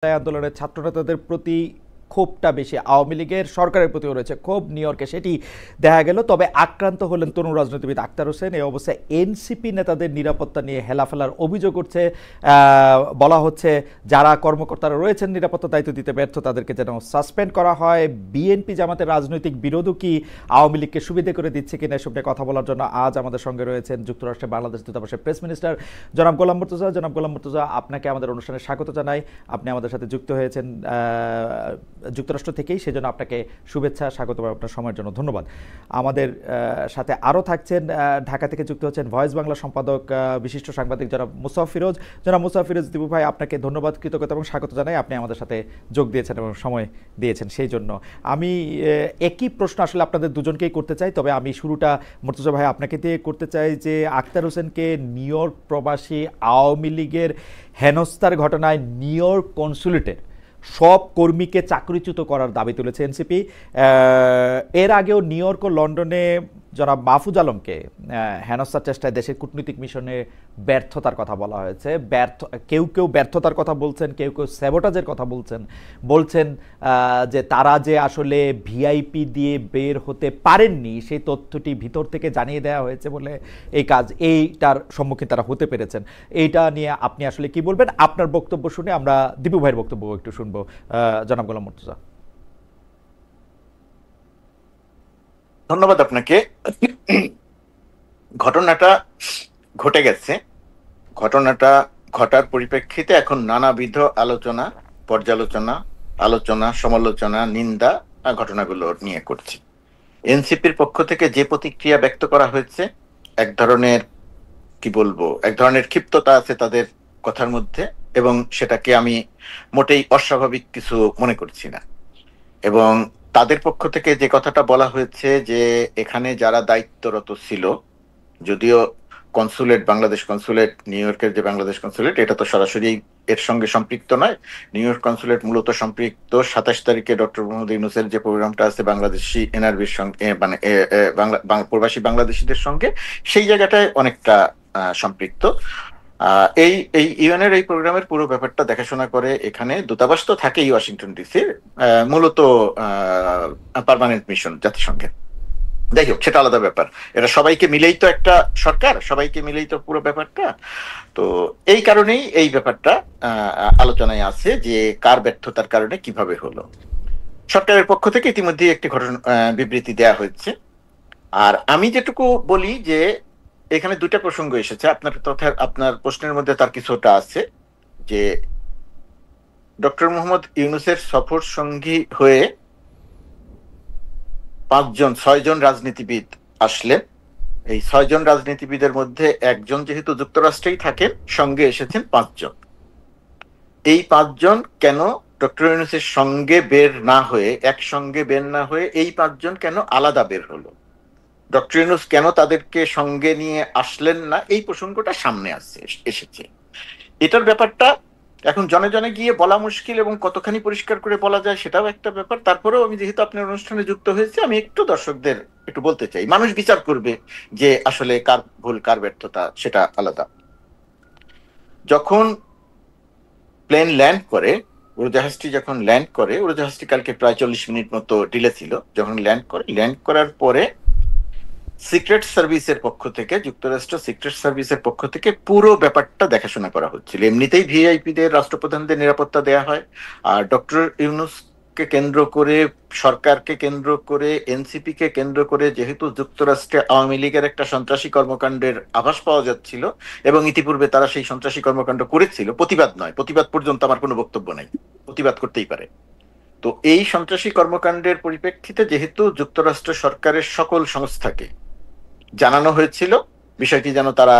আন্দোলনের ছাত্রনেতাদের প্রতি ক্ষোভটা বেশি, আওয়ামী লীগের সরকারের প্রতিও রয়েছে ক্ষোভ, নিউ ইয়র্কে সেটি দেখা গেল। তবে আক্রান্ত হলেন তরুণ রাজনীতিবিদ আক্তার হোসেন। এই অবস্থায় এনসিপি নেতাদের নিরাপত্তা নিয়ে হেলাফেলার অভিযোগ উঠছে। বলা হচ্ছে যারা কর্মকর্তারা রয়েছেন নিরাপত্তা দায়িত্ব দিতে ব্যর্থ তাদেরকে যেন সাসপেন্ড করা হয়। বিএনপি জামাতের রাজনৈতিক বিরোধও কি আওয়ামী লীগকে সুবিধে করে দিচ্ছে কিনা এসব নিয়ে কথা বলার জন্য আজ আমাদের সঙ্গে রয়েছেন যুক্তরাষ্ট্রে বাংলাদেশ দূতাবাসের প্রেস মিনিস্টার জনাব গোলাম মুর্তজা। জনাব গোলাম মুর্তজা, আপনাকে আমাদের অনুষ্ঠানে স্বাগত জানাই। আপনি আমাদের সাথে যুক্ত হয়েছেন যুক্তরাষ্ট্র থেকেই, সেজন্য আপনাকে শুভেচ্ছা, স্বাগত এবং আপনার সময়ের জন্য ধন্যবাদ। আমাদের সাথে আরও থাকছেন ঢাকা থেকে যুক্ত হচ্ছেন ভয়েস বাংলা সম্পাদক বিশিষ্ট সাংবাদিক জনাব মুসাফ ফিরোজ। জনাব মুসাফ ফিরোজ দিবু ভাই, আপনাকে ধন্যবাদ, কৃতজ্ঞতা এবং স্বাগত জানাই। আপনি আমাদের সাথে যোগ দিয়েছেন এবং সময় দিয়েছেন সেই জন্য। আমি একই প্রশ্ন আসলে আপনাদের দুজনকেই করতে চাই, তবে আমি শুরুটা মুর্তজা ভাই আপনাকে দিয়ে করতে চাই যে আক্তার হোসেনকে নিউ ইয়র্ক প্রবাসী আওয়ামী লীগের হেনস্থার ঘটনায় নিউ ইয়র্ক কনসুলেটের সব কর্মীকে চাকরিচ্যুত করার দাবি তুলেছে এনসিপি। এর আগেও নিউ ইয়র্ক ও লন্ডনে জনাব মাহফুজ আলমকে হেনস্থার চেষ্টায় দেশের কূটনৈতিক মিশনে ব্যর্থতার কথা বলা হয়েছে। কেউ কেউ ব্যর্থতার কথা বলছেন, কেউ কেউ স্যাবোটাজের কথা বলছেন যে তারা যে আসলে ভিআইপি দিয়ে বের হতে পারেননি সেই তথ্যটি ভিতর থেকে জানিয়ে দেওয়া হয়েছে বলে এইটার সম্মুখীন তারা হতে পেরেছেন। এইটা নিয়ে আপনি আসলে কি বলবেন? আপনার বক্তব্য শুনে আমরা দীপু ভাইয়ের বক্তব্য একটু শুনবো। জনাব গোলাম মুর্তজা। ধন্যবাদ আপনাকে। ঘটনাটা ঘটে গেছে, ঘটনাটা ঘটার পরিপ্রেক্ষিতে এখন নানাবিধ আলোচনা, পর্যালোচনা, আলোচনা, সমালোচনা, নিন্দা ঘটনাগুলো নিয়ে করছে। এনসিপির পক্ষ থেকে যে প্রতিক্রিয়া ব্যক্ত করা হয়েছে, এক ধরনের এক ধরনের ক্ষিপ্ততা আছে তাদের কথার মধ্যে, এবং সেটাকে আমি মোটেই অস্বাভাবিক কিছু মনে করছি না। এবং তাদের পক্ষ থেকে যে কথাটা বলা হয়েছে যে এখানে যারা দায়িত্বরত ছিল, যদিও কনসুলেট, বাংলাদেশ কনসুলেট, নিউ ইয়র্কের যে বাংলাদেশ কনসুলেট, এটা তো সরাসরি এর সঙ্গে সম্পৃক্ত নয়। নিউ ইয়র্ক কনসুলেট মূলত সম্পৃক্ত 27 তারিখে ডক্টর মোহাম্মদ ইউনূসের যে প্রোগ্রামটা আছে বাংলাদেশি এনআরবির সঙ্গে, মানে প্রবাসী বাংলাদেশিদের সঙ্গে, সেই জায়গাটায় অনেকটা সম্পৃক্ত। এই এই ইউএনের এই প্রোগ্রামের পুরো ব্যাপারটা দেখাশোনা করে এখানে দূতাবাস তো থাকেই ওয়াশিংটন ডিসির, মূলত পার্মানেন্ট মিশন জাতিসংঘের। যাই হোক, সেটা আলাদা ব্যাপার। এটা সবাইকে মিলেই তো একটা সরকার, সবাইকে মিলেই তো পুরো ব্যাপারটা। তো এই কারণেই এই ব্যাপারটা আলোচনায় আছে যে কার ব্যর্থতার কারণে কিভাবে হলো। সরকারের পক্ষ থেকে ইতিমধ্যে একটি বিবৃতি দেয়া হয়েছে। আর আমি যেটুকু বলি যে এখানে দুইটা প্রসঙ্গ এসেছে। আপনার প্রশ্নের মধ্যে তার কিছুটা আছে যে ডক্টর মোহাম্মদ ইউনূসের সফর সঙ্গী হয়ে 6জন রাজনীতিবিদ আসলেন। এই 6জন রাজনীতিবিদের মধ্যে একজন যেহেতু যুক্তরাষ্ট্রেই থাকেন, সঙ্গে এসেছেন 5 জন। এই 5 জন কেন ডক্টর ইউনূসের সঙ্গে বের না হয়ে, একসঙ্গে বের না হয়ে এই 5 জন কেন আলাদা বের হলো? ডক্টর ইউনূস কেন তাদেরকে সঙ্গে নিয়ে আসলেন না? এই প্রসঙ্গটা সামনে এসেছে। এটার ব্যাপারটা এখন জনে জনে গিয়ে বলা মুশকিল, এবং কতখানি পরিষ্কার করে বলা যায় সেটাও একটা ব্যাপার। তারপরেও আমি যেহেতু আপনার অনুষ্ঠানে যুক্ত হয়েছি, আমি একটু দর্শকদের একটু বলতে চাই। মানুষ বিচার করবে যে আসলে কার ভুল কার ব্যর্থতা, সেটা আলাদা। যখন প্লেন ল্যান্ড করে, উড়োজাহাজটি যখন ল্যান্ড করে, উড়োজাহাজটি কালকে প্রায় 40 মিনিট মতো ডিলে ছিল। যখন ল্যান্ড করার পরে সিক্রেট সার্ভিসের পক্ষ থেকে, যুক্তরাষ্ট্র সিক্রেট সার্ভিসের পক্ষ থেকে পুরো ব্যাপারটা দেখাশোনা করা হচ্ছিল। এমনিতেই ভিআইপিদের, রাষ্ট্রপ্রধানদের নিরাপত্তা দেয়া হয়। আর ডক্টর ইউনূসকে কেন্দ্র করে, সরকারকে কেন্দ্র করে, এনসিপি কে কেন্দ্র করে যেহেতু যুক্তরাষ্ট্রে আওয়ামী লীগের একটা সন্ত্রাসী কর্মকাণ্ডের আভাস পাওয়া যাচ্ছিল, এবং ইতিপূর্বে তারা সেই সন্ত্রাসী কর্মকাণ্ড করেছিল, প্রতিবাদ পর্যন্ত আমার কোনো বক্তব্য নাই, প্রতিবাদ করতেই পারে। তো এই সন্ত্রাসী কর্মকাণ্ডের পরিপ্রেক্ষিতে যেহেতু যুক্তরাষ্ট্র সরকারের সকল সংস্থাকে জানানো হয়েছিল বিষয়টি যেন তারা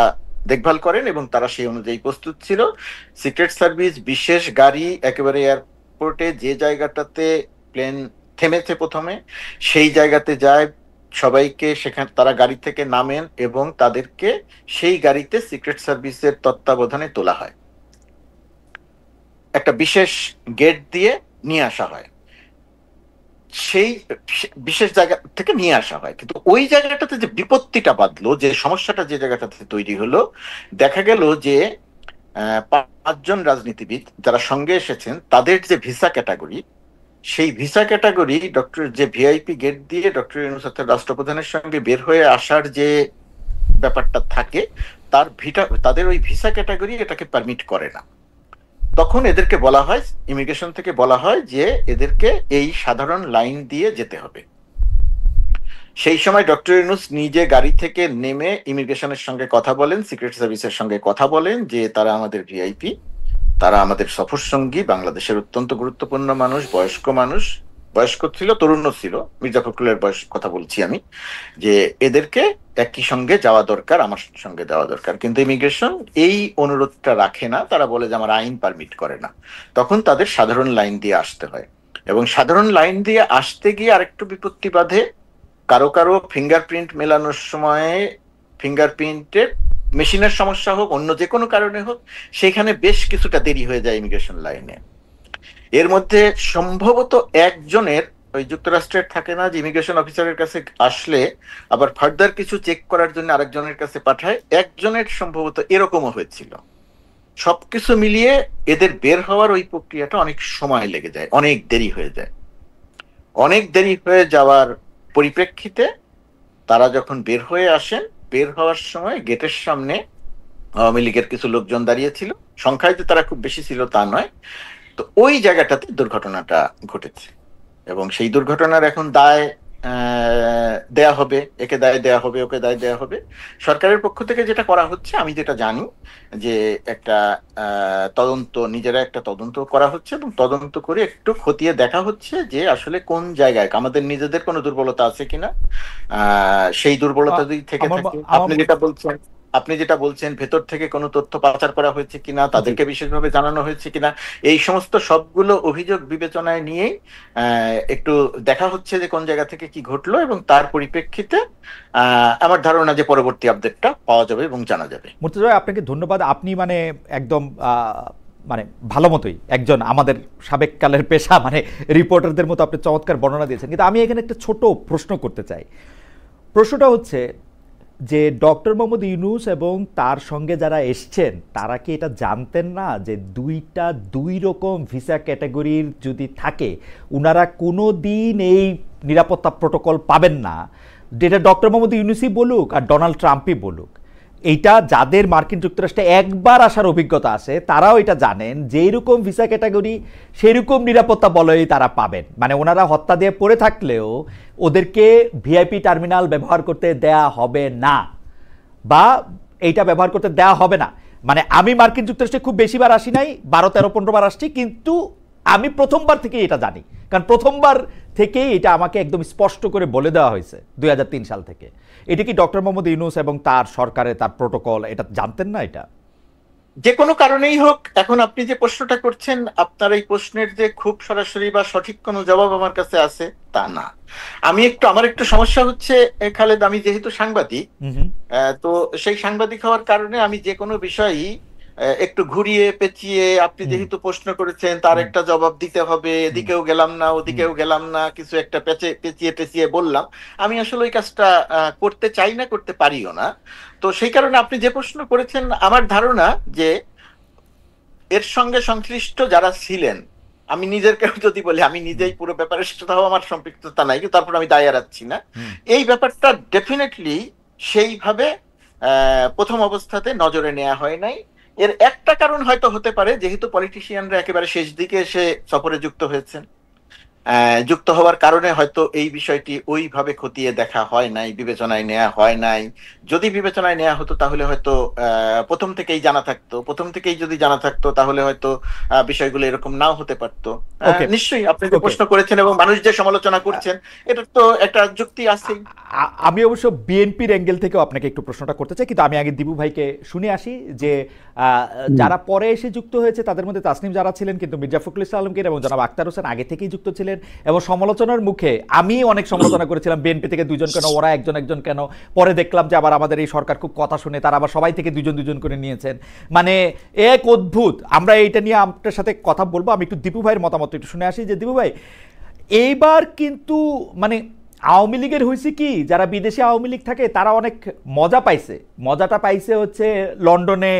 দেখভাল করেন, এবং তারা সেই অনুযায়ী প্রস্তুত ছিল। সিক্রেট সার্ভিস বিশেষ গাড়ি একেবারে এয়ারপোর্টে যে জায়গাটাতে প্লেন থেমেছে প্রথমে, সেই জায়গাতে যায়, সবাইকে সেখানে তারা গাড়ি থেকে নামেন এবং তাদেরকে সেই গাড়িতে সিক্রেট সার্ভিসের তত্ত্বাবধানে তোলা হয়, একটা বিশেষ গেট দিয়ে নিয়ে আসা হয়। সেই বিশেষ জায়গা থেকে নিয়ে আসা হয়। কিন্তু ওই জায়গাটাতে যে বিপত্তিটা বাঁধলো, যে সমস্যাটা যে জায়গাটাতে তৈরি হলো, দেখা গেল যে পাঁচজন রাজনীতিবিদ যারা সঙ্গে এসেছেন তাদের যে ভিসা ক্যাটাগরি, সেই ভিসা ক্যাটাগরি ডক্টর যে ভিআইপি গেট দিয়ে ডক্টর ইউনূস রাষ্ট্রপ্রধানের সঙ্গে বের হয়ে আসার যে ব্যাপারটা থাকে, তাদের ওই ভিসা ক্যাটাগরি এটাকে পারমিট করে না। তখন এদেরকে বলা হয়, ইমিগ্রেশন থেকে বলা হয় যে এদেরকে এই সাধারণ লাইন দিয়ে যেতে হবে। সেই সময় ডক্টর ইউনূস নিজে গাড়ি থেকে নেমে ইমিগ্রেশনের সঙ্গে কথা বলেন, সিক্রেট সার্ভিসের সঙ্গে কথা বলেন যে তারা আমাদের ভিআইপি, তারা আমাদের সফর সঙ্গী, বাংলাদেশের অত্যন্ত গুরুত্বপূর্ণ মানুষ, বয়স্ক ছিল, তরুণও ছিল, মির্জা ফখরুলের বয়স কথা বলছি আমি, যে এদেরকে একই সঙ্গে যাওয়া দরকার, আমার সঙ্গে দেওয়া দরকার। কিন্তু ইমিগ্রেশন এই অনুরোধটা রাখে না, তারা বলে যে আমার আইন পারমিট করে না। তখন তাদের সাধারণ লাইন দিয়ে আসতে হয়, এবং সাধারণ লাইন দিয়ে আসতে গিয়ে আরেকটু বিপত্তি বাধে। কারো কারো ফিঙ্গারপ্রিন্ট মেলানোর সময় ফিঙ্গারপ্রিন্টের মেশিনের সমস্যা হোক, অন্য যে কোনো কারণে হোক, সেখানে বেশ কিছুটা দেরি হয়ে যায় ইমিগ্রেশন লাইনে। এর মধ্যে সম্ভবত একজনের, ওই যুক্তরাষ্ট্রের থাকে না যে ইমিগ্রেশন অফিসারের কাছে আসলে আবার ফার্দার কিছু চেক করার জন্য আরেকজনের কাছে পাঠায়, একজনের সম্ভবত এরকমও হয়েছিল। সবকিছু মিলিয়ে এদের বের হওয়ার ওই প্রক্রিয়াটা অনেক সময় লেগে যায়, অনেক দেরি হয়ে যায়। অনেক দেরি হয়ে যাওয়ার পরিপ্রেক্ষিতে তারা যখন বের হয়ে আসেন, বের হওয়ার সময় গেটের সামনে আওয়ামী লীগের কিছু লোকজন দাঁড়িয়েছিল, সংখ্যায় যে তারা খুব বেশি ছিল তা নয়। তো ওই জায়গাটাতে দুর্ঘটনাটা ঘটেছে, এবং সেই দুর্ঘটনার এখন দায় দেয়া হবে, একে দায় দেয়া হবে, ওকে দায় দেয়া হবে। সরকারের পক্ষ থেকে যেটা করা হচ্ছে, আমি যেটা জানি, যে একটা নিজেরা একটা তদন্ত করা হচ্ছে, এবং তদন্ত করে একটু খতিয়ে দেখা হচ্ছে যে আসলে কোন জায়গায় আমাদের নিজেদের কোনো দুর্বলতা আছে কিনা। সেই দুর্বলতা যদি থেকে থাকে, আপনি যেটা বলছেন ভেতর থেকে কোনো তথ্য পাচার করা হয়েছে কিনা, তাদেরকে বিশেষভাবে জানানো হয়েছে কিনা, এই সমস্ত সবগুলো অভিযোগ বিবেচনায় নিয়েই একটু দেখা হচ্ছে যে কোন জায়গা থেকে কি ঘটলো, এবং তার পরিপ্রেক্ষিতে আমার ধারণা যে পরবর্তী আপডেটটা পাওয়া যাবে এবং জানা যাবে। মুর্তজা ভাই, আপনাকে ধন্যবাদ। আপনি মানে একদম মানে ভালো মতোই একজন আমাদের সাবেককালের পেশা মানে রিপোর্টারদের মতো আপনি চমৎকার বর্ণনা দিয়েছেন। কিন্তু আমি এখানে একটা ছোট প্রশ্ন করতে চাই। প্রশ্নটা হচ্ছে যে ডক্টর মোহাম্মদ ইউনূস এবং তার সঙ্গে যারা এসছেন তারা কি এটা জানতেন না যে দুই রকম ভিসা ক্যাটাগরির যদি থাকে উনারা কোনো দিন এই নিরাপত্তা প্রোটোকল পাবেন না, যেটা ডক্টর মোহাম্মদ ইউনূসই বলুক আর ডোনাল্ড ট্রাম্পই বলুক। এইটা যাদের মার্কিন যুক্তরাষ্ট্রে একবার আসার অভিজ্ঞতা আছে তারাও এটা জানেন, যেই রকম ভিসা ক্যাটাগরি সেই রকম নিরাপত্তা বলয়ই তারা পাবেন। মানে ওনারা হত্যা দিয়ে পড়ে থাকলেও ওদেরকে ভিআইপি টার্মিনাল ব্যবহার করতে দেয়া হবে না, বা এইটা ব্যবহার করতে দেয়া হবে না। মানে আমি মার্কিন যুক্তরাষ্ট্রে খুব বেশিবার আসি নাই, 12, 13, 15 বার আসছি, কিন্তু আমি প্রথমবার থেকেই এটা জানি, কারণ প্রথমবার থেকেই এটা আমাকে একদম স্পষ্ট করে বলে দেওয়া হয়েছে 2003 সাল থেকে। এটা কি ডক্টর মোহাম্মদ ইউনূস এবং তার সরকারের তার প্রোটোকল এটা জানতেন না? এটা যে কোনো কারণেই হোক, এখন আপনি যে প্রশ্নটা করছেন, আপনার এই প্রশ্নের যে খুব সরাসরি বা সঠিক কোনো জবাব আমার কাছে আছে তা না। আমার একটু সমস্যা হচ্ছে খালেদ, আমি যেহেতু সাংবাদিক, তো সেই সাংবাদিক হওয়ার কারণে আমি যে কোনো বিষয়ই একটু ঘুরিয়ে পেঁচিয়ে, আপনি যেহেতু প্রশ্ন করেছেন তার একটা জবাব দিতে হবে, এদিকেও গেলাম না ওদিকেও গেলাম না, কিছু একটা পেঁচিয়ে টেচিয়ে বললাম, আমি আসলে ওই কাজটা করতে চাই না, করতে পারিও না। তো সেই কারণে আপনি যে প্রশ্ন করেছেন, আমার ধারণা যে এর সঙ্গে সংশ্লিষ্ট যারা ছিলেন, আমি নিজেরকেও যদি বলি, আমি নিজেই পুরো ব্যাপারে সেটাও আমার সম্পৃক্ততা নাই, কিন্তু তারপর আমি দায় এড়াচ্ছি না। এই ব্যাপারটা ডেফিনেটলি সেইভাবে প্রথম অবস্থাতে নজরে নেওয়া হয় নাই। এর একটা কারণ হয়তো হতে পারে, যেহেতু পলিটিশিয়ানরা একেবারে শেষ দিকে এসে সফরে যুক্ত হয়েছেন, যুক্ত হওয়ার কারণে হয়তো এই বিষয়টি ওইভাবে খতিয়ে দেখা হয় নাই, বিবেচনায় নেওয়া হয় নাই। যদি বিবেচনায় নেওয়া হতো তাহলে হয়তো প্রথম থেকেই যদি জানা থাকতো তাহলে হয়তো বিষয়গুলো এরকম নাও হতে পারতো। নিশ্চয়ই আপনি যে প্রশ্ন করেছেন এবং মানুষ যে সমালোচনা করছেন, এটা তো একটা যুক্তি আছে। আমি অবশ্য বিএনপির অ্যাঙ্গেল থেকেও আপনাকে একটু প্রশ্নটা করতে চাই, কিন্তু আমি আগে দিবু ভাইকে শুনে আসি যে যারা পরে এসে যুক্ত হয়েছে তাদের মধ্যে তাসনিম যারা ছিলেন, কিন্তু মির্জা ফখরুল ইসলাম আলমগীর এবং জনাব আখতার হোসেন আগে থেকেই যুক্ত ছিলেন, এবং সমালোচনার মুখে আমি অনেক সমালোচনা করেছিলাম, বিএনপি থেকে দুজন কেন, ওরা একজন কেন। পরে দেখলাম যে আবার আমাদের এই সরকার খুব কথা শুনে তারা আবার সবাই থেকে দুজন করে নিয়েছেন। মানে এক অদ্ভুত। আমরা এইটা নিয়ে আপনার সাথে কথা বলবো। আমি একটু দীপু ভাইয়ের মতামত একটু শুনে আসি যে দীপু ভাই, এইবার কিন্তু মানে আওয়ামী লীগের হয়েছে কি, যারা বিদেশে আওয়ামী লীগ থাকে তারা অনেক মজা পাইছে। মজাটা পাইছে হচ্ছে লন্ডনে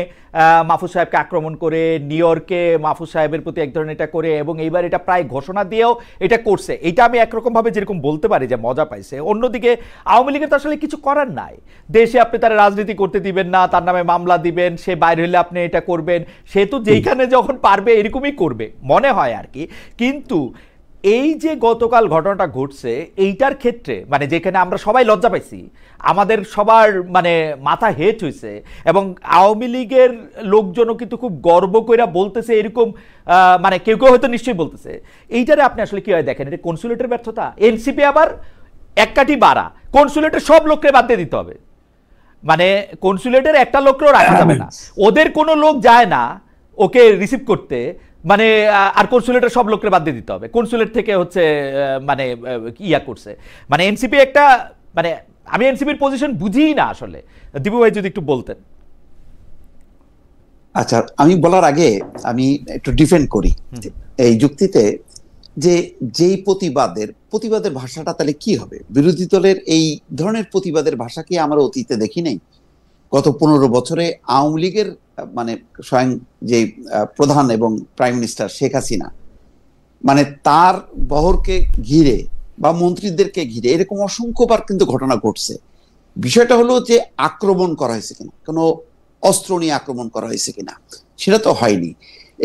মাহফুজ সাহেবকে আক্রমণ করে, নিউ ইয়র্কে মাহফুজ সাহেবের প্রতি এক ধরনের এটা করে, এবং এইবার এটা প্রায় ঘোষণা দিয়েও এটা করছে। এটা আমি একরকমভাবে যেরকম বলতে পারি যে মজা পাইছে। অন্যদিকে আওয়ামী লীগের তো আসলে কিছু করার নাই। দেশে আপনি তারা রাজনীতি করতে দিবেন না, তার নামে মামলা দিবেন, সে বাইরে হলে আপনি এটা করবেন, সে তো যেইখানে যখন পারবে এরকমই করবে মনে হয় আর কি। কিন্তু এই যে গতকাল ঘটনাটা ঘটছে এইটার ক্ষেত্রে মানে যেখানে আমরা সবাই লজ্জা পাইছি, আমাদের সবার মানে মাথা হেট হয়েছে, এবং আওয়ামী লীগের লোকজনও কিন্তু খুব গর্ব করে বলতেছে এরকম, মানে কেউ কেউ হয়তো নিশ্চয়ই বলতেছে, এইটারে আপনি আসলে কি হয় দেখেন, এটা কনসুলেটের ব্যর্থতা। এনসিপি আবার এক কাঠি বাড়া, কনসুলেটের সব লোককে বাদ দিয়ে দিতে হবে, মানে কনসুলেটের একটা লোককেও রাখা যাবে না, ওদের কোনো লোক যায় না ওকে রিসিভ করতে, মানে আর কনসুলেটের সব লোককে বাদ দিয়ে দিতে হবে। কনসুলেট থেকে হচ্ছে মানে ইয়া করছে, মানে এনসিপি একটা, মানে আমি এনসিপির পজিশন বুঝিই না আসলে। দীপু ভাই যদি একটু বলতেন। আচ্ছা, আমি বলার আগে আমি একটু ডিফেন্ড করি এই যুক্তিতে, যে যেই প্রতিবাদের ভাষাটা তাহলে কি হবে? বিরোধী দলের এই ধরনের প্রতিবাদের ভাষা কি আমরা অতীতে দেখি নাই? গত 15 বছরে আওয়ামী লীগের মানে স্বয়ং যে প্রধান এবং প্রাইম মিনিস্টার শেখ হাসিনা, মানে তার বহরকে ঘিরে বা মন্ত্রীদেরকে ঘিরে এরকম অসংখ্যবার কিন্তু ঘটনা ঘটছে। বিষয়টা হলো যে আক্রমণ করা হয়েছে কিনা, কোনো অস্ত্র নিয়ে আক্রমণ করা হয়েছে কিনা, সেটা তো হয়নি।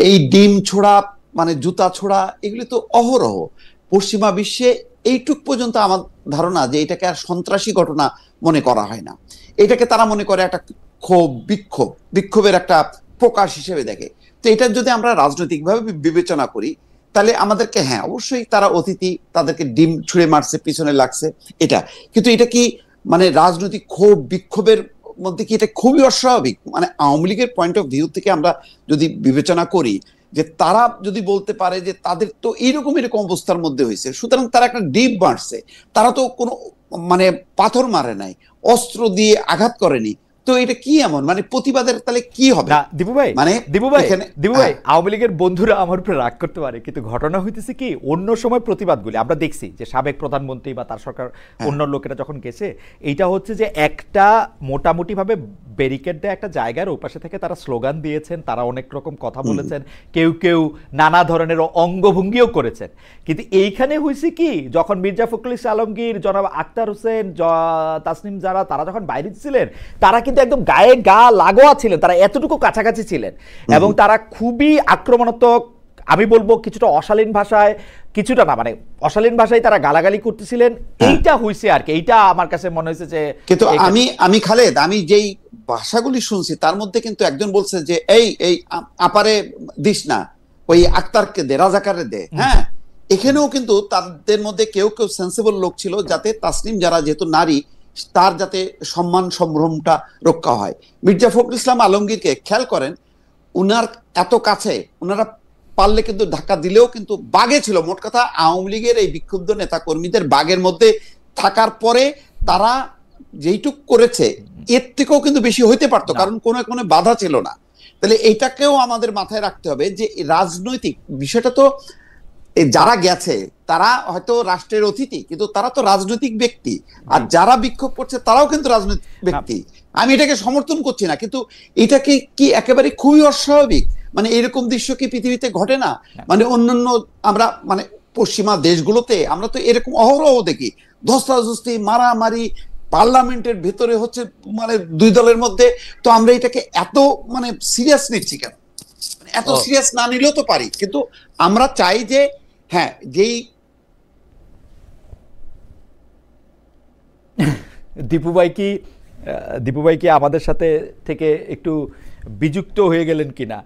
এই ডিম ছোড়া মানে জুতা ছোড়া এগুলি তো অহরহ পশ্চিমা বিশ্বে। এইটুক পর্যন্ত আমার ধারণা যে এটাকে আর সন্ত্রাসী ঘটনা মনে করা হয় না, এটাকে তারা মনে করে একটা ক্ষোভ, বিক্ষোভের একটা প্রকাশ হিসেবে দেখে। তো এটা যদি আমরা রাজনৈতিকভাবে বিবেচনা করি তাহলে আমাদেরকে, হ্যাঁ অবশ্যই তারা অতিথি, তাদেরকে ডিম ছুঁড়ে মারছে, পিছনে লাগছে এটা, কিন্তু এটা কি মানে রাজনৈতিক ক্ষোভ বিক্ষোভের মধ্যে কি এটা খুবই অস্বাভাবিক? মানে আওয়ামী লীগের পয়েন্ট অফ ভিউ থেকে আমরা যদি বিবেচনা করি যে তারা যদি বলতে পারে যে তাদের তো এরকম অবস্থার মধ্যে হয়েছে, সুতরাং তারা একটা ডিপ মারছে, তারা তো কোনো মানে পাথর মারে নাই, অস্ত্র দিয়ে আঘাত করেনি, তো এটা কি এমন মানে প্রতিবাদের তাহলে কি হবে? না দীপু ভাই, মানে দীপু ভাই আওয়ামী লীগের বন্ধুরা আমার উপরে রাগ করতে পারে, কিন্তু ঘটনা হইতেছে কি, অন্য সময় প্রতিবাদগুলি আমরা দেখছি যে সাবেক প্রধানমন্ত্রী বা তার সরকার অন্য লোকেরা যখন গেছে, এইটা হচ্ছে যে একটা মোটামুটি ভাবে ব্যারিকেড দেয় একটা জায়গার ওপাশে থেকে তারা স্লোগান দিয়েছেন, তারা অনেক রকম কথা বলেছেন, কেউ কেউ নানা ধরনের অঙ্গভঙ্গিও করেছেন। কিন্তু এইখানে হয়েছে কি, যখন মির্জা ফখরুল ইসলাম আলমগীর, জনাব আখতার হোসেন, তাসনিম জারা তারা যখন বাইরে ছিলেন, তারা কিন্তু একদম গায়ে গা লাগোয়া ছিলেন, তারা এতটুকু কাছাকাছি ছিলেন, এবং তারা খুবই আক্রমণাত্মক, আমি বলবো কিছুটা অশালীন ভাষায়, কিছুটা না মানে অশালীন ভাষায় তারা গালাগালি করতেছিলেন। এইটা হইছে আর কি, এইটা আমার কাছে মনে হয়েছে যে, কিন্তু আমি খালেদ, আমি যেই ভাষাগুলি শুনছি তার মধ্যে কিন্তু একজন বলছে যে এই আপারে দিস না, ওই আক্তারকে দে, রাজাকারে দে। হ্যাঁ, এখানেও কিন্তু তাদের মধ্যে কেউ কেউ সেন্সিবল লোক ছিল, যাতে তাসনিম যারা যেহেতু নারী, তার যাতে সম্মান সম্ভ্রমটা রক্ষা হয়। মির্জা ফখরুল ইসলাম আলমগীরকে খেয়াল করেন, উনার এত কাছে, উনারা পারলে কিন্তু ধাক্কা দিলেও কিন্তু বাগে ছিল। মোট কথা আওয়ামী লীগের এই বিক্ষুব্ধ নেতা কর্মীদের বাগের মধ্যে থাকার পরে তারা যেইটুক করেছে এর থেকেও কিন্তু বেশি হইতে পারতো, কারণ কোনো বাধা ছিল না। তাহলে এটাকেও আমাদের মাথায় রাখতে হবে যে রাজনৈতিক বিষয়টা তো, যারা গেছে তারা হয়তো রাষ্ট্রের অতিথি, কিন্তু তারা তো রাজনৈতিক ব্যক্তি, আর যারা বিক্ষোভ করছে তারাও কিন্তু রাজনৈতিক ব্যক্তি। আমি এটাকে সমর্থন করছি না, কিন্তু এটাকে কি একেবারে খুবই অস্বাভাবিক? মানে এরকম দৃশ্য কি পৃথিবীতে ঘটে না? মানে অন্যান্য আমরা মানে পশ্চিমা দেশগুলোতে আমরা তো এরকম অহরহ দেখি, ধস্তাধস্তি, মারামারি, পার্লামেন্টের ভেতরে হচ্ছে মানে দুই দলের মধ্যে। তো আমরা এটাকে এত মানে সিরিয়াস নিচ্ছি কেন? এত সিরিয়াস না নিলেও তো পারি, কিন্তু আমরা চাই যে হ্যাঁ, যেই দীপু ভাই কি আমাদের সাথে থেকে একটু বিযুক্ত হয়ে গেলেন কিনা?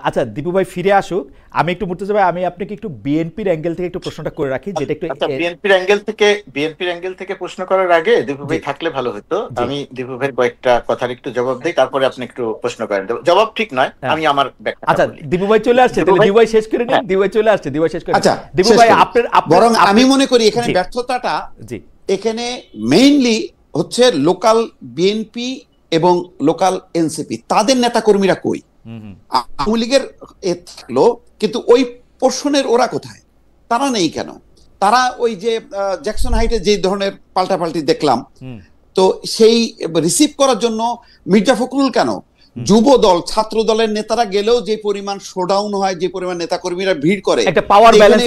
আচ্ছা দীপু ভাই ফিরে আসুক, আমি একটু মুর্তজা ভাই, আমি আপনাকে একটু বিএনপির অ্যাঙ্গেল থেকে একটু প্রশ্নটা করে রাখি, যেটা একটু বিএনপির অ্যাঙ্গেল থেকে প্রশ্ন করার আগে দীপু ভাই থাকলে ভালো হতো। আমি দীপু ভাইয়ের কয়েকটা কথার একটু জবাব দিই, তারপরে আপনি একটু প্রশ্ন করেন। জবাব ঠিক নয়, আমি আমার ব্যাখ্যা। আচ্ছা দীপু ভাই চলে আসছে, তাহলে দীপু ভাই শেষ করে নিন। দীপু ভাই চলে আসছে, দীপু ভাই শেষ করে। আচ্ছা দীপু ভাই আপনার বরং আমি মনে করি এখানে ব্যর্থতাটা এখানে মেইনলি হচ্ছে লোকাল বিএনপি এবং লোকাল এনসিপি, তাদের নেতা কর্মীরা কই? আওয়ামী লীগের থাকলো, কিন্তু ওই পোর্শনের ওরা কোথায়? তারা নেই কেন? তারা ওই যে জ্যাকসন হাইটে যে ধরনের পাল্টাপাল্টি দেখলাম, হুম, তো সেই রিসিভ করার জন্য মির্জা ফখরুল কেন, যুব দল ছাত্র দলের নেতারা গেলেও যে পরিমাণ শোডাউন হয়, যে পরিমাণ নেতাকর্মীরা ভিড় করে, একটা পাওয়ার এখানে ব্যালেন্স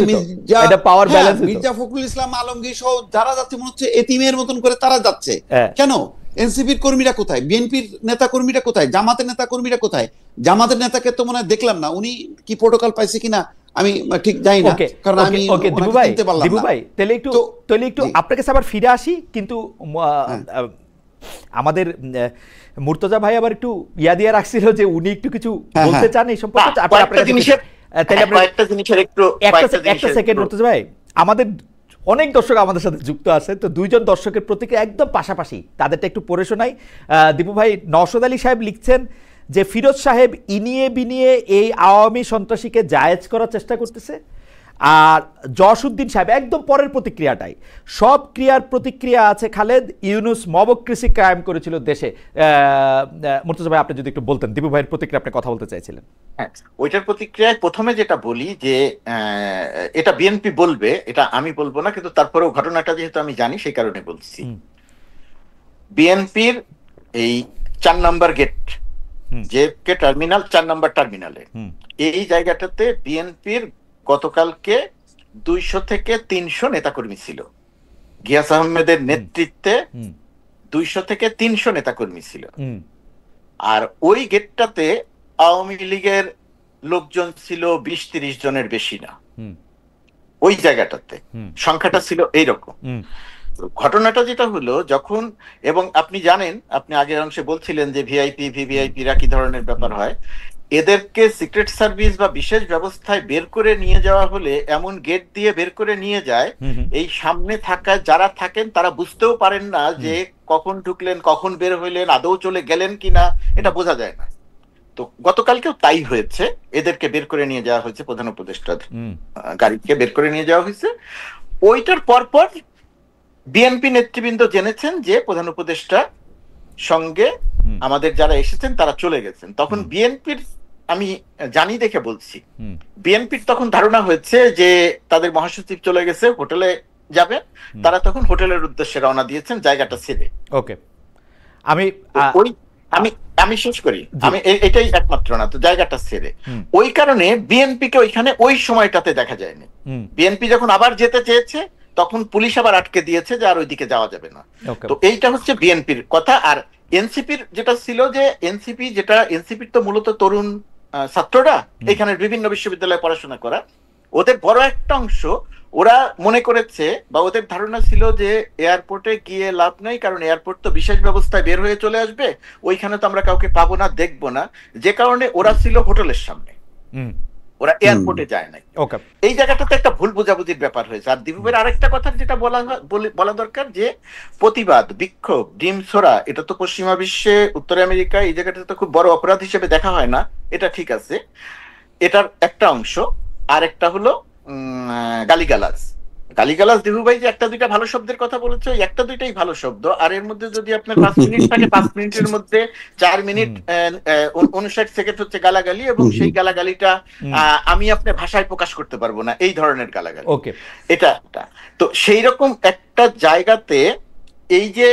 এটা পাওয়ার ব্যালেন্স মির্জা ফখরুল ইসলাম আলমগীর সহ যারা যাচ্ছে মনে হচ্ছে এতিমের মতন করে তারা যাচ্ছে। হ্যাঁ। কেন? এনসিপির কর্মীরা কোথায়, বিএনপির নেতা কর্মীরা কোথায়, জামাতের নেতা কর্মীরা কোথায়? জামাতের নেতাকে তো মনে হয় দেখলাম না, উনি কি প্রোটোকল পাইছে কিনা আমি ঠিক জানি না, কারণ আমি চিনতে পারলাম না। দিবু ভাই তাহলে একটু আপনার কাছে আবার ফিরে আসি, কিন্তু আমাদের মুর্তজা ভাই আবার একটু ইয়া দিয়ে রাখছিল যে উনি একটু কিছু বলতে চান এই সম্পর্কে। একটা সেকেন্ড মুর্তজা ভাই, আমাদের অনেক দর্শক আমাদের সাথে যুক্ত আছে, তো দুইজন দর্শকের প্রতিক্রিয়া একদম পাশাপাশি, তাদেরটা একটু পড়ে শোনাই। দীপু ভাই, নওশাদ আলী সাহেব লিখছেন যে ফিরোজ সাহেব ইনিয়ে বিনিয়ে এই আওয়ামী সন্ত্রাসীকে জায়েজ করার চেষ্টা করতেছে। আর জসউদ্দিন সাহেব একদম পরের প্রতিক্রিয়াটাই, সব ক্রিয়ার প্রতিক্রিয়া আছে খালেদ, ইউনুস মবক্রেসি কায়েম করেছিল দেশে। মুর্তজা ভাই আপনি যদি একটু বলতেন, দীপু ভাইয়ের প্রতিক্রিয়া আপনি কথা বলতে চাইছিলেন। হ্যাঁ, ওইটার প্রতিক্রিয়ায় প্রথমে যেটা বলি যে এটা বিএনপি বলবে, এটা আমি বলবো না, কিন্তু তারপরেও ঘটনাটা যেহেতু আমি জানি সেই কারণে বলছি। বিএনপির এই 4 নম্বর গেট, যে টার্মিনাল 4 নম্বর টার্মিনালে, এই জায়গাটাতে বিএনপির গতকালকে 200 থেকে 300 নেতাকর্মী ছিল। গিয়াস আহমেদের নেতৃত্বে 200 থেকে 300 নেতাকর্মী ছিল। আর ওই গেটটাতে আওয়ামী লীগের লোকজন ছিল 20-30 জনের বেশি না। ওই জায়গাটাতে সংখ্যাটা ছিল এইরকম। ঘটনাটা যেটা হলো, যখন, এবং আপনি জানেন, আপনি আগের অংশে বলছিলেন যে ভিআইপি ভিভিআইপিরা কি ধরনের ব্যাপার হয়, এদেরকে সিক্রেট সার্ভিস বা বিশেষ ব্যবস্থায় বের করে নিয়ে যাওয়া হলে এমন গেট দিয়ে বের করে নিয়ে যায়, এই সামনে থাকা যারা থাকেন তারা বুঝতেও পারেন না যে কখন ঢুকলেন, কখন বের হইলেন, আদৌ চলে গেলেন কিনা, এটা বোঝা যায় না। তো গতকালকেও তাই হয়েছে, এদেরকে বের করে নিয়ে যাওয়া হয়েছে, প্রধান উপদেষ্টার গাড়িকে বের করে নিয়ে যাওয়া হয়েছে। ওইটার পরপর বিএনপি নেতৃবৃন্দ জেনেছেন যে প্রধান উপদেষ্টা সঙ্গে আমাদের যারা এসেছেন তারা চলে গেছেন। তখন বিএনপির, আমি জানি দেখে বলছি, বিএনপির তখন ধারণা হয়েছে যে তাদের মহাসচিব চলে গেছে, হোটেলে যাবে, তারা তখন হোটেলের উদ্দেশ্যে রওনা দিয়েছেন জায়গাটা ছেড়ে। ওকে, আমি আমি শেষ করি, আমি এটাই একমাত্র না তো, জায়গাটা ছেড়ে। ওই কারণে বিএনপিকে ওইখানে ওই সময়টাতে দেখা যায়নি। বিএনপি যখন আবার যেতে চেয়েছে তখন পুলিশ আবার আটকে দিয়েছে যে আর ওইদিকে যাওয়া যাবে না। তো এইটা হচ্ছে বিএনপির কথা। আর এনসিপির যেটা ছিল যে এনসিপির তো মূলত তরুণ ছাত্ররা, এখানে বিভিন্ন বিশ্ববিদ্যালয়ে পড়াশোনা করা, ওদের বড় একটা অংশ, ওরা মনে করেছে বা ওদের ধারণা ছিল যে এয়ারপোর্টে গিয়ে লাভ নাই, কারণ এয়ারপোর্ট তো বিশেষ ব্যবস্থায় বের হয়ে চলে আসবে, ওইখানে তো আমরা কাউকে পাবো না, দেখবো না, যে কারণে ওরা ছিল হোটেলের সামনে, ওরা এয়ারপোর্টে যায় নাই। এই জায়গাটাতে একটা ভুল বোঝাবুঝির ব্যাপার হয়েছে। আর দিবুবের আরেকটা কথা যেটা বলা দরকার, যে প্রতিবাদ, বিক্ষোভ, ডিম ছোড়া, এটা তো পশ্চিমা বিশ্বে, উত্তর আমেরিকা, এই জায়গাটা তো খুব বড় অপরাধ হিসেবে দেখা হয় না, এটা ঠিক আছে, এটার একটা অংশ। আর একটা হলো গালিগালাজ। দিবু ভাই যে একটা দুইটা ভালো শব্দের কথা বলেছে, ওই একটা দুইটাই ভালো শব্দ। আর এর মধ্যে যদি আপনার 5 মিনিট থাকে, 5 মিনিটের মধ্যে 4 মিনিট 59 সেকেন্ড হচ্ছে গালাগালি, এবং সেই গালাগালিটা আমি আপনার ভাষায় প্রকাশ করতে পারবো না, এই ধরনের গালাগালি। এটা তো সেই রকম একটা জায়গাতে এই যে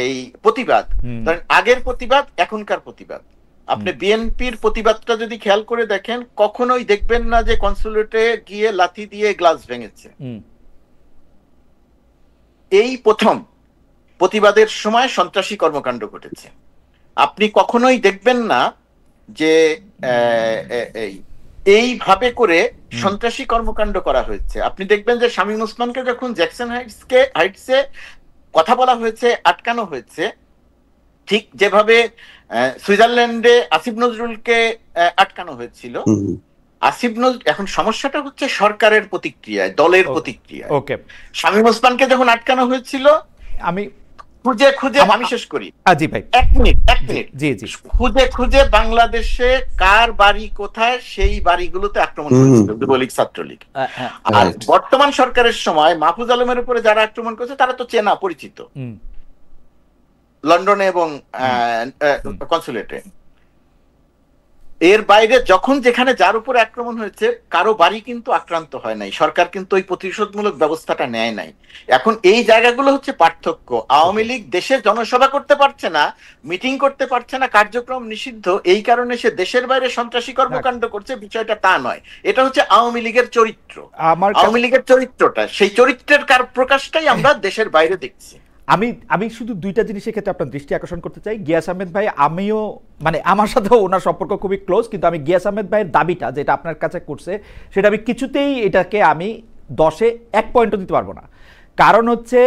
এই প্রতিবাদ, ধরেন আগের প্রতিবাদ, এখনকার প্রতিবাদ, আপনি বিএনপির প্রতিবাদটা যদি খেয়াল করে দেখেন, কখনোই দেখবেন না যে কনসুলেটে গিয়ে লাথি দিয়ে গ্লাস ভেঙেছে। এই প্রথম প্রতিবাদের সময় সন্ত্রাসী কর্মকাণ্ড ঘটেছে। আপনি কখনোই দেখবেন না যে এইভাবে করে সন্ত্রাসী কর্মকাণ্ড করা হয়েছে। আপনি দেখবেন যে শামীম ওসমানকে যখন জ্যাকসন হাইটসে কথা বলা হয়েছে, আটকানো হয়েছে, ঠিক যেভাবে সুইজারল্যান্ডে আসিফ নজরুলকে আটকানো হয়েছিল। আসিফ নজরুল, এখন সমস্যাটা হচ্ছে সরকারের প্রতিক্রিয়ায়, দলের প্রতিক্রিয়ায়। শামীম ওসমানকে যখন আটকানো হয়েছিল, আমি খুঁজে আমি শেষ করি, এক মিনিট খুঁজে বাংলাদেশে কার বাড়ি কোথায়, সেই বাড়িগুলোতে আক্রমণ করেছিল যুবলীগ ছাত্রলীগ। আর বর্তমান সরকারের সময় মাহফুজ আলমের উপরে যারা আক্রমণ করেছে তারা তো চেনা পরিচিত, লন্ডনে এবং কনসুলেটে। এর বাইরে যখন যেখানে যার উপরে আক্রমণ হয়েছে কারো বাড়ি কিন্তু আক্রান্ত হয় নাই, সরকার কিন্তু ওই প্রতিশোধমূলক ব্যবস্থাটা নেয় নাই। এখন এই জায়গাগুলো হচ্ছে পার্থক্য। আওয়ামী লীগ দেশের জনসভা করতে পারছে না, মিটিং করতে পারছে না, কার্যক্রম নিষিদ্ধ, এই কারণে সে দেশের বাইরে সন্ত্রাসী কর্মকাণ্ড করছে, বিষয়টা তা নয়। এটা হচ্ছে আওয়ামী লীগের চরিত্র, আওয়ামী লীগের চরিত্রটা, সেই চরিত্রের প্রকাশটাই আমরা দেশের বাইরে দেখছি। আমি শুধু দুইটা জিনিসের ক্ষেত্রে আপনার দৃষ্টি আকর্ষণ করতে চাই। গিয়াস আহমেদ ভাই, আমিও মানে আমার সাথেও ওনার সম্পর্ক খুবই ক্লোজ, কিন্তু আমি গিয়াস আহমেদ ভাইয়ের দাবিটা যেটা আপনার কাছে করছে সেটা আমি কিছুতেই এটাকে আমি 10-এ 1 পয়েন্টও দিতে পারবো না। কারণ হচ্ছে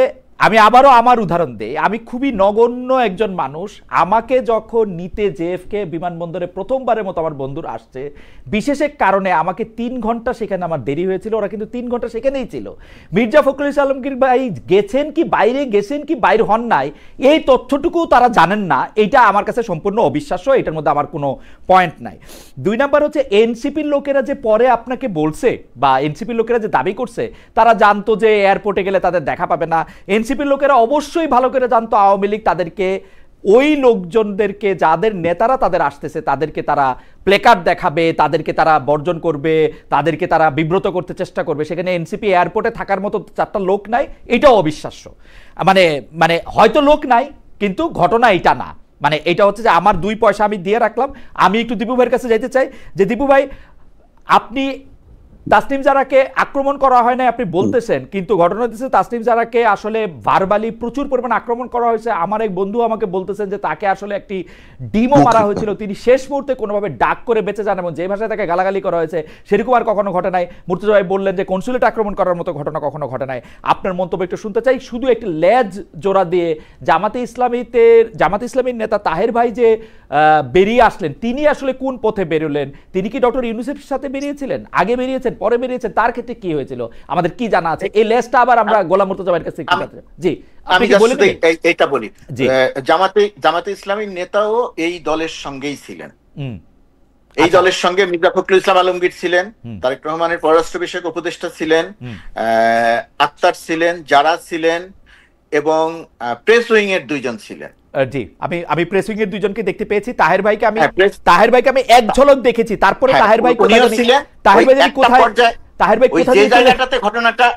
আমি আবারও আমার উদাহরণ দিই, আমি খুবই নগণ্য একজন মানুষ। আমাকে যখন নিতে জেএফকে বিমানবন্দরে প্রথমবারের মতো আমার বন্ধুর আসছে, বিশেষ এক কারণে আমাকে 3 ঘন্টা সেখানে আমার দেরি হয়েছিল, ওরা কিন্তু 3 ঘন্টা সেখানেই ছিল। মির্জা ফখরুল ইসলাম আলমগীর ভাই গেছেন কি বাইরে, গেছেন কি বাইরে হন নাই, এই তথ্যটুকু তারা জানেন না। এইটা আমার কাছে সম্পূর্ণ অবিশ্বাস্য, এটার মধ্যে আমার কোনো পয়েন্ট নাই। 2 নাম্বার হচ্ছে এনসিপির লোকেরা যে পরে আপনাকে বলছে বা এনসিপির লোকেরা যে দাবি করছে তারা জানতো যে এয়ারপোর্টে গেলে তাদের দেখা পাবে না। এনসিপির লোকেরা অবশ্যই ভালো করে জানতো আওয়ামী লীগ তাদেরকে, ওই লোকজনদেরকে যাদের নেতারা তাদের আসতেছে তাদেরকে তারা প্লেকার্ড দেখাবে, তাদেরকে তারা বর্জন করবে, তাদেরকে তারা বিব্রত করতে চেষ্টা করবে। সেখানে এনসিপি এয়ারপোর্টে থাকার মতো 4টা লোক নাই, এটাও অবিশ্বাস্য। মানে হয়তো লোক নাই, কিন্তু ঘটনা এটা না। মানে এটা হচ্ছে যে আমার 2 পয়সা আমি দিয়ে রাখলাম। আমি একটু দীপু ভাইয়ের কাছে যাইতে চাই যে দীপু ভাই, আপনি তাসনিম জারাকে আক্রমণ করা হয় না আপনি বলতেছেন, কিন্তু ঘটনা হচ্ছে তাসনিম জারাকে আসলে ভার্বালি প্রচুর পরিমাণে আক্রমণ করা হয়েছে। আমার এক বন্ধু আমাকে বলতেছেন যে তাকে আসলে একটি ডিমও মারা হয়েছিল, তিনি শেষ মুহূর্তে কোনোভাবে ডাক করে বেঁচে যান, এবং যে ভাষায় তাকে গালাগালি করা হয়েছে সেরকম আর কখনো ঘটে নাই। মুর্তজা ভাই বললেন যে কনসুলেট আক্রমণ করার মতো ঘটনা কখনো ঘটে নাই। আপনার মন্তব্য একটু শুনতে চাই। শুধু একটি লেজ জোড়া দিয়ে জামাতে ইসলামীর নেতা তাহের ভাই যে বেরিয়ে আসলেন, তিনি আসলে কোন পথে বেরোলেন? তিনি কি ডক্টর ইউনূসের সাথে বেরিয়েছিলেন, আগে বেরিয়েছেন, পরে বেরিয়েছেন? তার ক্ষেত্রে কি হয়েছিল আমাদের কি জানা আছে? এই লেসটা আবার আমরা গোলাম মুর্তজা ভাইয়ের কাছে জি আমি এইটা বলি। জামাতে ইসলামীর নেতাও এই দলের সঙ্গেই ছিলেন। এই দলের সঙ্গে মির্জা ফখরুল ইসলাম আলমগীর ছিলেন, তারেক রহমানের পররাষ্ট্র বিষয়ক উপদেষ্টা ছিলেন, আক্তার ছিলেন, যারা ছিলেন, এবং প্রেস উইং এর 2 জন ছিলেন। জি, আমি প্রেস উইং এর 2 জনকে দেখতে পেয়েছি। তাহের ভাইকে আমি এক ঝলক দেখেছি। তারপরে তাহের ভাই কোথায় ছিলেন, তাহের ভাই কোথায়, যে জায়গাটাতে ঘটনাটা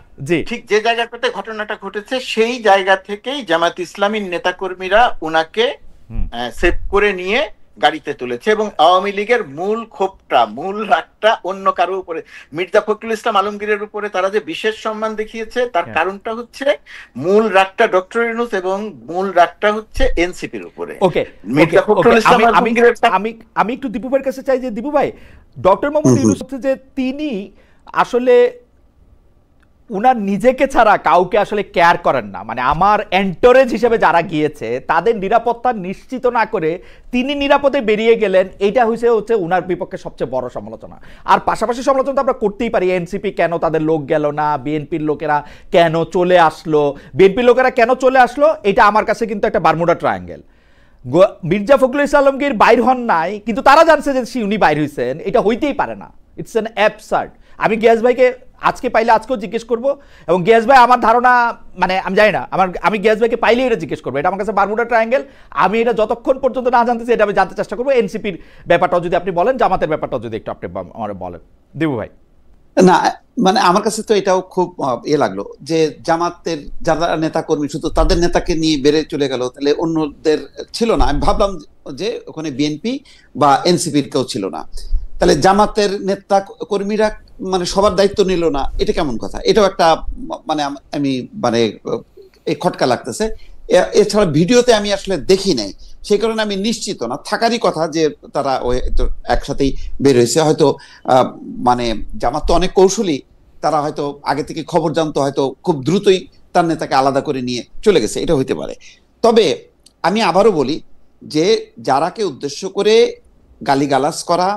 ঠিক যে জায়গাটাতে ঘটনাটা ঘটেছে সেই জায়গা থেকেই জামাত ইসলামীর নেতাকর্মীরা উনাকে সেভ করে নিয়ে গাড়িতে তুলেছে, এবং আওয়ামী লীগের মূল ক্ষোভটা, মূল রাগটা অন্য কারো উপরে, মির্জা ফখরুল ইসলাম আলমগীরের উপরে তারা যে বিশেষ সম্মান দেখিয়েছে তার কারণটা হচ্ছে মূল রাগটা ডক্টর ইউনূস এবং মূল রাগটা হচ্ছে এনসিপির উপরে। ওকে, মির্জা ফখরুল ইসলাম আলমগীরের আমি একটু দীপু ভাইয়ের কাছে চাই যে দীপু ভাই, ডক্টর মোহাম্মদ ইউনূস হচ্ছে যে তিনি আসলে উনার নিজেকে ছাড়া কাউকে আসলে কেয়ার করেন না। মানে আমার এন্টোরেজ হিসেবে যারা গিয়েছে তাদের নিরাপত্তা নিশ্চিত না করে তিনি নিরাপদে বেরিয়ে গেলেন, এইটা হচ্ছে উনার বিপক্ষে সবচেয়ে বড় সমালোচনা। আর পাশাপাশি সমালোচনা তো আমরা করতেই পারি, এনসিপি কেন তাদের লোক গেল না, বিএনপির লোকেরা কেন চলে আসলো, এটা আমার কাছে কিন্তু একটা বারমুডা ট্রায়াঙ্গেল। মির্জা ফখরুল ইসলাম আলমগীর বাইর হন নাই, কিন্তু তারা জানছে যে উনি বাইর হয়েছেন, এটা হইতেই পারে না। It's an absurd. আমি গিয়াস ভাইকে আজকে পাইলে আজকেও জিজ্ঞেস করবো, এবং গিয়াস ভাই আমার ধারণা, মানে আমি জানি না, আমি গিয়াস ভাইকে পাইলে এটা জিজ্ঞেস করবো। এটা আমার কাছে বারমুডা ট্রায়াঙ্গেল। আমি এটা যতক্ষণ পর্যন্ত না জানতেছি এটা আমি জানতে চেষ্টা করবো। এনসিপির ব্যাপারটাও যদি আপনি বলেন, জামাতের ব্যাপারটাও যদি একটু আপনি আমার বলেন দেবু ভাই। না, মানে আমার কাছে তো এটাও খুব লাগলো যে জামাতের যারা নেতা কর্মী শুধু তাদের নেতাকে নিয়ে বেড়ে চলে গেল, তাহলে অন্যদের ছিল না। আমি ভাবলাম যে ওখানে বিএনপি বা এনসিপির কেউ ছিল না, তাহলে জামাতের নেতা কর্মীরা মানে সবার দায়িত্ব নিল না, এটা কেমন কথা? এটাও একটা মানে আমি মানে এই খটকা লাগতেছে। এছাড়া ভিডিওতে আমি আসলে দেখি নাই, সেই কারণে আমি নিশ্চিত না, থাকারই কথা যে তারা একসাথেই বের হয়েছে। হয়তো মানে জামাত তো অনেক কৌশলী, তারা হয়তো আগে থেকে খবর জানতো, হয়তো খুব দ্রুতই তার নেতাকে আলাদা করে নিয়ে চলে গেছে, এটা হইতে পারে। তবে আমি আবারও বলি যে যারাকে উদ্দেশ্য করে গালিগালাজ করা,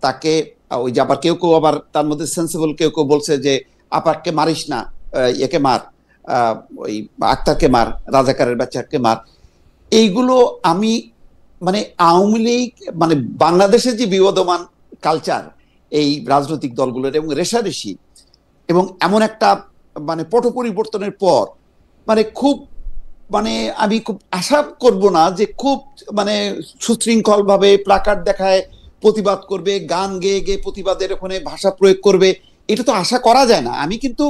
তাকে ওই যে আবার কেউ আবার তার মধ্যে সেন্সিবল কেউ বলছে যে আপারকে মারিস না, একে মার, ওই আক্তারকে মার, রাজাকারের বাচ্চাকে মার, এইগুলো আমি মানে আওয়ামী লীগ মানে বাংলাদেশের যে বিবদমান কালচার এই রাজনৈতিক দলগুলোর এবং রেশারেশি, এবং এমন একটা মানে পট পরিবর্তনের পর মানে খুব মানে আমি খুব আশা করব না যে খুব মানে সুশৃঙ্খল ভাবে প্লাকার্ড দেখায় প্রতিবাদ করবে, গান গেয়ে গেয়ে প্রতিবাদের ওখানে ভাষা প্রয়োগ করবে, এটা তো আশা করা যায় না। আমি কিন্তু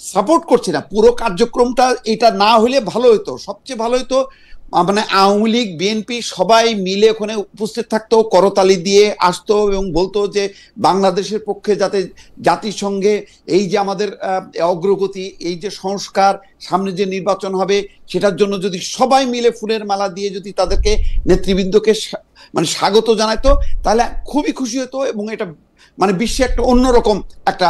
সাপোর্ট করছি না পুরো কার্যক্রমটা, এটা না হলে ভালো হতো, সবচেয়ে ভালো হতো মানে আওয়ামী লীগ বিএনপি সবাই মিলে ওখানে উপস্থিত থাকতো, করতালি দিয়ে আসতো এবং বলতো যে বাংলাদেশের পক্ষে যাতে জাতিসংঘে এই যে আমাদের অগ্রগতি, এই যে সংস্কার, সামনে যে নির্বাচন হবে সেটার জন্য যদি সবাই মিলে ফুলের মালা দিয়ে যদি তাদেরকে নেতৃবৃন্দকে মানে স্বাগত জানাইতো তাহলে খুবই খুশি হতো এবং এটা মানে বিশ্বে একটা অন্যরকম একটা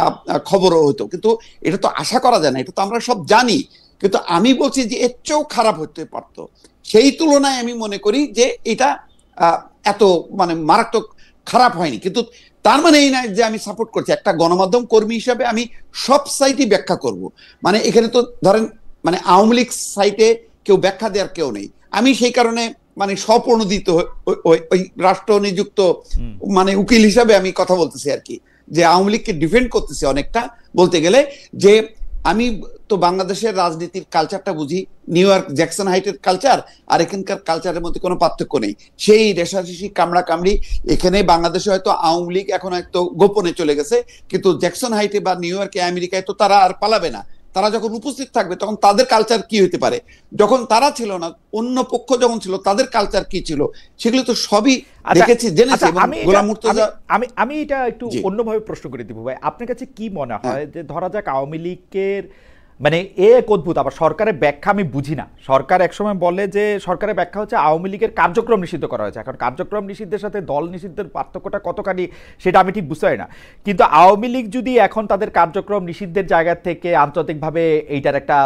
খবরও হতো। কিন্তু এটা তো আশা করা যায় না, এটা তো আমরা সব জানি। কিন্তু আমি বলছি যে এর চেয়েও খারাপ হতে পারতো। সেই তুলনায় আমি মনে করি যে এটা এত মানে মারাত্মক খারাপ হয়নি। কিন্তু তার মানে এই নয় যে আমি সাপোর্ট করছি। একটা গণমাধ্যম কর্মী হিসাবে আমি সব সাইটই ব্যাখ্যা করব। মানে এখানে তো ধরেন মানে আওয়ামী লীগ সাইটে কেউ ব্যাখ্যা দেওয়ার কেউ নেই। আমি সেই কারণে মানে স্বপ্রণোদিত ওই রাষ্ট্র নিযুক্ত মানে উকিল হিসাবে আমি কথা বলতেছি আর কি, যে আওয়ামী লীগকে ডিফেন্ড করতেছি অনেকটা বলতে গেলে। যে আমি তো বাংলাদেশের রাজনীতির কালচারটা বুঝি, নিউ ইয়র্ক জ্যাকসন হাইটের কালচার আর এখানকার কালচারের মধ্যে কোনো পার্থক্য নেই। সেই রেশারেশি কামড়া কামড়ি এখানে বাংলাদেশে হয়তো আওয়ামী লীগ এখন হয়তো গোপনে চলে গেছে, কিন্তু জ্যাকসন হাইটে বা নিউ ইয়র্কে আমেরিকায় তো তারা আর পালাবে না। তারা যখন উপস্থিত থাকবে তখন তাদের কালচার কি হতে পারে, যখন তারা ছিল না অন্য পক্ষ যখন ছিল তাদের কালচার কি ছিল, সেগুলো তো সবই দেখেছি জেনেছি। গোলাম মুর্তজা আমি এটা একটু অন্যভাবে প্রশ্ন করে দিব ভাই, আপনার কাছে কি মনে হয় যে ধরা যাক আওয়ামী লীগের মানে এক অদ্ভুত, আবার সরকারের ব্যাখ্যা আমি বুঝি না। সরকার একসময় বলে যে সরকারের ব্যাখ্যা হচ্ছে আওয়ামী লীগের কার্যক্রম নিষিদ্ধ করা হয়েছে। এখন কার্যক্রম নিষিদ্ধের সাথে দল নিষিদ্ধের পার্থক্যটা কতখানি সেটা আমি ঠিক বুঝতে পারি না। কিন্তু আওয়ামী লীগ যদি এখন তাদের কার্যক্রম নিষিদ্ধের জায়গা থেকে আন্তর্জাতিকভাবে এইটার একটা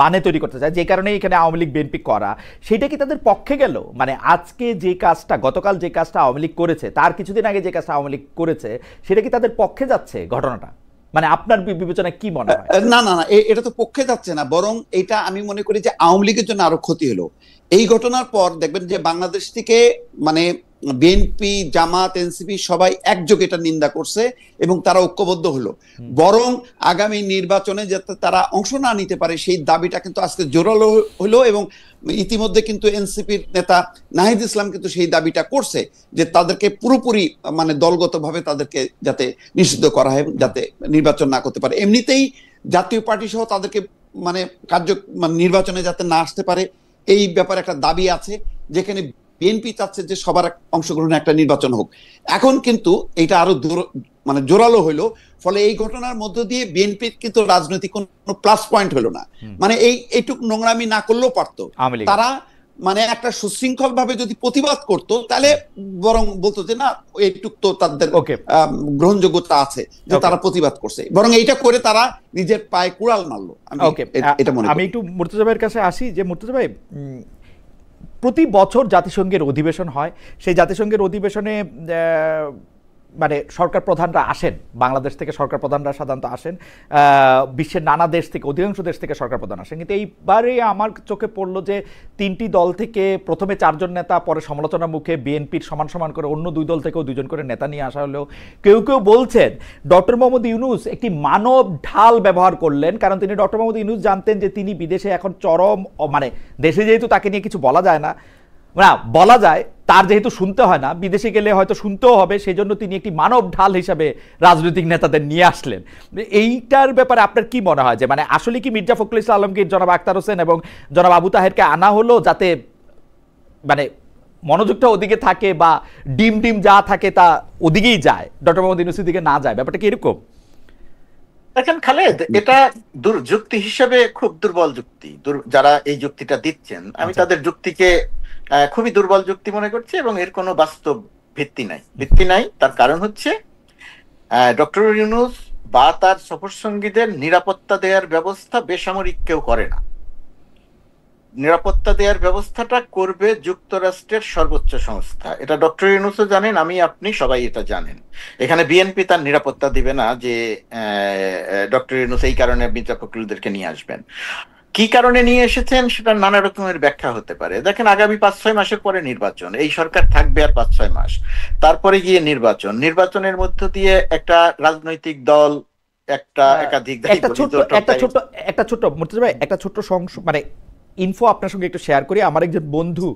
মানে তৈরি করতে চায়, যে কারণে এখানে আওয়ামী লীগ বিএনপি করা, সেটা কি তাদের পক্ষে গেল? মানে আজকে যে কাজটা, গতকাল যে কাজটা আওয়ামী লীগ করেছে, তার কিছুদিন আগে যে কাজটা আওয়ামী লীগ করেছে, সেটা কি তাদের পক্ষে যাচ্ছে ঘটনাটা? মানে আপনার বিবেচনায় কি মনে হয়? না না না, এটা তো পক্ষে যাচ্ছে না, বরং এটা আমি মনে করি যে আওয়ামী লীগের জন্য আরো ক্ষতি হলো। এই ঘটনার পর দেখবেন যে বাংলাদেশ থেকে মানে বিএনপি, জামাত, এনসিপি সবাই একযোগে এটা নিন্দা করছে এবং তারা ঐক্যবদ্ধ হলো। বরং আগামী নির্বাচনে যাতে তারা অংশ না নিতে পারে সেই দাবিটা কিন্তু আজকে জোরালো হলো এবং ইতিমধ্যে কিন্তু এনসিপির নেতা নাহিদ ইসলাম কিন্তু সেই দাবিটা করছে যে তাদেরকে পুরোপুরি মানে দলগতভাবে তাদেরকে যাতে নিষিদ্ধ করা হয়, যাতে নির্বাচন না করতে পারে। এমনিতেই জাতীয় পার্টি সহ তাদেরকে মানে নির্বাচনে যাতে না আসতে পারে এই ব্যাপারে একটা দাবি আছে, যেখানে বিএনপি চাচ্ছে যে সবার অংশগ্রহণে একটা নির্বাচন হোক। এখন কিন্তু এটা আরো মানে জোরালো হইলো। ফলে এই ঘটনার মধ্য দিয়ে বিএনপির কিন্তু রাজনৈতিক কোনো প্লাস পয়েন্ট হলো না। মানে এইটুক নোংরামি না করলেও পারতো। তারা মানে একটা সুশৃঙ্খল ভাবে যদি প্রতিবাদ করতো তাহলে বরং বলতো যে না এইটুক তো তাদের গ্রহণযোগ্যতা আছে যে তারা প্রতিবাদ করছে, বরং এইটা করে তারা নিজের পায়ে কুড়াল মারলো। আমি একটু মুর্তজা ভাইয়ের কাছে আসি, যে মুর্তজা ভাই প্রতি বছর জাতিসংঘের অধিবেশন হয়, সেই জাতিসংঘের অধিবেশনে মানে সরকার প্রধানরা আসেন, বাংলাদেশ থেকে সরকার প্রধানরা সাধারণত আসেন, বিশ্বের নানা দেশ থেকে, অধিকাংশ দেশ থেকে সরকার প্রধান আসেন। কিন্তু এইবারে আমার চোখে পড়লো যে তিনটি দল থেকে প্রথমে 4 জন নেতা, পরে সমালোচনার মুখে বিএনপির সমান সমান করে অন্য 2 দল থেকেও 2 জন করে নেতা নিয়ে আসা হলেও কেউ কেউ বলছেন ডক্টর মোহাম্মদ ইউনূস একটি মানব ঢাল ব্যবহার করলেন, কারণ তিনি ডক্টর মোহাম্মদ ইউনূস জানতেন যে তিনি বিদেশে এখন চরম, মানে দেশে যেহেতু তাকে নিয়ে কিছু বলা যায় না, বলা যায় তার যেহেতু শুনতে হয় না, বিদেশে গেলে হয়তো শুনতেও হবে, সেই জন্য তিনি একটি মানব ঢাল হিসাবে রাজনৈতিক নেতাদের নিয়ে আসলেন। এইটার ব্যাপারে আপনার কি মনে হয় যে মানে আসলে কি মির্জা ফখরুল ইসলাম আলমগীর, জনাব আখতার হোসেন এবং জনাব আবু তাহেরকে আনা হলো যাতে মানে মনোযোগটা ওদিকে থাকে বা ডিম যা থাকে তা ওদিকেই যায়, ডক্টর মোহাম্মদ ইউনূসের দিকে না যায়? ব্যাপারটা কি এরকম? দেখেন খালেদ, এটা যুক্তি হিসেবে খুব দুর্বল যুক্তি। যারা এই যুক্তিটা দিচ্ছেন আমি তাদের যুক্তিকে খুবই দুর্বল যুক্তি মনে করছি এবং এর কোনো বাস্তব ভিত্তি নাই। তার কারণ হচ্ছে ডক্টর ইউনূস বা তার সফরসঙ্গীদের নিরাপত্তা দেওয়ার ব্যবস্থা বেসামরিক কেউ করে না। নিরাপত্তা দেওয়ার ব্যবস্থাটা করবে যুক্তরাষ্ট্রের সর্বোচ্চ সংস্থা। এটা ডক্টর ইউনূসও জানেন, আমি আপনি সবাই এটা জানেন। এখানে বিএনপি তার নিরাপত্তা দিবে না যে ডক্টর ইউনূস এই কারণে মির্জা ফখরুলদেরকে নিয়ে আসবেন। কি কারণে নিয়ে এসেছেন সেটা নানা রকমের ব্যাখ্যা হতে পারে। দেখেন, আগামী 5-6 মাসের পরে নির্বাচন, এই সরকার থাকবে আর 5-6 মাস, তারপরে গিয়ে নির্বাচনের মধ্য দিয়ে একটা রাজনৈতিক দল একটা একাধিক একটা ছোট্ট মুর্তজা ভাই, একটা ছোট্ট মানে ইনফো আপনার সঙ্গে একটু শেয়ার করি। আমার একজন বন্ধু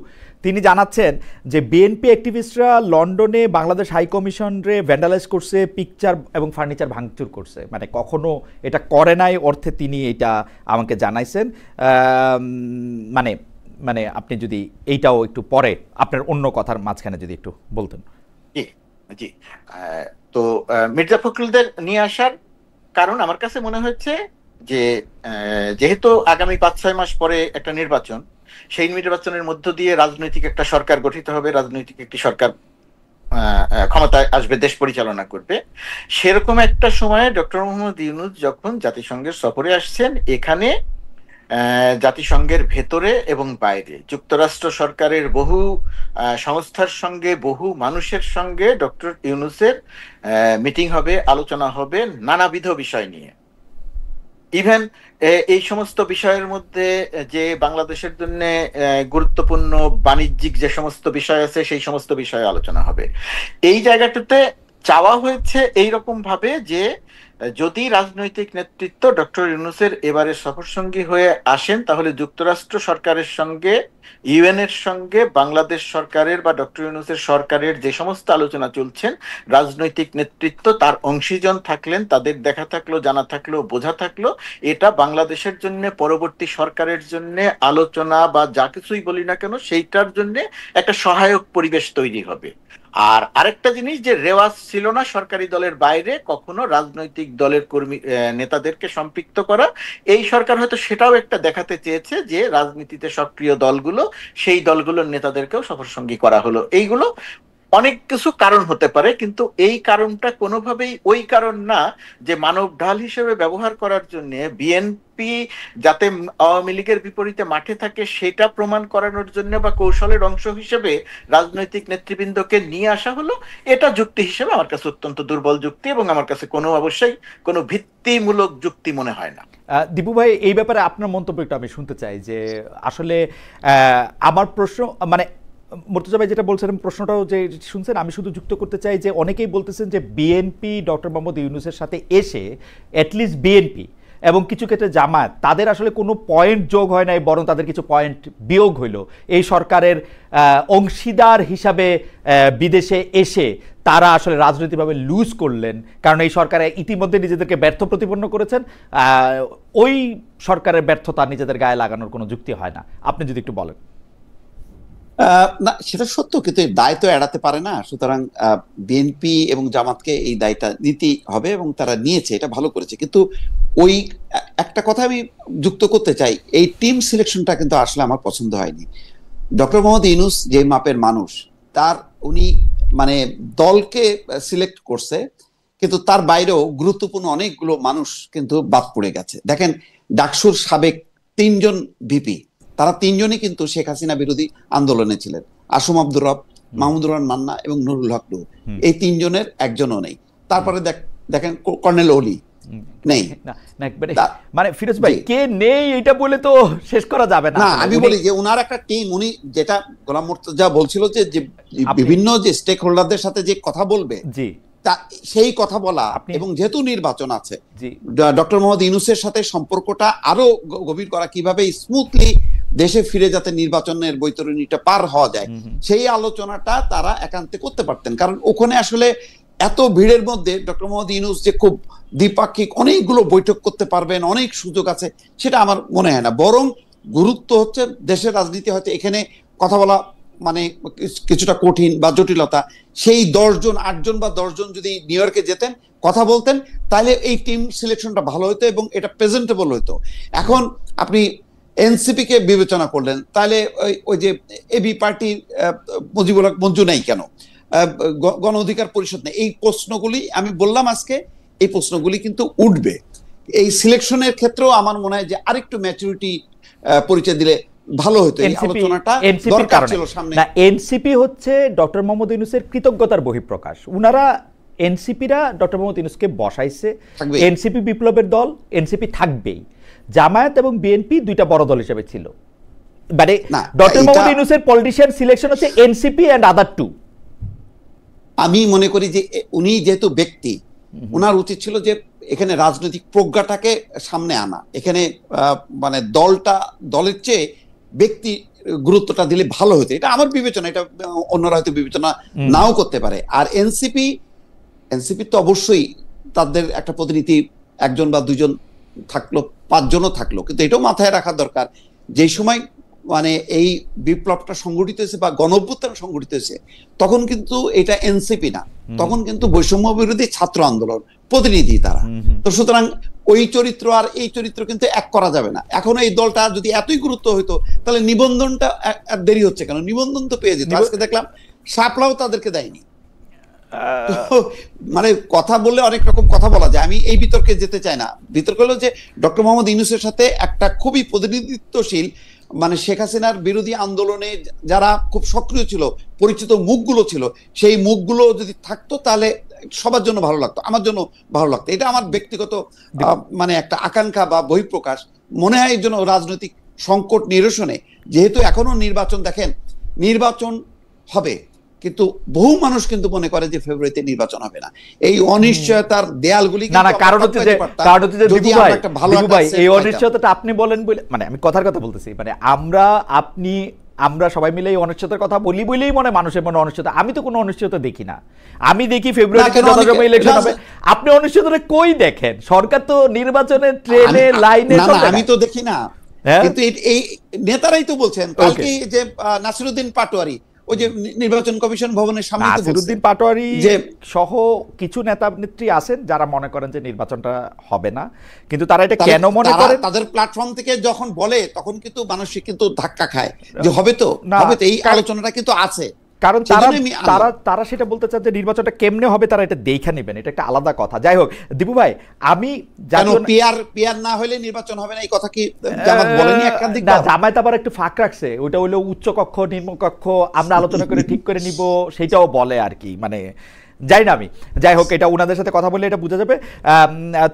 তিনি জানাচ্ছেন যে বিএনপি অ্যাক্টিভিস্টরা লন্ডনে বাংলাদেশ হাই কমিশনরে ভ্যান্ডালাইজ করছে, পিকচার এবং ফার্নিচার ভাঙচুর করছে, মানে কখনো এটা করে নাই অর্থে তিনি এটা আমাকে জানাইছেন। মানে মানে আপনি যদি এইটাও একটু পরে আপনার অন্য কথার মাঝখানে যদি একটু বলতেন। জি জি, তো মির্জা ফখরুলদের নিয়ে আসার কারণ আমার কাছে মনে হচ্ছে যে যেহেতু আগামী 5-6 মাস পরে একটা নির্বাচন, সেই নির্বাচনের মধ্য দিয়ে রাজনৈতিক একটা সরকার গঠিত হবে, রাজনৈতিক একটি সরকার ক্ষমতায় আসবে, দেশ পরিচালনা করবে। সেরকম একটা সময়ে ডক্টর মোহাম্মদ ইউনূস যখন জাতিসংঘের সফরে আসছেন, এখানে জাতিসংঘের ভেতরে এবং বাইরে যুক্তরাষ্ট্র সরকারের বহু সংস্থার সঙ্গে, বহু মানুষের সঙ্গে ডক্টর ইউনূসের মিটিং হবে, আলোচনা হবে নানাবিধ বিষয় নিয়ে। ইভেন এই সমস্ত বিষয়ের মধ্যে যে বাংলাদেশের জন্য গুরুত্বপূর্ণ বাণিজ্যিক যে সমস্ত বিষয় আছে, সেই সমস্ত বিষয়ে আলোচনা হবে। এই জায়গাটাতে চাওয়া হয়েছে এইরকম ভাবে যে যদি রাজনৈতিক নেতৃত্ব ডক্টর ইউনূসের এবারে সফরসঙ্গী হয়ে আসেন, তাহলে যুক্তরাষ্ট্র সরকারের সঙ্গে, ইউএন এর সঙ্গে বাংলাদেশ সরকারের বা ডক্টর ইউনূসের সরকারের যে সমস্ত আলোচনা চলছেন, রাজনৈতিক নেতৃত্ব তার অংশীজন থাকলেন, তাদের দেখা থাকলো, জানা থাকলো, বোঝা থাকলো, এটা বাংলাদেশের জন্য, পরবর্তী সরকারের জন্য আলোচনা বা যা কিছুই বলি না কেন, সেইটার জন্য একটা সহায়ক পরিবেশ তৈরি হবে। আর আরেকটা জিনিস, যে রেওয়াজ ছিল না সরকারি দলের বাইরে কখনো রাজনৈতিক দলের কর্মী নেতাদেরকে সম্পৃক্ত করা। এই সরকার হয়তো সেটাও একটা দেখাতে চেয়েছে যে রাজনীতিতে সক্রিয় দলগুলো, সেই দলগুলোর নেতাদেরকেও সফরসঙ্গী করা হলো। এইগুলো অনেক কিছু কারণ হতে পারে, কিন্তু এই কারণটা কোনোভাবেই ওই কারণ না যে মানব ঢাল হিসেবে ব্যবহার করার জন্য বিএনপি যাতে আওয়ামী লীগের বিপরীতে মাঠে থাকে সেটা প্রমাণ করানোর জন্য বা কৌশলের অংশ হিসেবে রাজনৈতিক নেতৃবৃন্দকে নিয়ে আসা হলো। এটা যুক্তি হিসেবে আমার কাছে অত্যন্ত দুর্বল যুক্তি, এবং আমার কাছে অবশ্যই কোনো ভিত্তিমূলক যুক্তি মনে হয় না। দীপু ভাই, এই ব্যাপারে আপনার মন্তব্য একটু আমি শুনতে চাই। যে আসলে আমার প্রশ্ন, মানে মুর্তজা ভাই যেটা বলছেন প্রশ্নটাও যে শুনছেন, আমি শুধু যুক্ত করতে চাই যে অনেকেই বলতেছেন যে বিএনপি ডক্টর মোহাম্মদ ইউনূসের সাথে এসে অ্যাটলিস্ট বিএনপি এবং কিছু ক্ষেত্রে জামায়াত, তাদের আসলে কোনো পয়েন্ট যোগ হয় নাই, বরং তাদের কিছু পয়েন্ট বিয়োগ হইল এই সরকারের অংশীদার হিসাবে বিদেশে এসে তারা আসলে রাজনৈতিকভাবে লুজ করলেন, কারণ এই সরকারে ইতিমধ্যে নিজেদেরকে ব্যর্থ প্রতিপন্ন করেছেন। ওই সরকারের ব্যর্থতা নিজেদের গায়ে লাগানোর কোনো যুক্তি হয় না। আপনি যদি একটু বলেন। না, সেটা সত্য, কিন্তু এই দায় তো এড়াতে পারে না। সুতরাং বিএনপি এবং জামাতকে এই দায়টা নিতে হবে, এবং তারা নিয়েছে, এটা ভালো করেছে। কিন্তু ওই একটা কথা আমি যুক্ত করতে চাই, এই টিম সিলেকশনটা কিন্তু আসলে আমার পছন্দ হয়নি। ডক্টর মোহাম্মদ ইউনূস যে মাপের মানুষ, উনি মানে দলকে সিলেক্ট করছে, কিন্তু তার বাইরেও গুরুত্বপূর্ণ অনেকগুলো মানুষ কিন্তু বাদ পড়ে গেছে। দেখেন, ডাকসুর সাবেক 3 জন ভিপি, তারা 3 জনই কিন্তু শেখ হাসিনা বিরোধী আন্দোলনে ছিলেন। আসম আব্দুর রব, মাহমুদুর রহমান মান্না এবং নুরুল হক নূর, এই 3 জনের একজনও নেই। তারপরে দেখেন কর্নেল ওলি নেই। মানে ফিরোজ ভাই কে নেই এটা বলে তো শেষ করা যাবে না। আমি বলি যে উনার একটা টিম, উনি যেটা গোলাম মুর্তজা বলছিল যে বিভিন্ন যে স্টেক হোল্ডারদের সাথে যে কথা বলবে, জি, সেই কথা বলা, এবং যেহেতু নির্বাচন আছে, ডক্টর মোহাম্মদ ইউনূসের সাথে সম্পর্কটা আরো গভীর করা, কিভাবে স্মুথলি দেশে ফিরে যাতে নির্বাচনের বৈতরণীটা পার হওয়া যায়, সেই আলোচনাটা তারা একান্তে করতে পারতেন। কারণ ওখানে আসলে এত ভিড়ের মধ্যে ডক্টর মোহাম্মদ ইউনূস যে খুব দ্বিপাক্ষিক অনেকগুলো বৈঠক করতে পারবেন, অনেক সুযোগ আছে, সেটা আমার মনে হয় না। বরং গুরুত্ব হচ্ছে দেশের রাজনীতি হয়তো এখানে কথা বলা মানে কিছুটা কঠিন বা জটিলতা। সেই 10 জন 8 জন বা 10 জন যদি নিউ ইয়র্কে যেতেন, কথা বলতেন, তাহলে এই টিম সিলেকশনটা ভালো হতো এবং এটা প্রেজেন্টেবল হতো। এখন আপনি এনসিপি কে বিবেচনা করলেন, তাহলে ওই যে এবি পার্টি মুজিবুর হক মঞ্জু নেই কেন, গণ অধিকার পরিষদ নেই, এই প্রশ্নগুলি আমি বললাম আজকে, এই প্রশ্নগুলি কিন্তু উঠবে। এই সিলেকশনের ক্ষেত্রেও আমার মনে হয় যে আরেকটু ম্যাচুরিটি পরিচয় দিলে ভালো হতো। এই আলোচনাটা দরকার ছিল সামনে। না, এনসিপি হচ্ছে ডক্টর মোহাম্মদ ইউনূসের কৃতজ্ঞতার বহিঃপ্রকাশ। উনারা এনসিপিরা ডক্টর মোহাম্মদ ইউনূসকে বসাইছে, এনসিপি বিপ্লবের দল, এনসিপি থাকবেই। জামায়াত এবং বিএনপি দুইটা বড় দল হিসেবে ছিল, মানে ডক্টর মোহাম্মদ ইউনূসের পলিটিশিয়ান সিলেকশন হচ্ছে এনসিপি এন্ড আদার টু। আমি মনে করি যে উনি যেহেতু ব্যক্তি, ওনার উচিত ছিল যে এখানে রাজনৈতিক প্রজ্ঞাটাকে সামনে আনা। এখানে মানে দলের চেয়ে ব্যক্তি গুরুত্বটা দিলে ভালো হতো, এটা আমার বিবেচনা, এটা অন্যরা হয়তো বিবেচনা নাও করতে পারে। আর এনসিপি তো অবশ্যই তাদের একটা প্রতিনিধি একজন বা দুজন থাকলো, পাঁচজনও থাকলো, কিন্তু এটাও মাথায় রাখা দরকার যে সময় মানে এই বিপ্লবটা সংগঠিত হয়েছে বা গণঅভ্যুত্থান সংগঠিত হয়েছে তখন কিন্তু এটা এনসিপি না, তখন কিন্তু বৈষম্য বিরোধী ছাত্র আন্দোলন প্রতিনিধি তারা। তো সুতরাং ওই চরিত্র আর এই চরিত্র কিন্তু এক করা যাবে না। এখন এই দলটা যদি এতই গুরুত্ব হইতো তাহলে নিবন্ধনটা দেরি হচ্ছে কেন? নিবন্ধন তো পেয়ে যেত। আজকে দেখলাম শাপলাও তাদেরকে দেয়নি। মানে কথা বললে অনেক রকম কথা বলা যায়, আমি এই বিতর্কে যেতে চাই না। বিতর্ক হলো যে ডক্টর মোহাম্মদ ইউনূসের সাথে একটা খুবই প্রতিনিধিত্বশীল মানে শেখ হাসিনার বিরোধী আন্দোলনে যারা খুব সক্রিয় ছিল, পরিচিত মুখগুলো ছিল, সেই মুখগুলো যদি থাকতো তাহলে সবার জন্য ভালো লাগতো, আমার জন্য ভালো লাগতো। এটা আমার ব্যক্তিগত মানে একটা আকাঙ্ক্ষা বা বহিঃপ্রকাশ। মনে হয় এই জন্য রাজনৈতিক সংকট নিরসনে, যেহেতু এখনো নির্বাচন, দেখেন নির্বাচন হবে কিন্তু বহু মানুষ কিন্তু মনে করে যে ফেব্রুয়ারিতে নির্বাচন হবে না। এই অনিশ্চয়তার দেয়ালগুলি না কারণ হচ্ছে যে দিবু ভাই এই অনিশ্চয়তাটা আপনি বলেন বলে, মানে আমি কথার কথা বলতেছি, মানে আমরা সবাই মিলে এই অনিশ্চয়তার কথা বলি বলেই মনে মানুষের মনে অনিশ্চয়তা। আমি তো কোনো অনিশ্চয়তা দেখি না। আমি দেখি ফেব্রুয়ারিতে যথাসময়ে ইলেকশন হবে। আপনি অনিশ্চয়তা কই দেখেন? সরকার তো নির্বাচনের ট্রেনে লাইনে আমি তো দেখি না, কিন্তু এই নেতারাই তো বলছেন। কালকে যে নাসিরউদ্দিন পাটোয়ারি ওই যে নির্বাচন কমিশন ভবনের সামনে নাসিরউদ্দিন পাটোয়ারি সহ কিছু নেতা নেত্রী আছেন যারা মনে করেন যে নির্বাচনটা হবে না, কিন্তু তারা এটা কেন মনে করেন? তাদের প্ল্যাটফর্ম থেকে যখন বলে তখন কিন্তু মানুষ কিন্তু ধাক্কা খায় যে হবে তো এই আলোচনাটা কিন্তু আছে। কারণ তারা সেটা বলতে চান যে নির্বাচনটা কেমনে হবে তারা এটা দেখে নেবেন, এটা একটা আলাদা কথা। যাই হোক দিবু ভাই, আমি পিয়ার না হলে নির্বাচন হবে না এই কথা কি জামাত বলেনি? একাধিক না, জামায়াত আবার একটু ফাঁক রাখছে, ওটা হলো উচ্চ কক্ষ নিম্ন কক্ষ আমরা আলোচনা করে ঠিক করে নিব, সেটাও বলে আর কি। মানে যাই না আমি, যাই হোক এটা ওনাদের সাথে কথা বললে এটা বোঝা যাবে।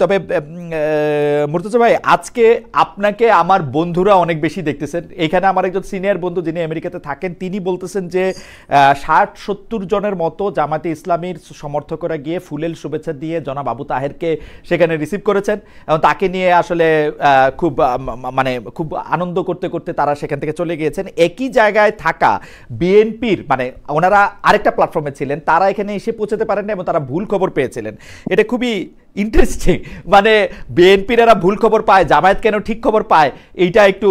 তবে মুর্তজা ভাই, আজকে আপনাকে আমার বন্ধুরা অনেক বেশি দেখতেছেন। এখানে আমার একজন সিনিয়র বন্ধু যিনি আমেরিকাতে থাকেন তিনি বলতেছেন যে 60-70 জনের মতো জামাতে ইসলামীর সমর্থকরা গিয়ে ফুলেল শুভেচ্ছা দিয়ে জনাব আবু তাহেরকে সেখানে রিসিভ করেছেন এবং তাকে নিয়ে আসলে খুব আনন্দ করতে করতে তারা সেখান থেকে চলে গিয়েছেন। একই জায়গায় থাকা বিএনপির, মানে ওনারা আরেকটা প্ল্যাটফর্মে ছিলেন, তারা এখানে এসে পৌঁছাতে পারেন না এবং তারা ভুল খবর পেয়েছিলেন। এটা খুবই ইন্টারেস্টিং, মানে বিএনপির এরা ভুল খবর পায়, জামায়াত কেন ঠিক খবর পায়, এইটা একটু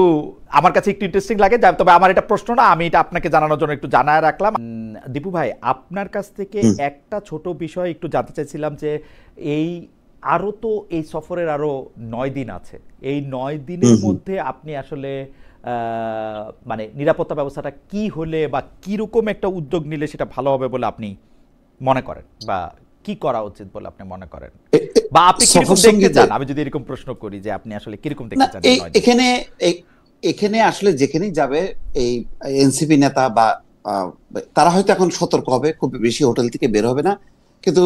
আমার কাছে একটু ইন্টারেস্টিং লাগে। তবে আমার এটা প্রশ্ন না, আমি এটা আপনাকে জানানোর জন্য একটু জানায় রাখলাম। দীপু ভাই, আপনার কাছ থেকে একটা ছোট বিষয় একটু জানতে চাইছিলাম যে আরো তো এই সফরের আরো 9 দিন আছে, এই 9 দিনের মধ্যে আপনি আসলে মানে নিরাপত্তা ব্যবস্থাটা কি হলে বা কিরকম একটা উদ্যোগ নিলে সেটা ভালো হবে বলে আপনি মনে করেন, বা কি করা উচিত বলে আপনি মনে করেন, বা আপনি কিরকম দেখতে চান? আমি যদি এরকম প্রশ্ন করি যে আপনি আসলে কিরকম দেখতে চান? এখানে আসলে যেখানেই যাবে এই এনসিপি নেতা বা তারা হয়তো এখন সতর্ক হবে, খুব বেশি হোটেল থেকে বের হবে না, কিন্তু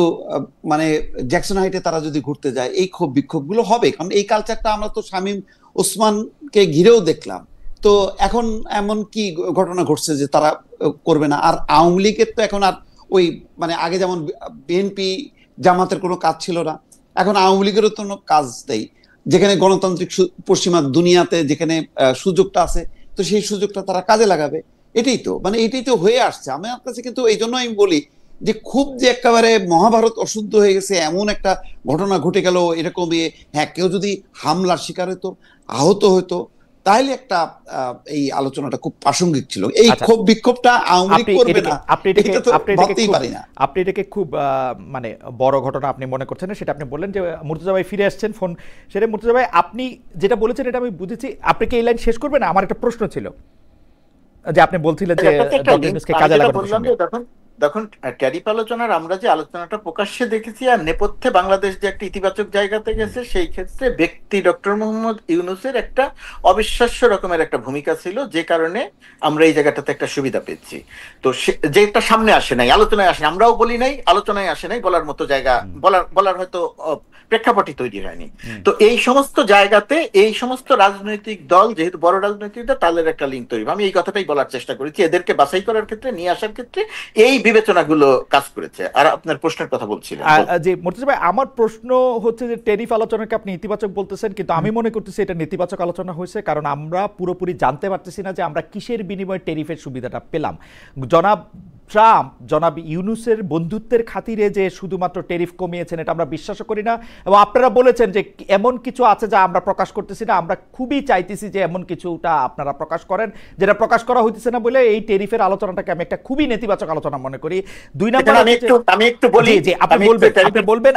মানে জ্যাকসন হাইটে তারা যদি ঘুরতে যায় এই ক্ষোভ বিক্ষোভগুলো হবে। কারণ এই কালচারটা আমরা তো শামীম ওসমানকে ঘিরেও দেখলাম। তো এখন এমন কি ঘটনা ঘটছে যে তারা করবে না? আর আওয়ামী লীগের তো এখন আর ওই মানে আগে যেমন বিএনপি জামাতের কোনো কাজ ছিল না, এখন আওয়ামী লীগেরও তো কোনো কাজ নেই। যেখানে গণতান্ত্রিক পশ্চিমা দুনিয়াতে যেখানে সুযোগটা আছে, তো সেই সুযোগটা তারা কাজে লাগাবে। এটাই তো হয়ে আসছে আমার কাছে। কিন্তু এই জন্য আমি বলি যে খুব যে একেবারে মহাভারত অশুদ্ধ হয়ে গেছে এমন একটা ঘটনা ঘটে গেল এরকম, হ্যাঁ কেউ যদি হামলার শিকার হতো, আহত হতো, তাহলে একটা এই আলোচনাটা খুব প্রাসঙ্গিক ছিল। এই ক্ষোভ বিক্ষোভটা আওয়ামী লীগ করবে না, আপনি এটাকে খুব মানে বড় ঘটনা আপনি মনে করছেন না, সেটা আপনি বললেন যে মুর্তজা ভাই ফিরে আসছেন ফোন সেটা। মুর্তজা ভাই, আপনি যেটা বলেছেন এটা আমি বুঝেছি। আপনি কি এই লাইন শেষ করবেন? আমার একটা প্রশ্ন ছিল যে আপনি বলছিলেন যে ডক্টর ইউনূসকে কাজে লাগানো। দেখুন ট্যারিফ আলোচনার আমরা যে আলোচনাটা প্রকাশ্যে দেখেছি আর নেপথ্যে বাংলাদেশ যে একটা ইতিবাচক জায়গাতে গেছে, সেই ক্ষেত্রে ব্যক্তি ডক্টর মোহাম্মদ ইউনূসের একটা অবিশ্বাস্য রকমের একটা ভূমিকা ছিল, যে কারণে আমরা এই জায়গাটাতে একটা সুবিধা পেয়েছি। তো যেটা সামনে আসে নাই, আলোচনায় আসে, আমরাও বলি নাই, আলোচনায় আসে নাই, বলার মতো জায়গা বলার হয়তো প্রেক্ষাপটই তৈরি হয়নি। তো এই সমস্ত জায়গাতে এই সমস্ত রাজনৈতিক দল, যেহেতু বড় রাজনৈতিক দল, তাদের একটা লিঙ্ক তৈরি। আমি এই কথাটাই বলার চেষ্টা করেছি, এদেরকে বাছাই করার ক্ষেত্রে, নিয়ে আসার ক্ষেত্রে এই বিবেচনাগুলো কাজ করেছে। আর আপনার প্রশ্নের কথা বলছিলেন। জি মুর্তজা ভাই, আমার প্রশ্ন হচ্ছে যে ট্যারিফ আলোচনাকে আপনি ইতিবাচক বলতেছেন, কিন্তু আমি মনে করতেছি এটা নেতিবাচক আলোচনা হয়েছে, কারণ আমরা পুরোপুরি জানতে পারতেছি না যে আমরা কিসের বিনিময়ে ট্যারিফের সুবিধাটা পেলাম। জনাব ট্রাম্প জনাব ইউনুসের বন্ধুত্বের খাতিরে যে শুধুমাত্র ট্যারিফ কমিয়েছেন এটা আমরা বিশ্বাসও করি না, এবং আপনারা বলেছেন যে এমন কিছু আছে যা আমরা প্রকাশ করতেছি না। আমরা খুবই চাইতেছি যে এমন কিছুটা আপনারা প্রকাশ করেন, যেটা প্রকাশ করা হইতেছে না বলে এই ট্যারিফের আলোচনাটাকে আমি একটা খুবই নেতিবাচক আলোচনা মনে করি। দুই নম্বর আমি একটু বলি, জি আপনি বলবেন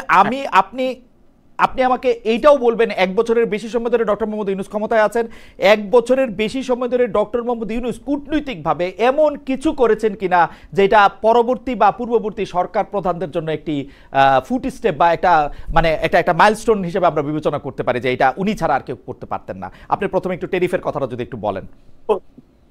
আপনি আমাকে এইটাও বলবেন, 1 বছরের বেশি সময় ধরে ডক্টর মোহাম্মদ ইউনূস ক্ষমতায় আছেন, 1 বছরের বেশি সময় ধরে ডক্টর মোহাম্মদ ইউনূস কূটনৈতিকভাবে এমন কিছু করেছেন কিনা যেটা পরবর্তী বা পূর্ববর্তী সরকার প্রধানদের জন্য একটি ফুট স্টেপ বা একটা মাইলস্টোন হিসেবে আমরা বিবেচনা করতে পারি যে এটা উনি ছাড়া আর কেউ করতে পারতেন না। আপনি প্রথমে একটু ট্যারিফের কথাটা যদি একটু বলেন।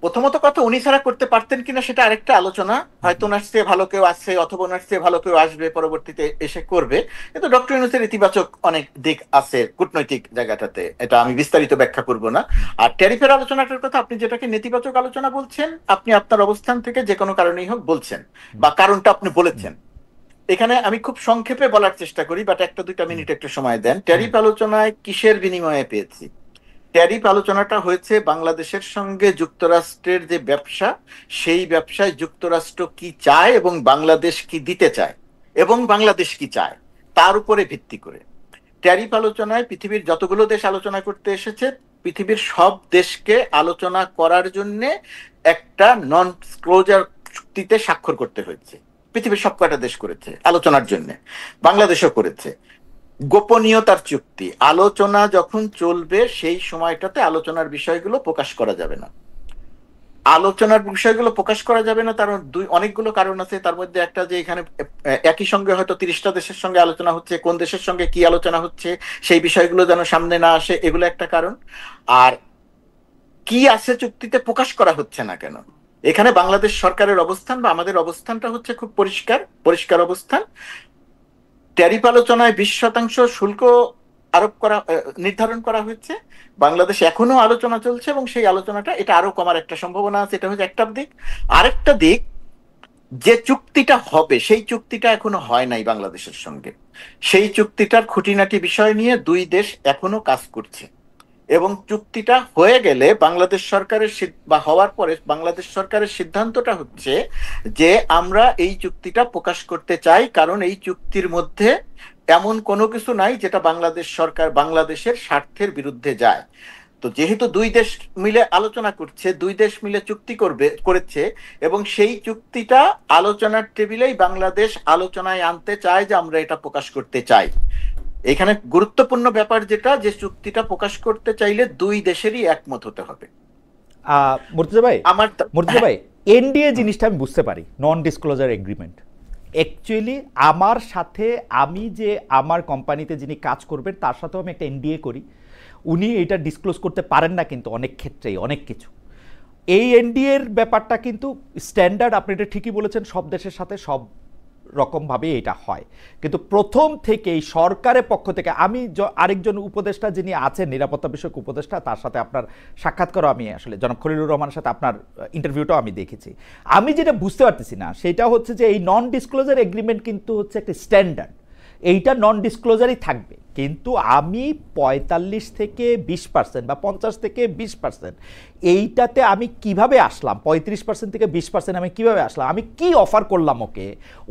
প্রথমত কথা, উনি ছাড়া করতে পারতেন কিনা সেটা আরেকটা আলোচনা। হয়তো ওনার চেয়ে ভালো কেউ আছে, অথবা ওনার চেয়ে ভালো কেউ আসবে পরবর্তীতে এসে করবে, কিন্তু ডক্টর ইউনূসের ইতিবাচক অনেক দিক আছে কূটনৈতিক জায়গাটাতে, এটা আমি বিস্তারিত ব্যাখ্যা করব না। আর ট্যারিফের আলোচনাটার কথা আপনি যেটাকে নেতিবাচক আলোচনা বলছেন, আপনি আপনার অবস্থান থেকে যে কোনো কারণেই হোক বলছেন, বা কারণটা আপনি বলেছেন। এখানে আমি খুব সংক্ষেপে বলার চেষ্টা করি, বাট 1-2 মিনিট একটু সময় দেন। ট্যারিফ আলোচনায় কিসের বিনিময়ে পেয়েছি? ট্যারিফ আলোচনাটা হয়েছে বাংলাদেশের সঙ্গে যুক্তরাষ্ট্রের যে ব্যবসা, সেই ব্যবসায় যুক্তরাষ্ট্র কি চায় এবং বাংলাদেশ কি দিতে চায় এবং বাংলাদেশ কি চায় তার উপরে ভিত্তি করে। ট্যারিফ আলোচনায় পৃথিবীর যতগুলো দেশ আলোচনা করতে এসেছে, পৃথিবীর সব দেশকে আলোচনা করার জন্য একটা নন ডিসক্লোজার চুক্তিতে স্বাক্ষর করতে হয়েছে। পৃথিবীর সব কয়টা দেশ করেছে আলোচনার জন্য, বাংলাদেশও করেছে। গোপনীয়তার চুক্তি, আলোচনা যখন চলবে সেই সময়টাতে আলোচনার বিষয়গুলো প্রকাশ করা যাবে না। আলোচনার বিষয়গুলো প্রকাশ করা যাবে না তার অনেকগুলো কারণ আছে। তার মধ্যে একটা যে এখানে একই সঙ্গে হয়তো 30টা দেশের সঙ্গে আলোচনা হচ্ছে, কোন দেশের সঙ্গে কি আলোচনা হচ্ছে সেই বিষয়গুলো যেন সামনে না আসে, এগুলো একটা কারণ। আর কি আছে চুক্তিতে প্রকাশ করা হচ্ছে না কেন, এখানে বাংলাদেশ সরকারের অবস্থান বা আমাদের অবস্থানটা হচ্ছে খুব পরিষ্কার অবস্থান। ট্যারিফ আলোচনায় 20% শুল্ক আরোপ করা নির্ধারণ করা হয়েছে। বাংলাদেশ এখনো আলোচনা চলছে এবং সেই আলোচনাটা এটা আরো কমার একটা সম্ভাবনা আছে। এটা হচ্ছে একটা দিক। আরেকটা দিক, যে চুক্তিটা হবে সেই চুক্তিটা এখনো হয় নাই বাংলাদেশের সঙ্গে। সেই চুক্তিটার খুঁটিনাটি বিষয় নিয়ে দুই দেশ এখনো কাজ করছে, এবং চুক্তিটা হয়ে গেলে বাংলাদেশ সরকারের বা হওয়ার পরে বাংলাদেশ সরকারের সিদ্ধান্তটা হচ্ছে যে আমরা এই চুক্তিটা প্রকাশ করতে চাই, কারণ এই চুক্তির মধ্যে এমন কোনো কিছু নাই যেটা বাংলাদেশ সরকার বাংলাদেশের স্বার্থের বিরুদ্ধে যায়। তো যেহেতু দুই দেশ মিলে আলোচনা করছে, দুই দেশ মিলে চুক্তি করেছে, এবং সেই চুক্তিটা আলোচনার টেবিলেই বাংলাদেশ আলোচনায় আনতে চায় যে আমরা এটা প্রকাশ করতে চাই। এখানে গুরুত্বপূর্ণ ব্যাপার যেটা, যে চুক্তিটা প্রকাশ করতে চাইলে দুই দেশেরই একমত হতে হবে। মুর্তজা ভাই, এনডিএ জিনিসটা আমি বুঝতে পারি, নন ডিসক্লোজার এগ্রিমেন্ট। অ্যাকচুয়ালি আমার সাথে, আমি যে আমার কোম্পানিতে যিনি কাজ করবেন তার সাথেও আমি একটা এনডিএ করি। উনি এটা ডিসক্লোজ করতে পারেন না, কিন্তু অনেক ক্ষেত্রেই অনেক কিছু। এই এনডিএর ব্যাপারটা কিন্তু স্ট্যান্ডার্ড, আপনি এটা ঠিকই বলেছেন, সব দেশের সাথে সব রকমভাবে এটা হয়। কিন্তু প্রথম থেকেই সরকারের পক্ষ থেকে, আমি আরেকজন উপদেষ্টা যিনি আছেন নিরাপত্তা বিষয়ক উপদেষ্টা, তার সাথে আপনার সাক্ষাৎকারও আমি আসলে জনাব খলিলুর রহমানের সাথে আপনার ইন্টারভিউটাও আমি দেখেছি। আমি যেটা বুঝতে পারতেছি না সেটা হচ্ছে যে এই নন ডিসক্লোজার এগ্রিমেন্ট কিন্তু হচ্ছে একটা স্ট্যান্ডার্ড, এইটা নন ডিসক্লোজারই থাকবে। কিন্তু আমি 45 থেকে 20% বা 50 থেকে 20%, এইটাতে আমি কিভাবে আসলাম? 35% থেকে 20% আমি কিভাবে আসলাম? আমি কি অফার করলাম ওকে?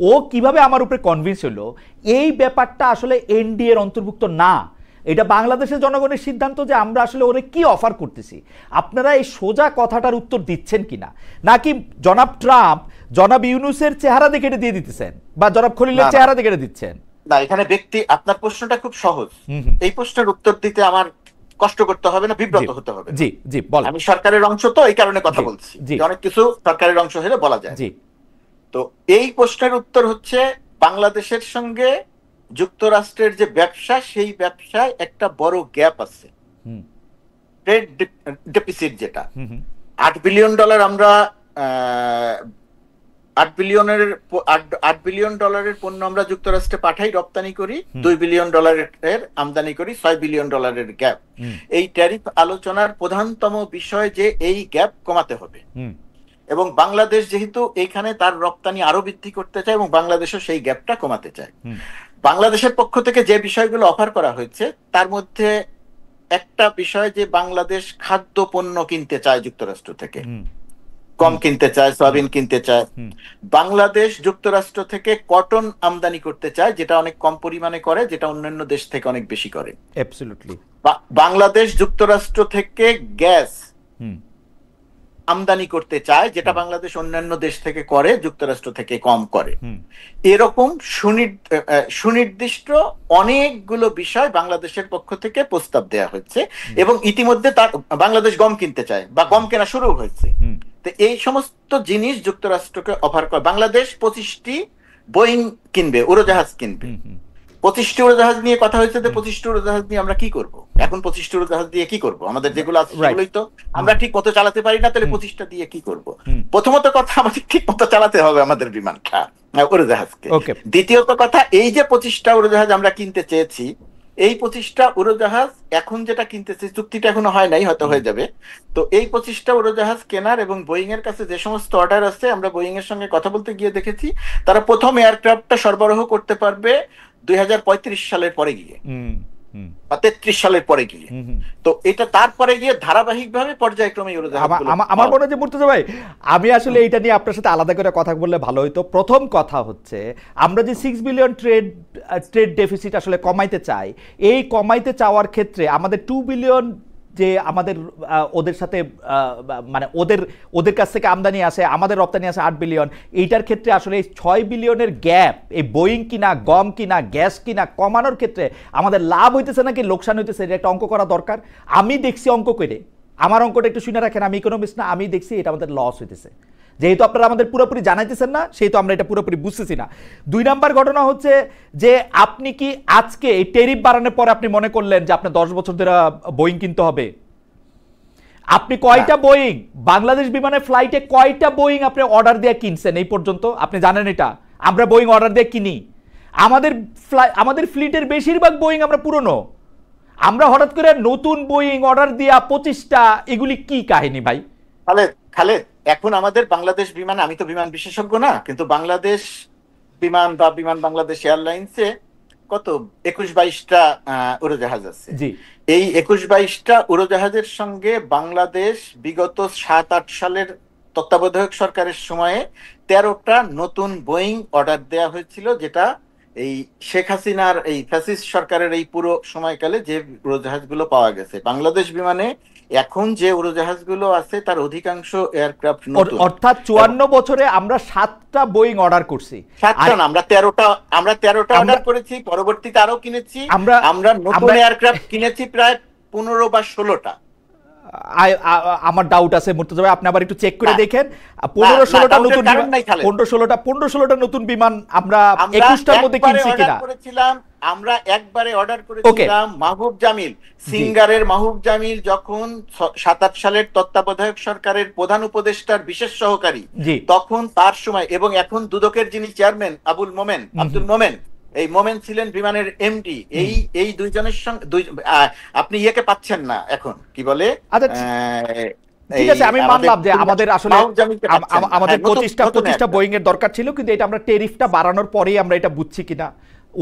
ও কিভাবে আমার উপরে কনভিন্স হলো? এই ব্যাপারটা আসলে এনডিএর অন্তর্ভুক্ত না। এটা বাংলাদেশের জনগণের সিদ্ধান্ত যে আমরা আসলে ওরে কি অফার করতেছি। আপনারা এই সোজা কথাটার উত্তর দিচ্ছেন কিনা, নাকি জনাব ট্রাম্প জনাব ইউনূসের চেহারা দেখে এটা দিয়ে দিতেছেন, বা জনাব খলিলের চেহারা দেখে এটা দিচ্ছেন? না, এখানে আপনার প্রশ্নটা খুব সহজ। এই প্রশ্নের উত্তর দিতে আমার কষ্ট করতে হবে না, বিব্রত হতে হবে। জি জি বলেন। আমি সরকারের অংশ, তো এই কারণে কথা বলছি, অনেক কিছু সরকারের অংশ হলে বলা যায়। জি, তো এই প্রশ্নের উত্তর হচ্ছে, বাংলাদেশের সঙ্গে যুক্তরাষ্ট্রের যে ব্যবসা, সেই ব্যবসায় একটা বড় গ্যাপ আছে, ট্রেড ডেফিসিট, যেটা $8 বিলিয়ন। আমরা $8 বিলিয়নের পণ্য আমরা যুক্তরাষ্ট্রে পাঠাই, রপ্তানি করি, $2 বিলিয়ন আমদানি করি, $6 বিলিয়ন গ্যাপ। এই ট্যারিফ আলোচনার প্রধানতম বিষয় যে এই গ্যাপ কমাতে হবে। এবং বাংলাদেশ যেহেতু এইখানে তার রপ্তানি আরো বৃদ্ধি করতে চায় এবং বাংলাদেশও সেই গ্যাপটা কমাতে চায়। বাংলাদেশের পক্ষ থেকে যে বিষয়গুলো অফার করা হয়েছে তার মধ্যে একটা বিষয় যে বাংলাদেশ খাদ্য পণ্য কিনতে চায় যুক্তরাষ্ট্র থেকে, কম কিনতে চায়, সয়াবিন কিনতে চায়। বাংলাদেশ যুক্তরাষ্ট্র থেকে কটন আমদানি করতে চায়, যেটা অনেক কম পরিমাণে করে, যেটা অন্যান্য দেশ থেকে অনেক বেশি করে। অ্যাবসলিউটলি। বাংলাদেশ যুক্তরাষ্ট্র থেকে গ্যাস আমদানি করতে চায়, যেটা বাংলাদেশ অন্যান্য দেশ থেকে করে, যুক্তরাষ্ট্র থেকে কম করে। এরকম সুনির্দিষ্ট অনেকগুলো বিষয় বাংলাদেশের পক্ষ থেকে প্রস্তাব দেওয়া হচ্ছে এবং ইতিমধ্যে তার বাংলাদেশ গম কিনতে চায় বা গম কেনা শুরু হয়েছে। তো এই সমস্ত জিনিস যুক্তরাষ্ট্রকে অফার করে। বাংলাদেশ 25টি বোয়িং কিনবে, উড়োজাহাজ কিনবে। 25টি উড়োজাহাজ নিয়ে কথা হয়েছে যে 25টি উড়োজাহাজ নিয়ে আমরা কি করব? এখন 25টি উড়োজাহাজ দিয়ে কি করব? আমাদের যেগুলো আছে সেগুলোই তো আমরা ঠিক মতো চালাতে পারি না, তাহলে 25টা দিয়ে কি করব? প্রথমত কথা, আমাদের ঠিক মতো চালাতে হবে আমাদের বিমানটা, উড়োজাহাজকে। দ্বিতীয়ত কথা, এই যে 25টা উড়োজাহাজ আমরা কিনতে চেয়েছি, এই 25টা উড়োজাহাজ এখন যেটা কিনতেছে, চুক্তিটা এখনো হয় নাই, হয়তো হয়ে যাবে। তো এই 25টা উড়োজাহাজ কেনার এবং বোয়িং এর কাছে যে সমস্ত অর্ডার আছে, আমরা বোয়িং এর সঙ্গে কথা বলতে গিয়ে দেখেছি তারা প্রথম এয়ারক্রাফটটা সরবরাহ করতে পারবে 2035 সালের পরে গিয়ে বা 33 সালের পরে গিয়ে। তো এটা তারপরে গিয়ে ধারাবাহিকভাবে পর্যায়ক্রমে আমার মনে হয় যে মুর্তজা ভাই, আমি আসলে এইটা নিয়ে আপনার সাথে আলাদা করে কথা বললে ভালো হইতো। প্রথম কথা হচ্ছে, আমরা যে 6 বিলিয়ন ট্রেড ডেফিসিট আসলে কমাইতে চাই, এই কমাইতে চাওয়ার ক্ষেত্রে আমাদের 2 বিলিয়ন যে আমাদের ওদের সাথে মানে ওদের কাছ থেকে আমদানি আসে, আমাদের রপ্তানি আসে 8 বিলিয়ন। এইটার ক্ষেত্রে আসলে এই 6 বিলিয়নের গ্যাপ, এই বোয়িং কিনা, গম কিনা, গ্যাস কিনা কমানোর ক্ষেত্রে আমাদের লাভ হইতেছে নাকি লোকসান হইতেছে, এটা একটা অঙ্ক করা দরকার। আমি দেখছি অঙ্ক করে, আমার অঙ্কটা একটু শুনে রাখেন, আমি ইকোনমিস্ট না, আমি দেখছি এটা আমাদের লস হইতেছে। যেহেতু আপনারা আমাদের পুরোপুরি জানাইতেছেন না, সেহেতু আমরা এটা পুরোপুরি বুঝতেছি না। 2 নাম্বার ঘটনা হচ্ছে যে আপনি কি আজকে এই ট্যারিফ বাড়ানোর পরে আপনি মনে করলেন যে আপনার 10 বছর ধরে বোয়িং কিনতে হবে? আপনি কয়টা বোয়িং বাংলাদেশ বিমানের ফ্লাইটে কয়টা বোয়িং আপনি অর্ডার দিয়ে কিনছেন এই পর্যন্ত? আপনি জানেন এটা? আমরা বোয়িং অর্ডার দিয়ে কিনি। আমাদের ফ্লিটের বেশিরভাগ বোয়িং আমরা পুরনো। আমরা হঠাৎ করে নতুন বোয়িং অর্ডার দিয়া 25টা, এগুলি কি কাহিনী ভাই? খালেদ, এখন আমাদের বাংলাদেশ বিমান, আমি তো বিমান বিশেষজ্ঞ না, কিন্তু বাংলাদেশ বিমান বা বিমান বাংলাদেশ এয়ারলাইন্সে কত 21-22টা উড়োজাহাজ আছে। এই 21-22টা উড়োজাহাজের সঙ্গে বাংলাদেশ বিগত 7-8 সালের তত্ত্বাবধায়ক সরকারের সময়ে 13টা নতুন বোয়িং অর্ডার দেওয়া হয়েছিল, যেটা এই শেখ হাসিনার এই ফ্যাসিস্ট সরকারের এই পুরো সময়কালে যে উড়োজাহাজগুলো পাওয়া গেছে। বাংলাদেশ বিমানে এখন যে উড়োজাহাজগুলো আছে তার অধিকাংশ এয়ারক্রাফট নতুন। অর্থাৎ 54 বছরে আমরা 7টা বোয়িং অর্ডার করছি। 7টা না, আমরা 13টা অর্ডার করেছি, পরবর্তীতে আরো কিনেছি। আমরা নতুন এয়ারক্রাফট কিনেছি প্রায় 15 বা 16টা। আমার ডাউট আছে মুর্তজা ভাই, আপনি আবার একটু চেক করে দেখেন। 15-16টা নতুন বিমান, 15-16টা নতুন বিমান আমরা 21টার মধ্যে কিনছি কিনা? আমরা একবারে অর্ডার করেছিলাম মাহবুব জামিল, সিঙ্গারের মাহবুব জামিল যখন 7-8 সালের তত্ত্বাবধায়ক সরকারের প্রধান উপদেষ্টার বিশেষ সহকারী, তখন তার সময়, এবং এখন দুদকের যিনি চেয়ারম্যান আব্দুল মোমেন, এই মোমেন ছিলেন বিমানের এমডি। এই দুইজনের সঙ্গে আপনি ইয়েকে পাচ্ছেন না এখন, কি বলে, ঠিক আছে, আমি মানলাম যে আমাদের আসলে আমাদের 25টা বোয়িং এর দরকার ছিল, কিন্তু এটা আমরা ট্যারিফটা বাড়ানোর পরেই আমরা এটা বুঝছি কিনা,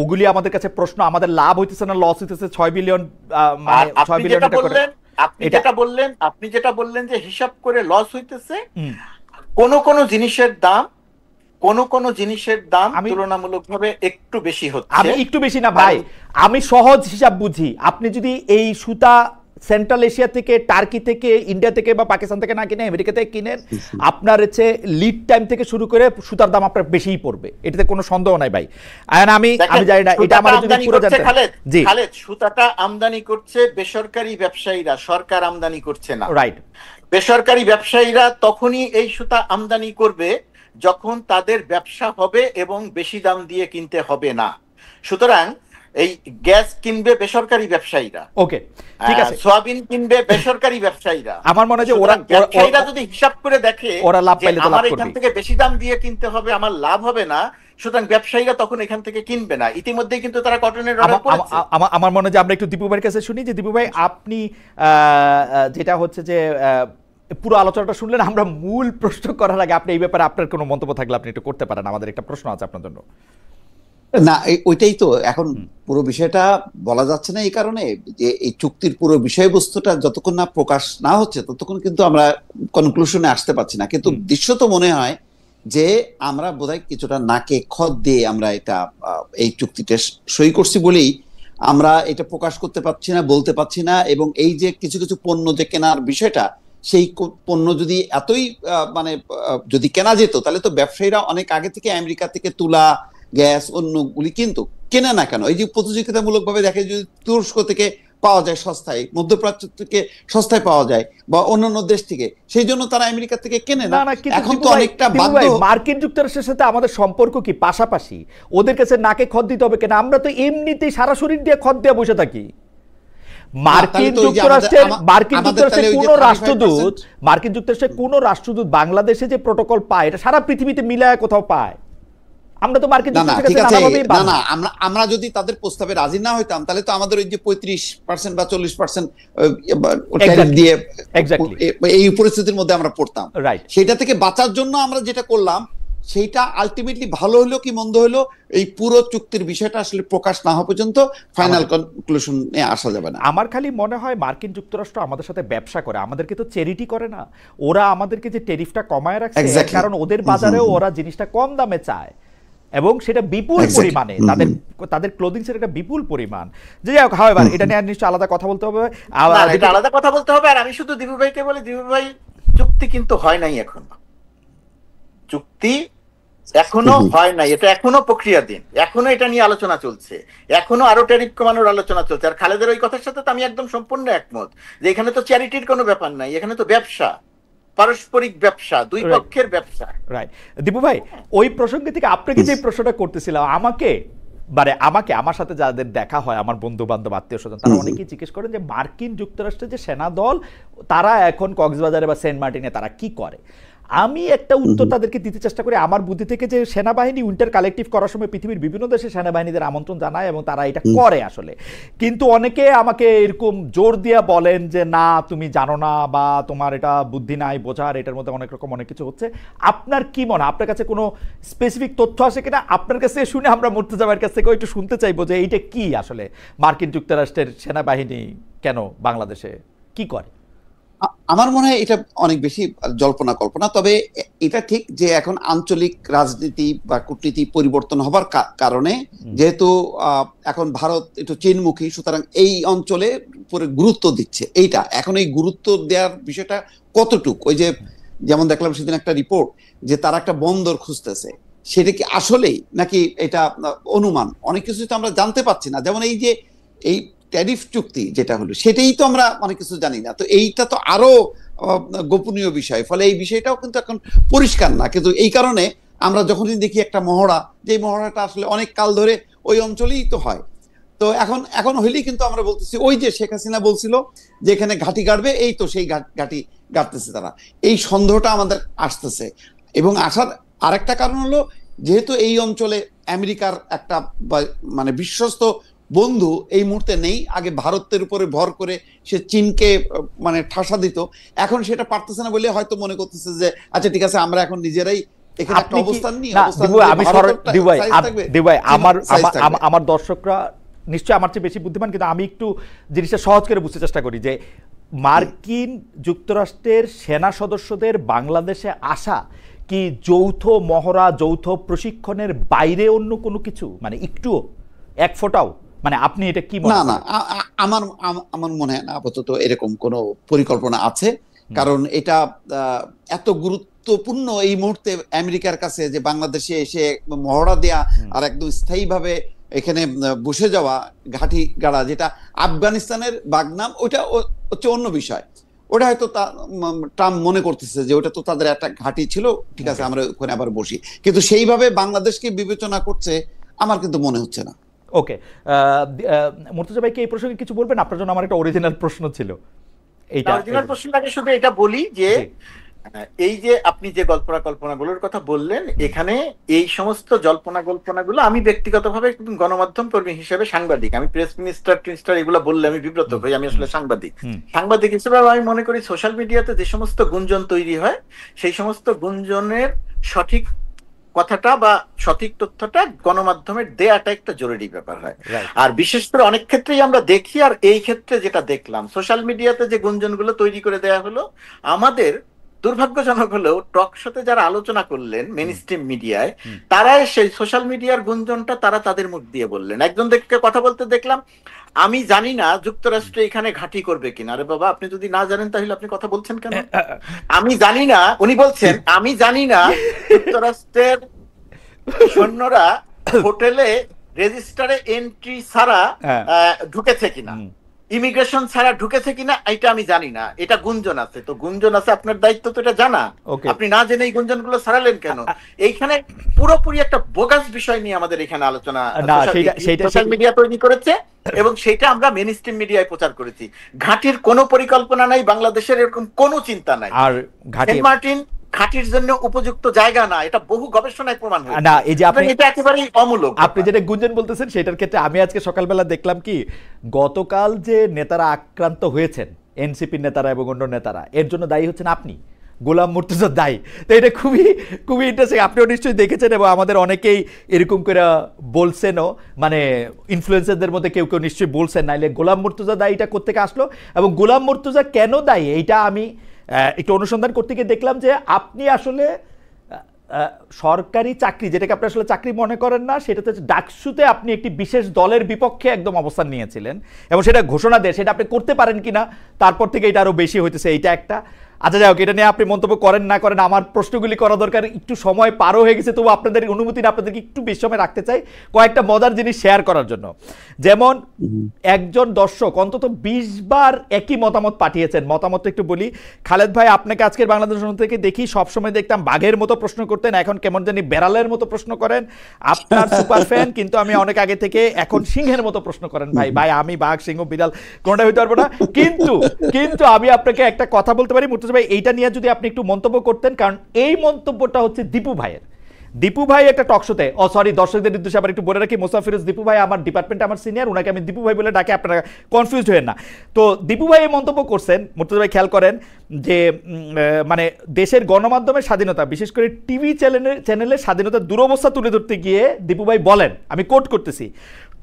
ওগুলি আমাদের কাছে প্রশ্ন। আমাদের লাভ হইতেছে না লস হইতেছে? 6 বিলিয়ন মানে 6 বিলিয়ন টাকা করে আপনি যেটা বললেন যে হিসাব করে লস হইতেছে, কোন জিনিসের দাম তুলনামূলকভাবে একটু বেশি হচ্ছে। আমি একটু বেশি না ভাই, আমি সহজ হিসাব বুঝি। আপনি যদি এই সুতা সেন্ট্রাল এশিয়া থেকে, টার্কি থেকে, ইন্ডিয়া থেকে বা পাকিস্তান থেকে না কিনে আমেরিকা থেকে কিনেন, আপনার হচ্ছে লিড টাইম থেকে শুরু করে সুতার দাম আপনার বেশিই পড়বে, এটাতে কোনো সন্দেহ নাই ভাই। আমি জানি না এটা আমার যদি পুরো জানতে। জি খালেদ, সুতাটা আমদানি করছে বেসরকারি ব্যবসায়ীরা, সরকার আমদানি করছে না। রাইট। বেসরকারি ব্যবসায়ীরা তখনই এই সুতা আমদানি করবে যখন তাদের ব্যবসা হবে এবং বেশি দাম দিয়ে কিনতে হবে না। সুতরাং এই গ্যাস কিনবে বেসরকারি ব্যবসায়ীরা, ওকে ঠিক আছে, সয়াবিন কিনবে বেসরকারি ব্যবসায়ীরা। আমার মনে হয় যে ব্যবসায়ীরা যদি হিসাব করে দেখে ওরা লাভ পাইলে তো লাভ করবে, আমার এখান থেকে বেশি দাম দিয়ে কিনতে হবে, আমার লাভ হবে না, সুতরাং ব্যবসায়ীরা তখন এখান থেকে কিনবে না। ইতিমধ্যেই কিন্তু তারা কটনের অর্ডার করেছে। আমার মনে হয় যে আমরা একটু দীপু ভাইয়ের কাছে শুনি যে দীপু ভাই, আপনি যেটা হচ্ছে যে পুরো আলোচনাটা শুনলেন। আমরা মূল প্রশ্ন করার আগে আপনি এই ব্যাপারে আপনার কোনো মন্তব্য থাকলে আপনি একটু করতে পারেন, আমাদের একটা প্রশ্ন আছে আপনার জন্য। না, ওইটাই তো এখন পুরো বিষয়টা বলা যাচ্ছে না এই কারণে যে এই চুক্তির পুরো বিষয়বস্তুটা যতক্ষণ না প্রকাশ না হচ্ছে ততক্ষণ কিন্তু আমরা কনক্লুশনে আসতে পারছি না। কিন্তু দৃশ্যত মনে হয় যে আমরা বোধহয় কিছুটা নাকে খত দিয়ে আমরা এটা এই চুক্তিটা সই করছি বলেই আমরা এটা প্রকাশ করতে পারছি না, বলতে পারছি না। এবং এই যে কিছু কিছু পণ্য যে কেনার বিষয়টা, সেই পণ্য যদি এতই মানে যদি কেনা যেত তাহলে তো ব্যবসায়ীরা অনেক আগে থেকে আমেরিকা থেকে তুলা, গ্যাস, অন্যগুলি কিন্তু কেনে না কেন? এই যে প্রতিযোগিতামূলক ভাবে দেখে যদি তুরস্ক থেকে পাওয়া যায় সস্তায়, মধ্যপ্রাচ্য থেকে সস্তায় পাওয়া যায়, বা অন্যান্য দেশ থেকে, সেই জন্য তারা আমেরিকা থেকে কেনে না। এখন তো অনেকটা বাধ্য। মার্কিন যুক্তরাষ্ট্রের সাথে আমাদের সম্পর্ক কি পাশাপাশি? ওদের কাছে নাকে খত দিতে হবে কেন? আমরা তো এমনিতেই সারা শরীর দিয়ে খত দিয়ে বসে থাকি। মার্কিন যুক্তরাষ্ট্রের কোন রাষ্ট্রদূত বাংলাদেশে যে প্রটোকল পায় এটা সারা পৃথিবীতে মিলায় কোথাও পায়? আমরা তো মার্কিন আমরা যদি তাদের প্রস্তাবে রাজি না হইতাম তাহলে তো আমাদের ওই যে 35% বা 40% দিয়ে এই পরিস্থিতির মধ্যে আমরা পড়তাম। সেটা থেকে বাঁচার জন্য আমরা যেটা করলাম সেইটা আলটিমেটলি ভালো হলো কি মন্দ হলো, এই পুরো চুক্তির বিষয়টা আসলে প্রকাশ না হওয়া পর্যন্ত ফাইনাল কনক্লুশনে আসা যাবে না। আমার খালি মনে হয় মার্কিন যুক্তরাষ্ট্র আমাদের সাথে ব্যবসা করে, আমাদেরকে তো চ্যারিটি করে না। ওরা আমাদেরকে যে ট্যারিফটা কমায় রাখছে কারণ ওদের বাজারেও ওরা জিনিসটা কম দামে চায় এবং সেটা বিপুল পরিমাণে, তাদের ক্লোদিংস এর একটা বিপুল পরিমাণ। যে যাই হোক, হাওয়েভার এটা নিয়ে নিশ্চয়ই আলাদা কথা বলতে হবে, আলাদা কথা বলতে হবে। আর আমি শুধু দিবু ভাইকে বলি, দিবু ভাই চুক্তি কিন্তু হয় নাই এখনো, চুক্তি এখনো হয় নাই, এটা এখনো প্রক্রিয়াধীন, এখনো এটা নিয়ে আলোচনা চলছে, এখনো আরো ট্যারিফ কমানোর আলোচনা চলছে। আর খালেদের ওই কথার সাথে তো আমি একদম সম্পূর্ণ একমত যে এখানে তো চ্যারিটির কোনো ব্যাপার নাই, এখানে তো ব্যবসা, পারস্পরিক ব্যবসা, দুই পক্ষের ব্যবসা। রাইট দীপু ভাই, ওই প্রসঙ্গে থেকে আপনাকে যে প্রশ্নটা করতেছিলাম, আমাকে আমার সাথে যাদের দেখা হয়, আমার বন্ধু বান্ধব, আত্মীয় স্বজন, তারা অনেকেই জিজ্ঞেস করেন যে মার্কিন যুক্তরাষ্ট্রের যে সেনা দল তারা এখন কক্সবাজারে বা সেন্ট মার্টিনে তারা কি করে। আমি একটা উত্তর তাদেরকে দিতে চেষ্টা করি আমার বুদ্ধি থেকে, যে সেনাবাহিনী উইন্টার কালেকটিভ করার সময় পৃথিবীর বিভিন্ন দেশে সেনাবাহিনীদের আমন্ত্রণ জানায় এবং তারা এটা করে আসলে। কিন্তু অনেকে আমাকে এরকম জোর দিয়ে বলেন যে না তুমি জানো না, বা তোমার এটা বুদ্ধি নাই বোঝার, এটার মধ্যে অনেক রকম অনেক কিছু হচ্ছে। আপনার কি মনে হয়, আপনার কাছে কোনো স্পেসিফিক তথ্য আসে কিনা? আপনার কাছে শুনে আমরা মুর্তজা ভাইয়ের কাছ থেকে একটু শুনতে চাইবো যে এইটা কি আসলে, মার্কিন যুক্তরাষ্ট্রের সেনাবাহিনী কেন বাংলাদেশে কি করে? আমার মনে হয় এটা অনেক বেশি জল্পনা কল্পনা। তবে এটা ঠিক যে এখন আঞ্চলিক রাজনীতি বা কূটনীতি পরিবর্তন হবার কারণে, যেহেতু এখন ভারত একটু চীনমুখী, সুতরাং এই অঞ্চলে পুরো গুরুত্ব দিচ্ছে। এইটা এখন এই গুরুত্ব দেওয়ার বিষয়টা কতটুক, ওই যে যেমন দেখলাম সেদিন একটা রিপোর্ট যে তারা একটা বন্দর খুঁজতেছে, সেটা কি আসলেই নাকি এটা অনুমান, অনেক কিছু তো আমরা জানতে পারছি না। যেমন এই যে এই ট্যারিফ চুক্তি যেটা হলো সেটাই তো আমরা অনেক কিছু জানি না, তো এইটা তো আরো গোপনীয় বিষয়, ফলে এই বিষয়টাও কিন্তু এখন পরিষ্কার না। কিন্তু এই কারণে আমরা যখনই দেখি একটা মহড়া, যে মহড়াটা আসলে অনেক কাল ধরে ওই অঞ্চলেই তো হয়, তো এখন হইলেই কিন্তু আমরা বলতেছি ওই যে শেখ হাসিনা বলছিল যে এখানে ঘাঁটি গাড়বে, এই তো সেই ঘাঁটি গাড়তেছে তারা, এই সন্দেহটা আমাদের আসতেছে। এবং আসার আরেকটা কারণ হলো, যেহেতু এই অঞ্চলে আমেরিকার একটা মানে বিশ্বস্ত বন্ধু এই মুহূর্তে নেই, আগে ভারতের উপরে ভর করে সে চীনকে মানে ঠাসা দিত, এখন সেটা পারতেছে না বলে হয়তো মনে করতেছে যে আচ্ছা ঠিক আছে আমরা এখন নিজেরাই এখানে একটা অবস্থান নিই। আমার দর্শকরা নিশ্চয়ই আমার চেয়ে বেশি বুদ্ধিমান, কিন্তু আমি একটু জিনিসটা সহজ করে বুঝতে চেষ্টা করি যে মার্কিন যুক্তরাষ্ট্রের সেনা সদস্যদের বাংলাদেশে আসা কি যৌথ মহড়া, যৌথ প্রশিক্ষণের বাইরে অন্য কোনো কিছু, মানে একটুও এক ফোঁটাও, মানে আপনি এটা কি মনে করেন? না, আমার মনে হয় না আপাতত এরকম কোনো পরিকল্পনা আছে, কারণ এটা এত গুরুত্বপূর্ণ এই মুহূর্তে আমেরিকার কাছে যে বাংলাদেশে এসে মহড়া দেয়া আর একদম স্থায়ীভাবে এখানে বসে যাওয়া, ঘাঁটি গাড়া, যেটা আফগানিস্তানের বাগনাম, ওটা হচ্ছে অন্য বিষয়। ওটা হয়তো ট্রাম্প মনে করতেছে যে ওটা তো তাদের একটা ঘাঁটি ছিল, ঠিক আছে আমরা ওখানে আবার বসি, কিন্তু সেইভাবে বাংলাদেশকে বিবেচনা করছে আমার কিন্তু মনে হচ্ছে না। ওকে, মুর্তজা ভাই কি এই প্রসঙ্গে কিছু বলবেন? আপনার জন্য আমার একটা অরিজিনাল প্রশ্ন ছিল। এইটা অরিজিনাল প্রশ্নটাকে শুধু এটা বলি যে এই যে আপনি যে কল্পনাগুলোর কথা বললেন, এখানে এই সমস্ত কল্পনাগুলো আমি ব্যক্তিগতভাবে গণমাধ্যম কর্মী হিসেবে সাংবাদিক, আমি প্রেস মিনিস্টার এগুলো বললে আমি বিব্রত হই, আমি আসলে সাংবাদিক হিসেবে আমি মনে করি সোশ্যাল মিডিয়াতে যে সমস্ত গুঞ্জন তৈরি হয় সেই সমস্ত গুঞ্জনের সঠিক কথাটা বা সঠিক তথ্যটা গণমাধ্যমের দেয়াটা একটা জরুরি ব্যাপার হয়। আর বিশেষ করে অনেক ক্ষেত্রেই আমরা দেখি, আর এই ক্ষেত্রে যেটা দেখলাম সোশ্যাল মিডিয়াতে যে গুঞ্জনগুলো তৈরি করে দেয়া হলো, আমাদের দুর্ভাগ্যজনক হলেও টক শোতে যারা আলোচনা করলেন মেইন স্ট্রিম মিডিয়ায়, তারা সেই সোশ্যাল মিডিয়ার গুঞ্জনটা তারা তাদের মুখ দিয়ে বললেন। একজন দেখে কথা বলতে দেখলাম, আমি জানি না যুক্তরাষ্ট্র এখানে ঘাঁটি করবে কিনা। আরে বাবা, আপনি যদি না জানেন তাহলে আপনি কথা বলছেন কেন? আমি জানি না, উনি বলছেন আমি জানি না যুক্তরাষ্ট্রের সৈন্যরা হোটেলে রেজিস্টারে এন্ট্রি ছাড়া ঢুকেছে কিনা, ইমিগ্রেশন ছাড়া ঢুকেছে কিনা, এটা আমি জানি না। এটা গুঞ্জন আছে, তো গুঞ্জন আছে, আপনার দায়িত্ব তো এটা জানা। আপনি না জেনে এই গুঞ্জনগুলো ছাড়ালেন কেন? এইখানে পুরোপুরি একটা বোগাস বিষয় নিয়ে আমাদের এখানে আলোচনা সোশ্যাল মিডিয়া তৈরি করেছে এবং সেটা আমরা মেইন স্ট্রিম মিডিয়ায় প্রচার করেছি। ঘাঁটির কোনো পরিকল্পনা নাই, বাংলাদেশের এরকম কোনো চিন্তা নাই। আর সেন্ট মার্টিন ঘাঁটির জন্য উপযুক্ত জায়গা না, এটা বহু গবেষণায় প্রমাণ হয়েছে। না, এই যে আপনি এটা একেবারেই অমূলক। আপনি যেটা গুঞ্জন বলতেছেন সেটার ক্ষেত্রে আমি আজকে সকালবেলা দেখলাম কি, গতকাল যে নেতারা আক্রান্ত হয়েছেন, এনসিপির নেতারা এবং অন্য নেতারা, এর জন্য দায়ী হচ্ছেন আপনি, গোলাম মুর্তজা দায়ী। তো এটা খুবই খুবই ইন্টারেস্টিং। আপনিও নিশ্চয়ই দেখেছেন এবং আমাদের অনেকেই এরকম করে বলছেনও, মানে ইনফ্লুয়েন্সারদের মধ্যে কেউ কেউ নিশ্চয়ই বলছেন, নাইলে গোলাম মুর্তজা দায়ীটা কোত্থেকে আসলো এবং গোলাম মুর্তজা কেন দায়ী, এইটা আমি একটু অনুসন্ধান করতে গিয়ে দেখলাম যে আপনি আসলে সরকারি চাকরি, যেটাকে আপনি আসলে চাকরি মনে করেন না, সেটাতে ডাকসুতে আপনি একটি বিশেষ দলের বিপক্ষে একদম অবস্থান নিয়েছিলেন এবং সেটা ঘোষণা দেয়, সেটা আপনি করতে পারেন কিনা তারপর থেকে এটা আরো বেশি হইতেছে, এইটা একটা। আচ্ছা যাই হোক, এটা নিয়ে আপনি মন্তব্য করেন না করেন, আমার প্রশ্নগুলি করা দরকার, একটু সময় পারও হয়ে গেছে, তবু আপনাদের অনুমতি না, আপনাদেরকে একটু বেশি সময় রাখতে চাই কয়েকটা মজার জিনিস শেয়ার করার জন্য। যেমন একজন দর্শক অন্তত 20 বার একই মতামত পাঠিয়েছেন। মতামতটা একটু বলি। খালেদ ভাই, আপনাকে আজকের বাংলাদেশ থেকে দেখি, সবসময় দেখতাম বাঘের মতো প্রশ্ন করতেন, এখন কেমন জানি বেড়ালের মতো প্রশ্ন করেন। আপনার সুপার ফ্যান, কিন্তু আমি অনেক আগে থেকে এখন সিংহের মতো প্রশ্ন করেন। ভাই ভাই আমি বাঘ সিংহ বিড়াল কোনটা হইতে পারবো না, কিন্তু আমি আপনাকে একটা কথা বলতে পারি মুর্তজা ভাই, এইটা নিয়ে যদি আপনি একটু মন্তব্য করতেন, কারণ এই মন্তব্যটা হচ্ছে দীপু ভাইয়ের। দীপু ভাই একটা টকশোতে, সরি দর্শকদের নির্দেশে আবার একটু বলে রাখি, মোসাফিরুজ দীপু ভাই আমার ডিপার্টমেন্টে আমার সিনিয়র, ওনাকে আমি দীপু ভাই বলে ডাকি, আপনারা কনফিউজড হয়েন না। তো দীপু ভাই এই মন্তব্য করছেন, মুর্তজা ভাই খেয়াল করেন যে মানে দেশের গণমাধ্যমের স্বাধীনতা, বিশেষ করে টিভি চ্যানেলের স্বাধীনতার দুরবস্থা তুলে ধরতে গিয়ে দীপু ভাই বলেন, আমি কোট করতেছি,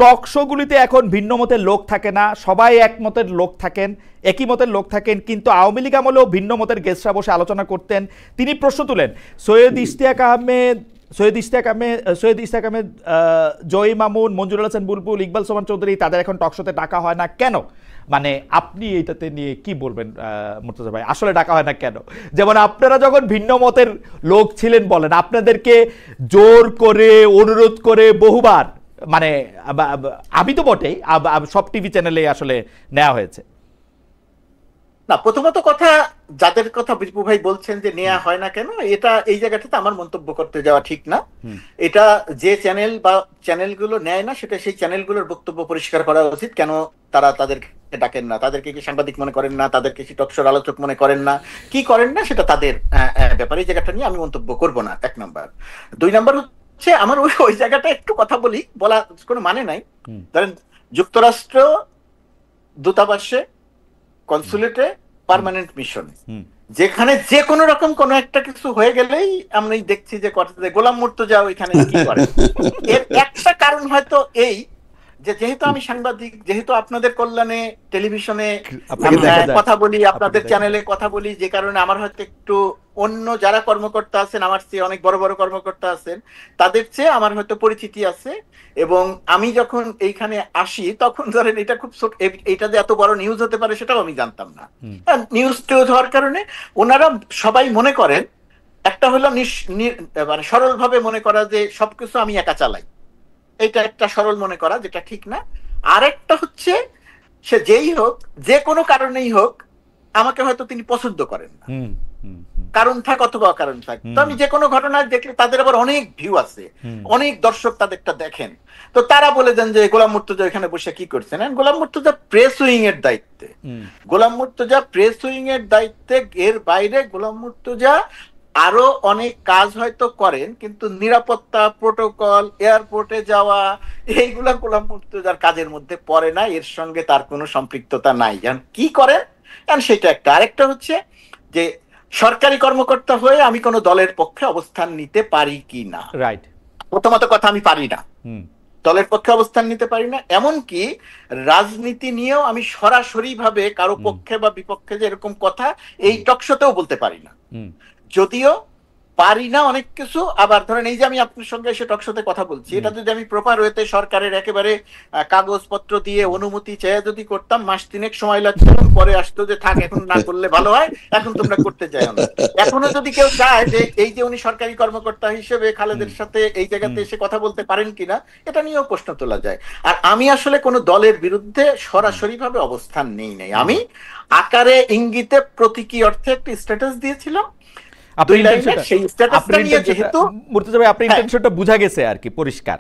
টক শোগুলিতে এখন ভিন্ন মতের লোক থাকে না, সবাই একমতের লোক থাকেন, একই মতের লোক থাকেন, কিন্তু আওয়ামী লীগ আমলেও ভিন্ন মতের গেস্টরা বসে আলোচনা করতেন। তিনি প্রশ্ন তুলেন, সৈয়দ ইশতিয়াক আহমেদ, জয়ী মামুন, মঞ্জুরুল হাসান বুলবুল, ইকবাল সোমান চৌধুরী, তাদের এখন টকশোতে ডাকা হয় না কেন? মানে আপনি এইটাতে নিয়ে কি বলবেন মুর্তজা ভাই, আসলে ডাকা হয় না কেন? যেমন আপনারা যখন ভিন্ন মতের লোক ছিলেন বলেন, আপনাদেরকে জোর করে অনুরোধ করে বহুবার, মানে আমি তো বটেই, সব টিভি চ্যানেলে আসলে নেওয়া হয়েছে। না, প্রথমত কথা, যাদের কথা বিপু ভাই বলছেন যে নেওয়া হয় না কেন, এটা এই জায়গাটাতে আমার মন্তব্য করতে যাওয়া ঠিক না। এটা যে চ্যানেল বা চ্যানেলগুলো নেয় না, সেটা সেই চ্যানেলগুলোর বক্তব্য পরিষ্কার করা উচিত, কেন তারা তাদেরকে ডাকেন না, তাদেরকে কি সাংবাদিক মনে করেন না, তাদেরকে কি টকশোর আলোচক মনে করেন না, কি করেন না, সেটা তাদের ব্যাপারে। এই জায়গাটা নিয়ে আমি মন্তব্য করব না, 1 নম্বর। 2 নম্বর হচ্ছে, আমার ওই জায়গাটা একটু কথা বলি, বলা কোনো মানে নাই। ধরেন যুক্তরাষ্ট্র দূতাবাসে, কনসুলেটে, পার্মানেন্ট মিশনে, যেখানে যে কোনো রকম কোনো একটা কিছু হয়ে গেলেই আমরা দেখছি যে গোলাম মুর্তজা ওইখানে কি করে। এর একটা কারণ হয়তো এই যে, যেহেতু আমি সাংবাদিক, যেহেতু আপনাদের কল্যাণে টেলিভিশনে কথা বলি, আপনাদের চ্যানেলে কথা বলি, যে কারণে আমার হয়তো একটু অন্য যারা কর্মকর্তা আছেন, আমার চেয়ে অনেক বড় বড় কর্মকর্তা আছেন, তাদের চেয়ে আমার হয়তো পরিচিতি আছে। এবং আমি যখন এইখানে আসি, তখন ধরেন এটা খুব ছোট, এটা যে এত বড় নিউজ হতে পারে সেটাও আমি জানতাম না। নিউজ টিউজ হওয়ার কারণে ওনারা সবাই মনে করেন, একটা হলো মানে সরল ভাবে মনে করা যে সবকিছু আমি একা চালাই, এটা একটা সরল মনে করা, যেটা ঠিক না। আরেকটা হচ্ছে, সে যেই হোক, যে কোনো কারণেই হোক, আমাকে হয়তো তিনি পছন্দ করেন না। কারণ থাক অথবা অকারণ থাক, তো আমি যে কোনো ঘটনা দেখলে তাদের আবার অনেক ভিউ আছে, অনেক দর্শক তাদেরটা দেখেন, তো তারা বলে দেন যে গোলাম মুর্তজা এখানে বসে কি করছেন। গোলাম মুর্তজা প্রেস উইং এর দায়িত্বে, গোলাম মুর্তজা প্রেস উইং এর দায়িত্বে, এর বাইরে গোলাম মুর্তজা আরো অনেক কাজ হয়তো করেন, কিন্তু নিরাপত্তা, প্রোটোকল, এয়ারপোর্টে যাওয়া, এইগুলা গোলাম মুর্তজার কাজের মধ্যে পড়ে না, এর সঙ্গে তার কোনো সম্পৃক্ততা নাই। কি করেন সেটা একটা। আরেকটা হচ্ছে যে সরকারি কর্মকর্তা হয়ে আমি কোনো দলের পক্ষে অবস্থান নিতে পারি কি না। রাইট, প্রথমত কথা আমি পারি না, দলের পক্ষে অবস্থান নিতে পারি না। এমনকি রাজনীতি নিয়েও আমি সরাসরি ভাবে কারো পক্ষে বা বিপক্ষে যে এরকম কথা এই টকশোতেও বলতে পারি না। যদিও পারি না অনেক কিছু, আবার ধরেন এই যে আমি আপনার সঙ্গে এসে টকশোতে কথা বলছি, এটা যদি আমি প্রপার ওয়েতে সরকারের একেবারে কাগজপত্র দিয়ে অনুমতি চেয়ে যদি করতাম, মাস 3 সময় লাগতো, পরে আসতো যে থাক এখন না করলে ভালো হয়, এখন তোমরা করতে চাই না। এখনো যদি কেউ চায় যে এই যে উনি সরকারি কর্মকর্তা হিসেবে খালেদের সাথে এই জায়গাতে এসে কথা বলতে পারেন কিনা, এটা নিয়েও প্রশ্ন তোলা যায়। আর আমি আসলে কোনো দলের বিরুদ্ধে সরাসরি ভাবে অবস্থান নেই নাই, আমি আকারে ইঙ্গিতে প্রতীকী অর্থে একটা স্ট্যাটাস দিয়েছিলাম। বুঝা গেছে আর কি, পরিষ্কার।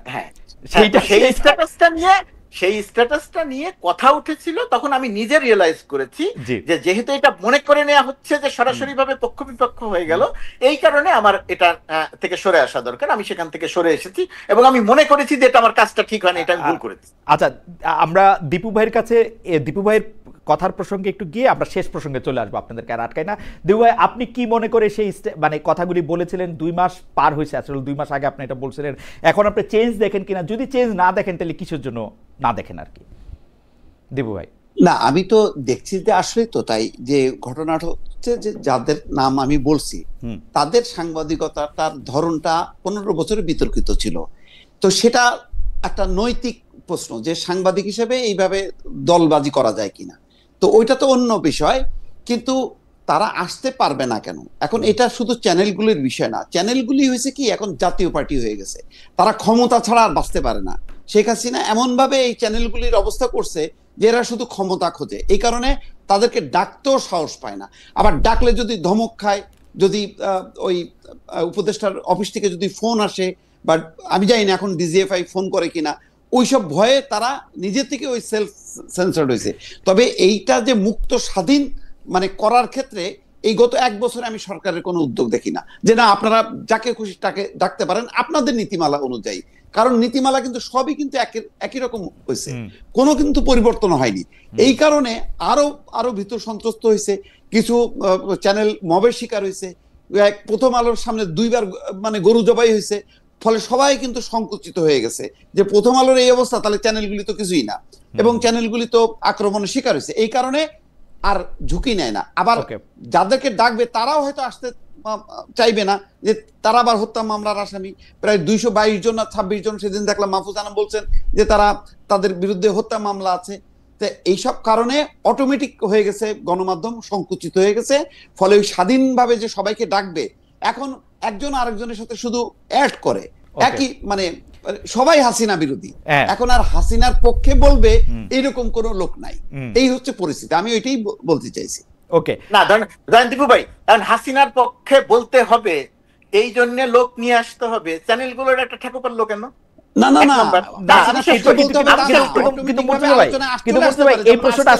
সেই স্ট্যাটাসটা নিয়ে কথা উঠেছিল, তখন আমি নিজে রিয়েলাইজ করেছি যে যেহেতু এটা মনে করে নেওয়া হচ্ছে যে সরাসরি ভাবে পক্ষ বিপক্ষ হয়ে গেল, এই কারণে আমার এটা থেকে সরে আসা দরকার। আমি সেখান থেকে সরে এসেছি এবং আমি মনে করেছি যে এটা আমার কাজটা ঠিক হয়নি, এটা আমি ভুল করেছি। আচ্ছা, আমরা দীপু ভাইয়ের কাছে, দীপু ভাইয়ের কথার প্রসঙ্গে একটু গিয়ে আমরা শেষ প্রসঙ্গে চলে আসবো, আপনাদেরকে আর আটকাই না। দীপু ভাই, আপনি কি মনে করে সেই মানে কথাগুলি বলেছিলেন, 2 মাস পার হয়েছে, আসলে 2 মাস আগে আপনি এটা বলছিলেন, এখন আপনি চেঞ্জ দেখেন কিনা? যদি চেঞ্জ না দেখেন তাহলে কিসের জন্য না দেখেন আর কি, দীপু ভাই? না, আমি তো দেখছি যে আসলে তো তাই, যে ঘটনাটা হচ্ছে যে যাদের নাম আমি বলছি তাদের সাংবাদিকতার ধরনটা 15 বছরে বিতর্কিত ছিল। তো সেটা একটা নৈতিক প্রশ্ন যে সাংবাদিক হিসেবে এইভাবে দলবাজি করা যায় কিনা, তো ওইটা তো অন্য বিষয়। কিন্তু তারা আসতে পারবে না কেন? এখন এটা শুধু চ্যানেলগুলির বিষয় না, চ্যানেলগুলি হয়েছে কি এখন জাতীয় পার্টি হয়ে গেছে, তারা ক্ষমতা ছাড়া আর বাঁচতে পারে না। শেখ হাসিনা এমন ভাবে এই চ্যানেলগুলির অবস্থা করছে যে এরা শুধু ক্ষমতা খোঁজে, এই কারণে তাদেরকে ডাকতেও সাহস পায় না। আবার ডাকলে যদি ধমক খায়, যদি ওই উপদেষ্টার অফিস থেকে যদি ফোন আসে, বা আমি জানি না এখন ডিজিএফআই ফোন করে কিনা, ওইসব ভয়ে তারা নিজে থেকে ওই সেলফ সেন্সার্ড হয়েছে। তবে এইটা যে মুক্ত স্বাধীন মানে করার ক্ষেত্রে এই গত 1 বছরে আমি সরকারের কোনো উদ্যোগ দেখি না যে না আপনারা যাকে খুশি তাকে ডাকতে পারেন আপনাদের নীতিমালা অনুযায়ী, কারণ নীতিমালা কিন্তু সবই কিন্তু একই রকম হয়েছে, কোনো কিন্তু পরিবর্তন হয়নি। এই কারণে আরো ভীত সন্ত্রস্ত হয়েছে, কিছু চ্যানেল মবের শিকার হয়েছে, প্রথম আলোর সামনে 2 বার মানে গরু জবাই হয়েছে, ফলে সবাই কিন্তু সংকুচিত হয়ে গেছে যে প্রথম আলোর এই অবস্থা, তাহলে চ্যানেলগুলি তো কিছুই না, এবং চ্যানেলগুলি তো আক্রমণের শিকার হয়েছে। এই কারণে আর ঝুঁকি নেয় না। আবার যাদেরকে ডাকবে তারাও হয়তো আসতে চাইবে না, যে তারা আবার হত্যা মামলার আসামি, প্রায় 222 জন না 26 জন সেদিন দেখলাম মাহফুজ আনাম বলছেন যে তাদের বিরুদ্ধে হত্যা মামলা আছে। তো এইসব কারণে অটোমেটিক হয়ে গেছে গণমাধ্যম সংকুচিত হয়ে গেছে, ফলে ওই স্বাধীনভাবে যে সবাইকে ডাকবে, এখন একজন আরেকজনের সাথে শুধু অ্যাড করে, একই মানে সবাই হাসিনা বিরোধী, এখন আর হাসিনার পক্ষে বলবে এরকম কোন লোক নাই, এই হচ্ছে পরিস্থিতি। আমি ওইটাই বলতে চাইছি। ওকে, না ধরেন দীপু ভাই, কারণ হাসিনার পক্ষে বলতে হবে এই জন্য লোক নিয়ে আসতে হবে, চ্যানেলগুলোর একটা ঠাকুরপার লোক কেন? না না না, এই প্রশ্নটা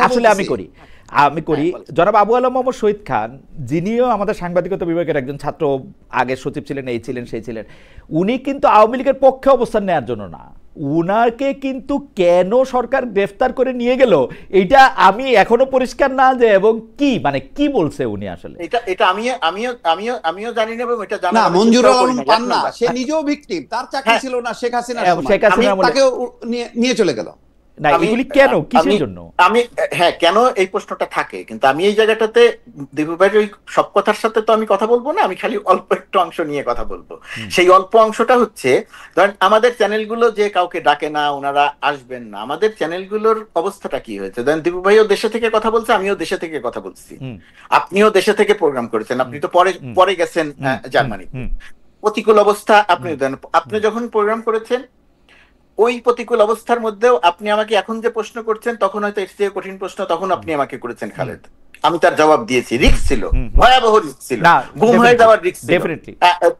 আসলে আমি করি। জনাব আবু আলম মোহাম্মদ শহীদ খান, যিনিও আমাদের সাংবাদিকতা বিভাগের একজন ছাত্র, আগে সচিব ছিলেন, এই ছিলেন সেই ছিলেন, উনি কিন্তু আওয়ামী লীগের পক্ষে অবস্থান নেওয়ার জন্য না, উনাকে কিন্তু কেন সরকার গ্রেফতার করে নিয়ে গেল এইটা আমি এখনো পরিষ্কার না, যে এবং কি মানে কি বলছে উনি আসলে, এটা আমিও জানি না, এবং এটা জানা না মঞ্জুরুল আলম পান্না সে নিজেও ভিকটিম, তার চাকরি ছিল না শেখ হাসিনার সময়, তাকে নিয়ে চলে গেল। না এগুলি কেন, কিসের জন্য? আমি কেন এই প্রশ্নটা থাকে, কিন্তু আমি এই জায়গাটাতে দীপু ভাইয়ের ওই সব কথার সাথে তো আমি কথা বলবো না, আমি খালি অল্প একটু অংশ নিয়ে কথা বলবো। সেই অল্প অংশটা হচ্ছে, ধরেন আমাদের চ্যানেলগুলো যে কাউকে ডাকে না, ওনারা আসবেন না, আমাদের চ্যানেলগুলোর অবস্থাটা কি হয়েছে? ধরেন দীপু ভাইও দেশে থেকে কথা বলছে, আমিও দেশে থেকে কথা বলছি, আপনিও দেশে থেকে প্রোগ্রাম করেছেন, আপনি তো পরে গেছেন জার্মানি, প্রতিকূল অবস্থা আপনি যখন প্রোগ্রাম করেছেন ওই প্রতিকূল অবস্থার মধ্যেও আপনি আমাকে এখন যে প্রশ্ন করছেন, তখন হয়তো এর চেয়ে কঠিন প্রশ্ন তখন আপনি আমাকে করেছেন খালেদ, আমি তার জবাব দিয়েছি, রিস্ক ছিল, ভয়াবহ রিস্ক ছিল, না, গুম হয়ে যাওয়ার রিস্ক ছিল, ডেফিনেটলি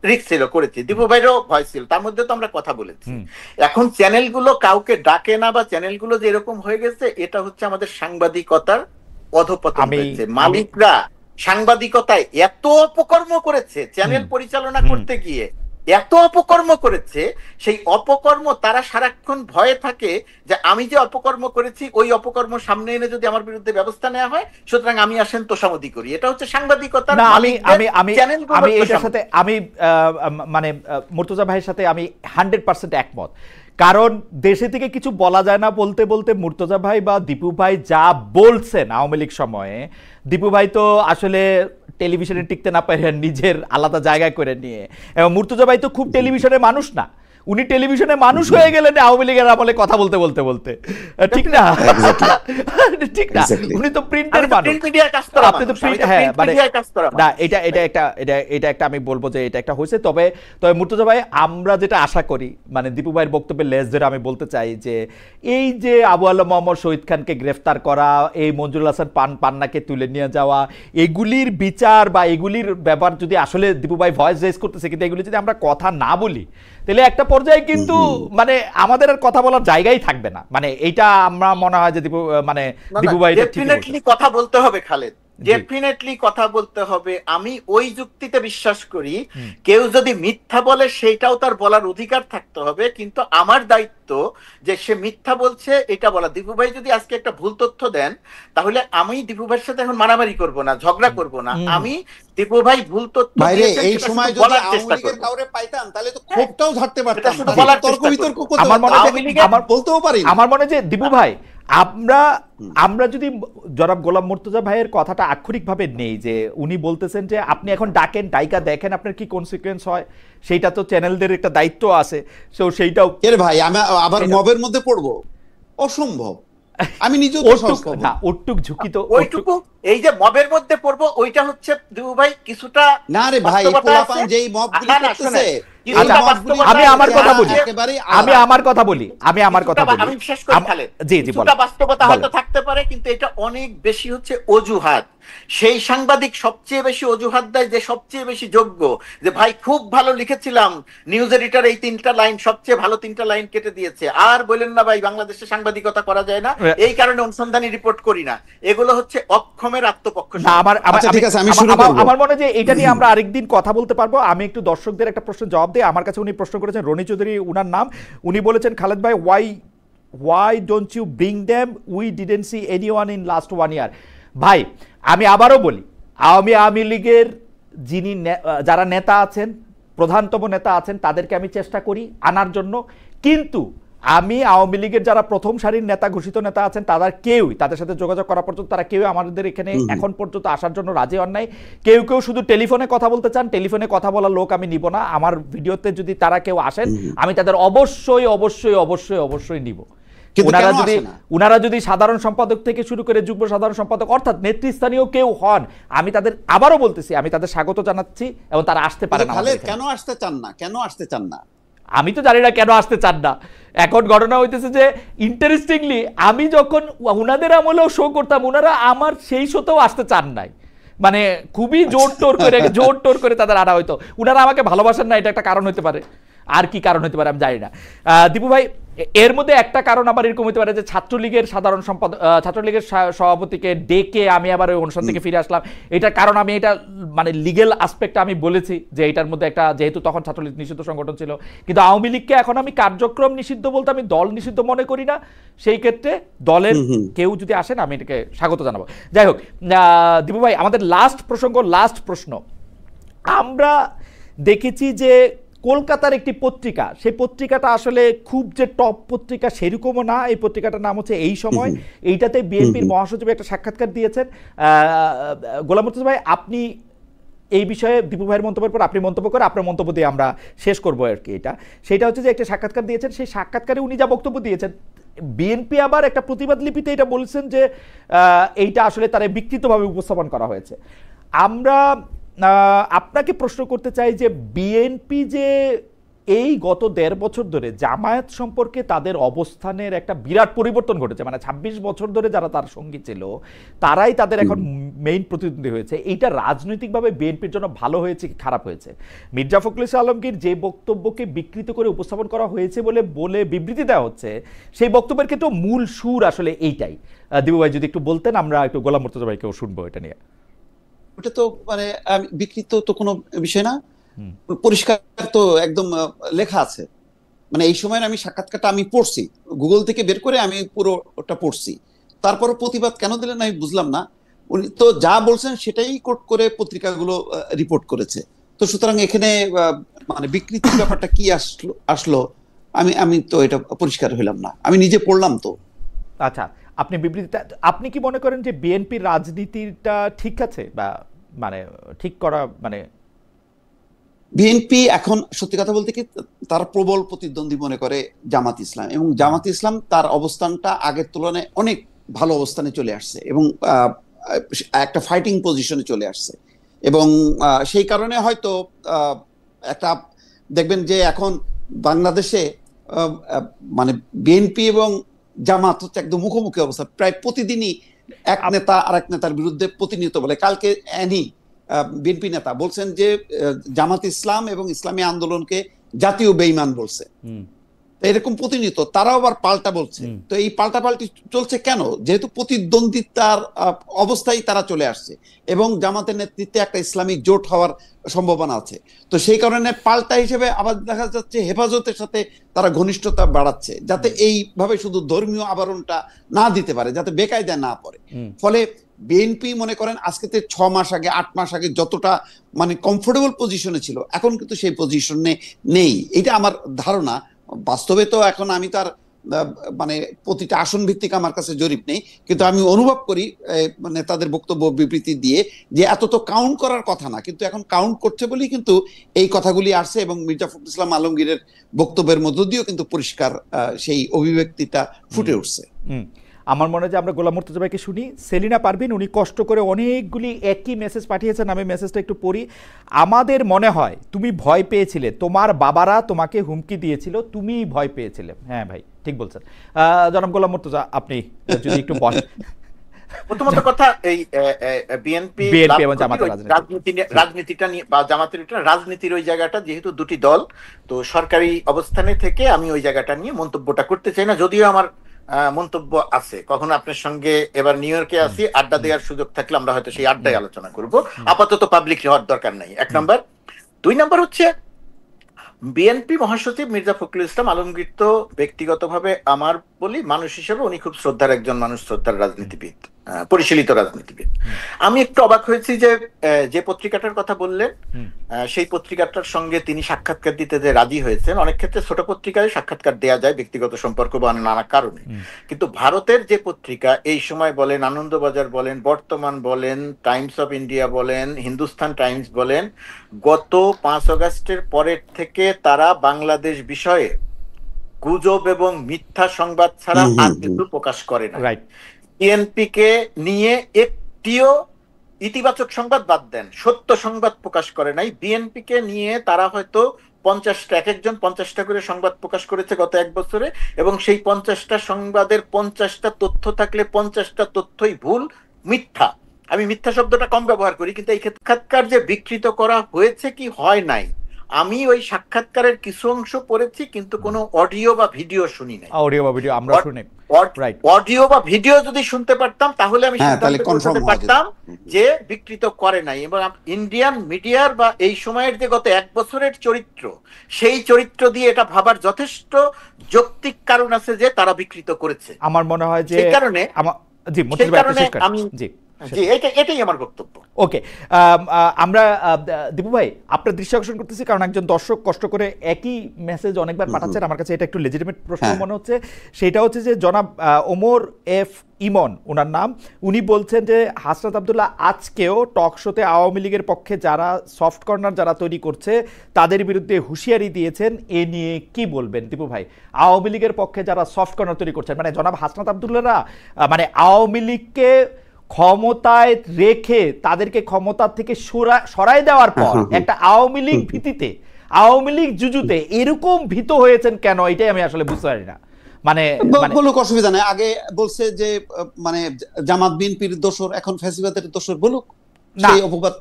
রিস্ক ছিল, করেছি। দীপু ভাইয়েরও ভয় ছিল, তার মধ্যে তো আমরা কথা বলেছি। এখন চ্যানেলগুলো কাউকে ডাকে না, বা চ্যানেলগুলো যে এরকম হয়ে গেছে, এটা হচ্ছে আমাদের সাংবাদিকতার অধঃপতন হয়েছে। মালিকরা সাংবাদিকতায় এত অপকর্ম করেছে, চ্যানেল পরিচালনা করতে গিয়ে এত অপকর্ম করেছে, সেই অপকর্ম তারা সারাক্ষণ ভয়ে থাকে যে আমি যে অপকর্ম করেছি ওই অপকর্ম সামনে এনে যদি আমার বিরুদ্ধে ব্যবস্থা নেওয়া হয়, সুতরাং আমি আসেন তোষামোদি করি। এটা হচ্ছে সাংবাদিকতার। আমি এটার সাথে আমি মানে মুর্তজা ভাইয়ের সাথে আমি 100% একমত। কারণ দেশে থেকে কিছু বলা যায় না বলতে বলতে মুর্তজা ভাই বা দীপু ভাই যা বলছেন আওয়ামী লীগ সময়ে, দীপু ভাই তো আসলে টেলিভিশনে টিকতে না পারে নিজের আলাদা জায়গায় করে নিয়ে, এবং মুর্তজা ভাই তো খুব টেলিভিশনের মানুষ না, উনি টেলিভিশনে মানুষ হয়ে গেলেন আওয়ামী লীগের আমলে কথা বলতে বলতে বলতে, ঠিক না? ঠিক না, উনি তো প্রিন্টের মানুষ, আপনি তো প্রিন্ট, হ্যাঁ মানে না, এটা একটা আমি বলবো যে এটা একটা হয়েছে। তবে মুর্তজা ভাই, আমরা যেটা আশা করি, মানে দীপু ভাইয়ের বক্তব্যের লেজ ধরে আমি বলতে চাই যে এই যে আবু আলম মোহাম্মদ শহীদ খানকে গ্রেফতার করা, এই মঞ্জুরুল হাসান পান্নাকে তুলে নিয়ে যাওয়া, এগুলির বিচার বা এগুলির ব্যাপার যদি আসলে দীপু ভাই ভয়েস রেজ করতেছে, কিন্তু এগুলি যদি আমরা কথা না বলি, তাহলে একটা পর্যায়ে কিন্তু মানে আমাদের আর কথা বলার জায়গাই থাকবে না। মানে এইটা আমরা মনে হয় যে দীপু ভাই ডেফিনেটলি কথা বলতে হবে খালেদ, ডেফিনেটলি কথা বলতে হবে। আমি ওই যুক্তিতে বিশ্বাস করি, কেউ যদি মিথ্যা বলে সেইটাও তার বলার অধিকার থাকতে হবে, কিন্তু আমার দায়িত্ব যে সে মিথ্যা বলছে এটা বলা। দীপু ভাই যদি আজকে একটা ভুল তথ্য দেন, তাহলে আমি দীপু ভাইয়ের সাথে এখন মারামারি করব না, ঝগড়া করব না, আমি দীপু ভাই ভুল তথ্য দিয়েছেন এই সময় যদি আওয়ামী লীগের কাউরে পাইতাম তাহলে তো ক্ষোভটাও ঝাড়তে পারতাম, তর্ক বিতর্ক করতে আমার বলতেও পারি। আমার মনে যে দীপু ভাই, আমরা যদি জনাব গোলাম মুর্তজা ভাইয়ের কথাটা আক্ষরিকভাবে নেই, যে উনি বলতেছেন যে আপনি এখন ডাকেন, ডাইকা দেখেন আপনার কি কনসিকুয়েন্স হয়, সেইটা তো চ্যানেলদের একটা দায়িত্ব আছে, সো সেইটাও ভাই আমি আবার মবের মধ্যে পড়বো, অসম্ভব। আমি নিজেও না, ওটুক ঝুঁকি তো, ওইটুকু এই যে মবের মধ্যে পড়বো, ওইটা হচ্ছে দীপু ভাই কিছুটা না রে ভাই, পোলাপান যেই মবগুলি করতেছে। আমি আমার কথা বলি, আমি শেষ করি খালেদ। কিছুটা বাস্তবতা হয়তো থাকতে পারে, কিন্তু এটা অনেক বেশি হচ্ছে অজুহাত। সেই সাংবাদিক সবচেয়ে বেশি অজুহাত দেয় যে সবচেয়ে বেশি যোগ্য, যে ভাই খুব ভালো লিখেছিলাম, নিউজ এডিটর এই 3টা লাইন, সবচেয়ে ভালো 3টা লাইন কেটে দিয়েছে, আর বলেন না ভাই বাংলাদেশে সাংবাদিকতা করা যায় না, এই কারণে অনুসন্ধানী রিপোর্ট করি না। এগুলো হচ্ছে অক্ষমের আত্মপক্ষ। আমার মনে হয় যে এটা নিয়ে আমরা আরেকদিন কথা বলতে পারবো। আমি একটু দর্শকদের একটা প্রশ্ন জবাব দিই। আমার কাছে উনি প্রশ্ন করেছেন, রনি চৌধুরী উনার নাম, উনি বলেছেন খালেদ ভাই, why don't you bring them, we didn't see anyone in last 1 year। ভাই আমি আবারও বলি, আওয়ামী লীগের যারা নেতা আছেন, প্রধানতম নেতা আছেন, তাদেরকে আমি চেষ্টা করি আনার জন্য, কিন্তু আমি আওয়ামী লীগের যারা প্রথম সারির নেতা, ঘোষিত নেতা আছেন, তাদের সাথে যোগাযোগ করা পর্যন্ত তারা কেউ আমাদের এখানে এখন পর্যন্ত আসার জন্য রাজি হন নাই। কেউ শুধু টেলিফোনে কথা বলতে চান, টেলিফোনে কথা বলার লোক আমি নিব না। আমার ভিডিওতে যদি তারা কেউ আসেন, আমি তাদের অবশ্যই অবশ্যই অবশ্যই অবশ্যই নিব। উনারা যদি সাধারণ সম্পাদক থেকে শুরু করে যুগ্ম সাধারণ সম্পাদক অর্থাৎ নেতৃস্থানীয় কেউ হন, আমি তাদের আবারও বলতেছি, আমি তাদের স্বাগত জানাচ্ছি, এবং তারা আসতে পারে না। কেন আসতে চান না আমি তো জানি না কেন আসতে চান না। এখন ঘটনা হইতেছে যে ইন্টারেস্টিংলি আমি যখন উনাদের আমলেও শো করতাম, উনারা আমার সেই শোতেও আসতে চান নাই, মানে খুবই জোর টোর করে তাদের আনা হইতো। উনারা আমাকে ভালোবাসেন না, এটা একটা কারণ হতে পারে, আর কি কারণ হতে পারে আমি জানি না। দীপু ভাই, এর মধ্যে একটা কারণ আবার এরকম হতে পারে যে ছাত্রলীগের সাধারণ সম্পাদক, ছাত্রলীগের সভাপতিকে ডেকে আমি আবার ওই অনুষ্ঠান থেকে ফিরে আসলাম। এটার কারণ আমি এটা মানে লিগেল আসপেক্টটা আমি বলেছি যে এটার মধ্যে একটা, যেহেতু তখন ছাত্রলীগ নিষিদ্ধ সংগঠন ছিল, কিন্তু আওয়ামী লীগকে এখন আমি কার্যক্রম নিষিদ্ধ বলতে আমি দল নিষিদ্ধ মনে করি না। সেই ক্ষেত্রে দলের কেউ যদি আসেন আমি এটাকে স্বাগত জানাবো। যাই হোক দীপু ভাই, আমাদের লাস্ট প্রশ্ন, আমরা দেখেছি যে কলকাতার একটি পত্রিকা, সেই পত্রিকাটা আসলে খুব যে টপ পত্রিকা সেরকমও না, এই পত্রিকাটার নাম হচ্ছে এই সময়। এইটাতে বিএনপির মহাসচিব একটা সাক্ষাৎকার দিয়েছেন। গোলাম মুর্তজা ভাই, আপনি এই বিষয়ে দীপু ভাইয়ের মন্তব্যের পর আপনি মন্তব্য করে আপনার মন্তব্য দিয়ে আমরা শেষ করবো আর কি। সেটা হচ্ছে যে একটা সাক্ষাৎকার দিয়েছেন, সেই সাক্ষাৎকারে উনি যা বক্তব্য দিয়েছেন, বিএনপি আবার একটা প্রতিবাদ লিপিতে এটা বলছেন যে এইটা আসলে তারা বিকৃতভাবে উপস্থাপন করা হয়েছে। আমরা আপনাকে প্রশ্ন করতে চাই যে বিএনপি যে এই গত ১.৫ বছর ধরে জামায়াত সম্পর্কে তাদের অবস্থানের একটা বিরাট পরিবর্তন ঘটেছে, মানে ২৬ বছর ধরে যারা তার সঙ্গী ছিল তারাই তাদের এখন মেইন প্রতিদ্বন্দ্বী হয়েছে। এইটা রাজনৈতিকভাবে বিএনপির জন্য ভালো হয়েছে কি খারাপ হয়েছে? মির্জা ফখরুল ইসলাম আলমগীর যে বক্তব্যকে বিকৃত করে উপস্থাপন করা হয়েছে বলে বিবৃতি দেওয়া হচ্ছে, সেই বক্তব্যের ক্ষেত্রে মূল সুর আসলে এইটাই। দিবু ভাই যদি একটু বলতেন, আমরা একটু গোলাম মুর্তজা ভাইকেও শুনবো এটা নিয়ে। ওটা তো মানে বিকৃত তো কোনো বিষয় না, পরিষ্কার তো একদম লেখা আছে। মানে এই সময় আমি সাক্ষাৎকারটা আমি পড়ছি, গুগল থেকে বের করে আমি পুরো ওটা পড়ছি। তারপরও প্রতিবাদ কেন দিলেন আমি বুঝলাম না। উনি তো যা বলছেন সেটাই কোট করে পত্রিকাগুলো রিপোর্ট করেছে। তো সুতরাং এখানে মানে বিকৃতির ব্যাপারটা কি আসলো আমি তো এটা পরিষ্কার হইলাম না, আমি নিজে পড়লাম তো। আচ্ছা, আপনি বিবৃতিটা, আপনি কি মনে করেন যে বিএনপির রাজনীতিটা ঠিক আছে, বা মানে ঠিক করা, মানে বিএনপি এখন সত্যি কথা বলতে কি তার প্রবল প্রতিদ্বন্দ্বী মনে করে জামাত ইসলাম, এবং জামাত ইসলাম তার অবস্থানটা আগের তুলনায় অনেক ভালো অবস্থানে চলে আসছে এবং একটা ফাইটিং পজিশনে চলে আসছে। এবং সেই কারণে হয়তো একটা দেখবেন যে এখন বাংলাদেশে মানে বিএনপি এবং জামাত হচ্ছে একদম মুখোমুখি অবস্থা, প্রায় প্রতিদিনই এক নেতা আরেক নেতার বিরুদ্ধে প্রতিনিয়ত বলে। কালকে বিএনপি নেতা বলছেন যে জামাত ইসলাম এবং ইসলামী আন্দোলনকে জাতীয় বেঈমান বলছে। এরকম প্রতিনিয়ত তারাও আবার পাল্টা বলছে। তো এই পাল্টাপাল্টি চলছে কেন? যেহেতু প্রতিদ্বন্দ্বিতার অবস্থায় তারা চলে আসছে এবং জামাতের নেতৃত্বে একটা ইসলামিক জোট হওয়ার সম্ভাবনা আছে। তো সেই কারণে পাল্টা হিসেবে আবার দেখা যাচ্ছে হেফাজতের সাথে তারা ঘনিষ্ঠতা বাড়াচ্ছে, যাতে এইভাবে শুধু ধর্মীয় আবরণটা না দিতে পারে, যাতে বেকায়দায় না পড়ে। ফলে বিএনপি মনে করেন আজকে 6 মাস আগে 8 মাস আগে যতটা মানে কমফোর্টেবল পজিশনে ছিল, এখন কিন্তু সেই পজিশনে নেই। এটা আমার ধারণা। বাস্তবে তো এখন আমি তার মানে প্রতিটা আসন ভিত্তিক আমার কাছে জরিপ নেই, কিন্তু আমি অনুভব করি মানে তাদের বক্তব্য বিবৃতি দিয়ে যে এত তো কাউন্ট করার কথা না, কিন্তু এখন কাউন্ট করছে বলেই কিন্তু এই কথাগুলি আসছে। এবং মির্জা ফখরুল ইসলাম আলমগীরের বক্তব্যের মধ্য দিয়েও কিন্তু পরিষ্কার সেই অভিব্যক্তিটা ফুটে উঠছে। আমার মনে হয় যে আমরা গোলাম মুর্তজা ভাইকে শুনি। সেলিনা পারভিন উনি কষ্ট করে অনেকগুলি একই মেসেজ পাঠিয়েছেন, আমি মেসেজটা একটু পড়ি। আমাদের মনে হয় তুমি ভয় পেয়েছিলে, তোমার বাবারা তোমাকে হুমকি দিয়েছিল, তুমি ভয় পেয়েছিলে। হ্যাঁ ভাই ঠিক বলছেন। জনাব গোলাম মুর্তজা আপনি যদি একটু বলেন। প্রথমত কথা, এই বিএনপি এবং জামাতের রাজনীতিটা নিয়ে বা জামাতের রাজনীতির ওই জায়গাটা, যেহেতু দুটি দল, তো সরকারি অবস্থানে থেকে আমি ওই জায়গাটা নিয়ে মন্তব্যটা করতে চাই না, যদিও আমার মন্তব্য আছে। কখনো আপনার সঙ্গে এবার নিউ ইয়র্কে আসি, আড্ডা দেওয়ার সুযোগ থাকলে আমরা হয়তো সেই আড্ডায় আলোচনা করব। আপাতত পাবলিক হওয়ার দরকার নাই, 1 নম্বর। 2 নম্বর হচ্ছে বিএনপি মহাসচিব মির্জা ফখরুল ইসলাম আলমগীর তো ব্যক্তিগতভাবে আমার বলি, মানুষ হিসেবে উনি খুব শ্রদ্ধার একজন মানুষ, শ্রদ্ধার রাজনীতিবিদ, পরিশীলিত রাজনীতিবিদ। আমি একটু অবাক হয়েছি যে পত্রিকাটার কথা বললেন, সেই পত্রিকাটার সঙ্গে তিনি সাক্ষাৎকার দিতে যে রাজি হয়েছেন। অনেক ক্ষেত্রে ছোট পত্রিকায় সাক্ষাৎকার দেয়া যায় ব্যক্তিগত সম্পর্ক বা নানা কারণে, কিন্তু ভারতের যে পত্রিকা এই সময় বলেন, আনন্দবাজার বলেন, বর্তমান বলেন, টাইমস অফ ইন্ডিয়া বলেন, হিন্দুস্তান টাইমস বলেন, গত 5 আগস্টের পরের থেকে তারা বাংলাদেশ বিষয়ে গুজব এবং মিথ্যা সংবাদ ছাড়া আর কিছু প্রকাশ করে না। বিএনপি কে নিয়ে একটিও ইতিবাচক সংবাদ, বাদ দেন সত্য সংবাদ প্রকাশ করে নাই। বিএনপি কে নিয়ে তারা হয়তো 50টা, এক একজন 50টা করে সংবাদ প্রকাশ করেছে গত 1 বছরে, এবং সেই 50টা সংবাদের 50টা তথ্য থাকলে 50টা তথ্যই ভুল, মিথ্যা। আমি মিথ্যা শব্দটা কম ব্যবহার করি, কিন্তু এই সাক্ষাৎকার যে বিকৃত করা হয়েছে কি হয় নাই, আমি ওই সাক্ষাৎকারের কিছু অংশ পড়েছি, কিন্তু কোনো অডিও বা ভিডিও শুনি নাই। অডিও বা ভিডিও আমরা শুনি, অডিও বা ভিডিও যদি শুনতে পারতাম তাহলে আমি সিদ্ধান্ত করতে পারতাম যে বিকৃত করে নাই। এবং ইন্ডিয়ান মিডিয়ার বা এই সময়ের যে গত 1 বছরের চরিত্র, সেই চরিত্র দিয়ে এটা ভাবার যথেষ্ট যৌক্তিক কারণ আছে যে তারা বিকৃত করেছে। আমার মনে হয় যে এই কারণে আমি এটাই আমার বক্তব্য। ওকে, আমরা দীপু ভাই আপনার দৃষ্টি আকর্ষণ করতেছি, কারণ একজন দর্শক কষ্ট করে একই মেসেজ অনেকবার পাঠাচ্ছেন। আমার কাছে এটা একটু লেজিটিমেট প্রশ্ন মনে হচ্ছে। সেটা হচ্ছে যে জনাব ওমর এফ ইমন ওনার নাম, উনি বলছেন যে হাসনাত আব্দুল্লাহ আজকেও টক শোতে আওয়ামী লীগের পক্ষে যারা সফট কর্নার যারা তৈরি করছে তাদের বিরুদ্ধে হুঁশিয়ারি দিয়েছেন। এ নিয়ে কি বলবেন দীপু ভাই? আওয়ামী লীগের পক্ষে যারা সফট কর্নার তৈরি করছেন, মানে জনাব হাসনাত আব্দুল্লাহরা মানে আওয়ামী লীগকে ক্ষমতায় রেখে তাদেরকে ক্ষমতা থেকে সরাই দেওয়ার পর একটা আওয়ামী লীগ ভিত্তিতে আওয়ামী লীগ জুজুতে এরকম ভীত হয়েছেন কেন, এটাই আমি আসলে বুঝতে পারি না। মানে বলুক, অসুবিধা নেই। আগে বলছে যে মানে জামাত বিএনপির দোসর, এখন ফ্যাসিবাদের দোসর, বলুক। না,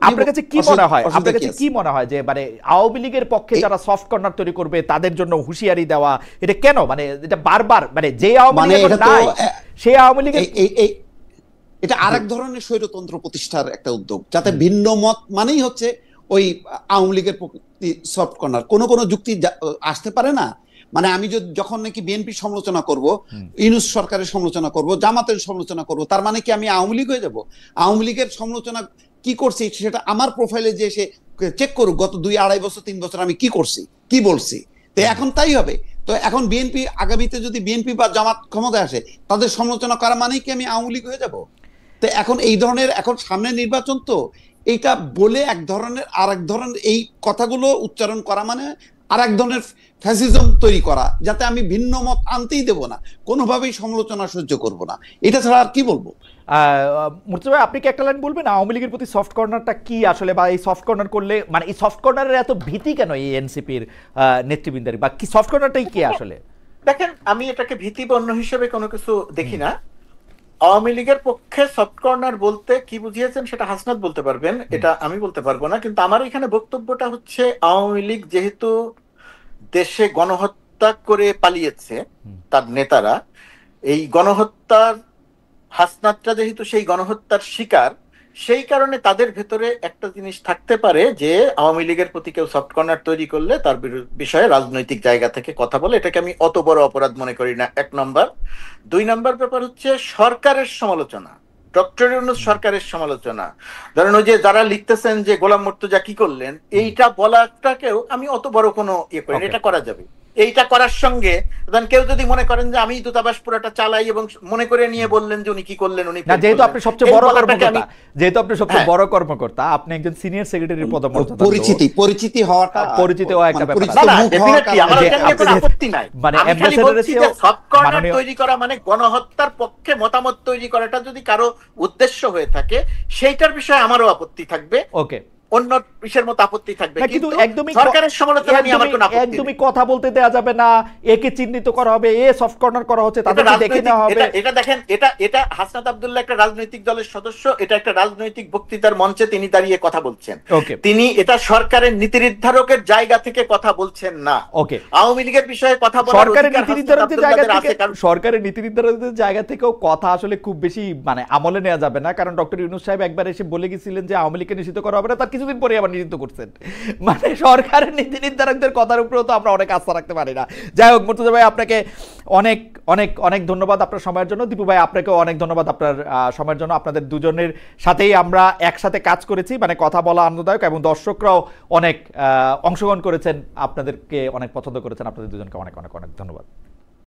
আপনার কাছে কি মনে হয়, আপনার কাছে কি মনে হয় যে মানে আওয়ামী লীগের পক্ষে যারা সফট কর্নার তৈরি করবে তাদের জন্য হুঁশিয়ারি দেওয়া, এটা কেন? মানে এটা বারবার মানে যে আওয়ামী লীগ নাই সেই আওয়ামী লীগের এটা আরেক ধরনের স্বৈরতন্ত্র প্রতিষ্ঠার একটা উদ্যোগ, যাতে ভিন্ন মত মানেই হচ্ছে ওই আওয়ামী লীগের প্রতি সফট কর্নার। কোন কোন যুক্তি আসতে পারে না। মানে আমি যখন নাকি বিএনপি সমালোচনা করব, ইউনূস সরকারের সমালোচনা করব, জামাতের সমালোচনা করব, তার মানে কি আমি আওয়ামী লীগ হয়ে যাব? আওয়ামী লীগের সমালোচনা কি করছি সেটা আমার প্রোফাইলে যে সে চেক করুক, গত 2-2.5 বছর 3 বছর আমি কি করছি, কি বলছি। তো এখন তাই হবে। তো এখন বিএনপি আগামীতে যদি বিএনপি বা জামাত ক্ষমতায় আসে, তাদের সমালোচনা করা মানেই কি আমি আওয়ামী লীগ হয়ে যাব? তো এখন এই ধরনের, এখন সামনে নির্বাচন, তো এইটা বলে এক ধরনের আর এক ধরনের এই কথাগুলো উচ্চারণ করা মানে আর এক ধরনের ফ্যাসিজম তৈরি করা, যাতে আমি ভিন্ন মত আনতেই দেব না, কোনোভাবেই সমালোচনা সহ্য করব না। এটা ছাড়া আর কি বলবো? মুর্তজা ভাই, আপনি কি একটা লাইন বলবেন আওয়ামী লীগের প্রতি সফট কর্নারটা কি আসলে, বা এই সফট কর্নার করলে মানে এই সফট কর্নারের এত ভীতি কেন এই এনসিপির নেতৃবৃন্দের, বা কি সফট কর্নারটাই কি আসলে? দেখেন, আমি এটাকে ভীতি বন্য হিসেবে কোনো কিছু দেখি না। আওয়ামী লীগের পক্ষে সফট কর্নার বলতে কি বুঝিয়েছেন সেটা হাসনাত বলতে পারবেন, এটা আমি বলতে পারবো না। কিন্তু আমার এখানে বক্তব্যটা হচ্ছে, আওয়ামী লীগ যেহেতু দেশে গণহত্যা করে পালিয়েছে তার নেতারা, এই গণহত্যার হাসনাতটা যেহেতু সেই গণহত্যার শিকার, সেই কারণে তাদের ভেতরে একটা জিনিস থাকতে পারে যে আওয়ামী লীগের প্রতি কেউ সফট কর্নার তৈরি করলে তার বিষয়ে রাজনৈতিক জায়গা থেকে কথা বলে, এটাকে আমি অত বড় অপরাধ মনে করি না, 1 নম্বর। 2 নম্বর ব্যাপার হচ্ছে সরকারের সমালোচনা, ডক্টর ইউনূস সরকারের সমালোচনা। ধরেন ওই যে যারা লিখতেছেন যে গোলাম মুর্তজা কি করলেন, এইটা বলাটাকেও আমি অত বড় কোনো ইয়ে করি না, এটা করা যাবে। এইটা করার সঙ্গে কেউ যদি মনে করেন যে আমি দূতাবাস পুরোটা চালাই এবং মনে করে নিয়ে বললেন যে উনি কি করলেন, উনি না, যেহেতু আপনি সবচেয়ে বড় কর্মকর্তা, যেহেতু আপনি সবচেয়ে বড় কর্মকর্তা, আপনি একজন সিনিয়র সেক্রেটারির পদমর্যাদা, পরিচিতি হওয়াটা, পরিচিত হওয়া একটা ব্যাপার। না, ডেফিনেটলি আমার এটা নিয়ে কোনো আপত্তি নাই। মানে আমি খালি বলছি যে সফট কর্নার তৈরি করা মানে গণহত্যার পক্ষে মতামত তৈরি করাটা যদি কারো উদ্দেশ্য হয়ে থাকে, সেইটার বিষয়ে আমারও আপত্তি থাকবে। ওকে, অন্য বিষয়ের মতো আপত্তি থাকবে, কিন্তু একদমই সরকারের সমালোচনা নিয়ে আমার কোনো আপত্তি নেই। একদমই কথা বলতে দেয়া যাবে না, একে চিহ্নিত করা হবে, এ সফট কর্নার করা হচ্ছে, তাদেরকে দেখে নেওয়া হবে। এটা দেখেন, এটা হাসনাত আব্দুল্লাহ একটা রাজনৈতিক দলের সদস্য, এটা একটা রাজনৈতিক বক্তৃতার মঞ্চে তিনি দাঁড়িয়ে কথা বলছেন। তিনি এটা সরকারের নীতি নির্ধারকের জায়গা থেকে কথা বলছেন না। ওকে, আওয়ামী লীগের বিষয়ে কথা বলার সরকারের নীতি নির্ধারকের জায়গা থেকে, সরকারের নীতি নির্ধারকের জায়গা থেকেও কথা আসলে খুব বেশি মানে আমলে নেওয়া যাবে না, কারণ ডক্টর ইউনূস সাহেব একবার এসে বলে গেছিলেন যে আওয়ামী লীগকে নিষিদ্ধ করা হবে না, তার কিছুদিন পরে আবার নিষিদ্ধ করছেন। মানে সরকারের নীতি নির্ধারকদের কথার উপরেও তো আমরা অনেক আস্থা রাখতে পারি না। যাই হোক, মুর্তজা ভাই, আপনাকে অনেক অনেক অনেক ধন্যবাদ আপনার সময়ের জন্য। দীপু ভাই, আপনাকেও অনেক ধন্যবাদ আপনার সময়ের জন্য। আপনাদের দুজনের সাথেই আমরা একসাথে কাজ করেছি, মানে কথা বলা আনন্দদায়ক, এবং দর্শকরাও অনেক অংশগ্রহণ করেছেন, আপনাদেরকে অনেক পছন্দ করেছেন। আপনাদের দুজনকে অনেক অনেক অনেক ধন্যবাদ।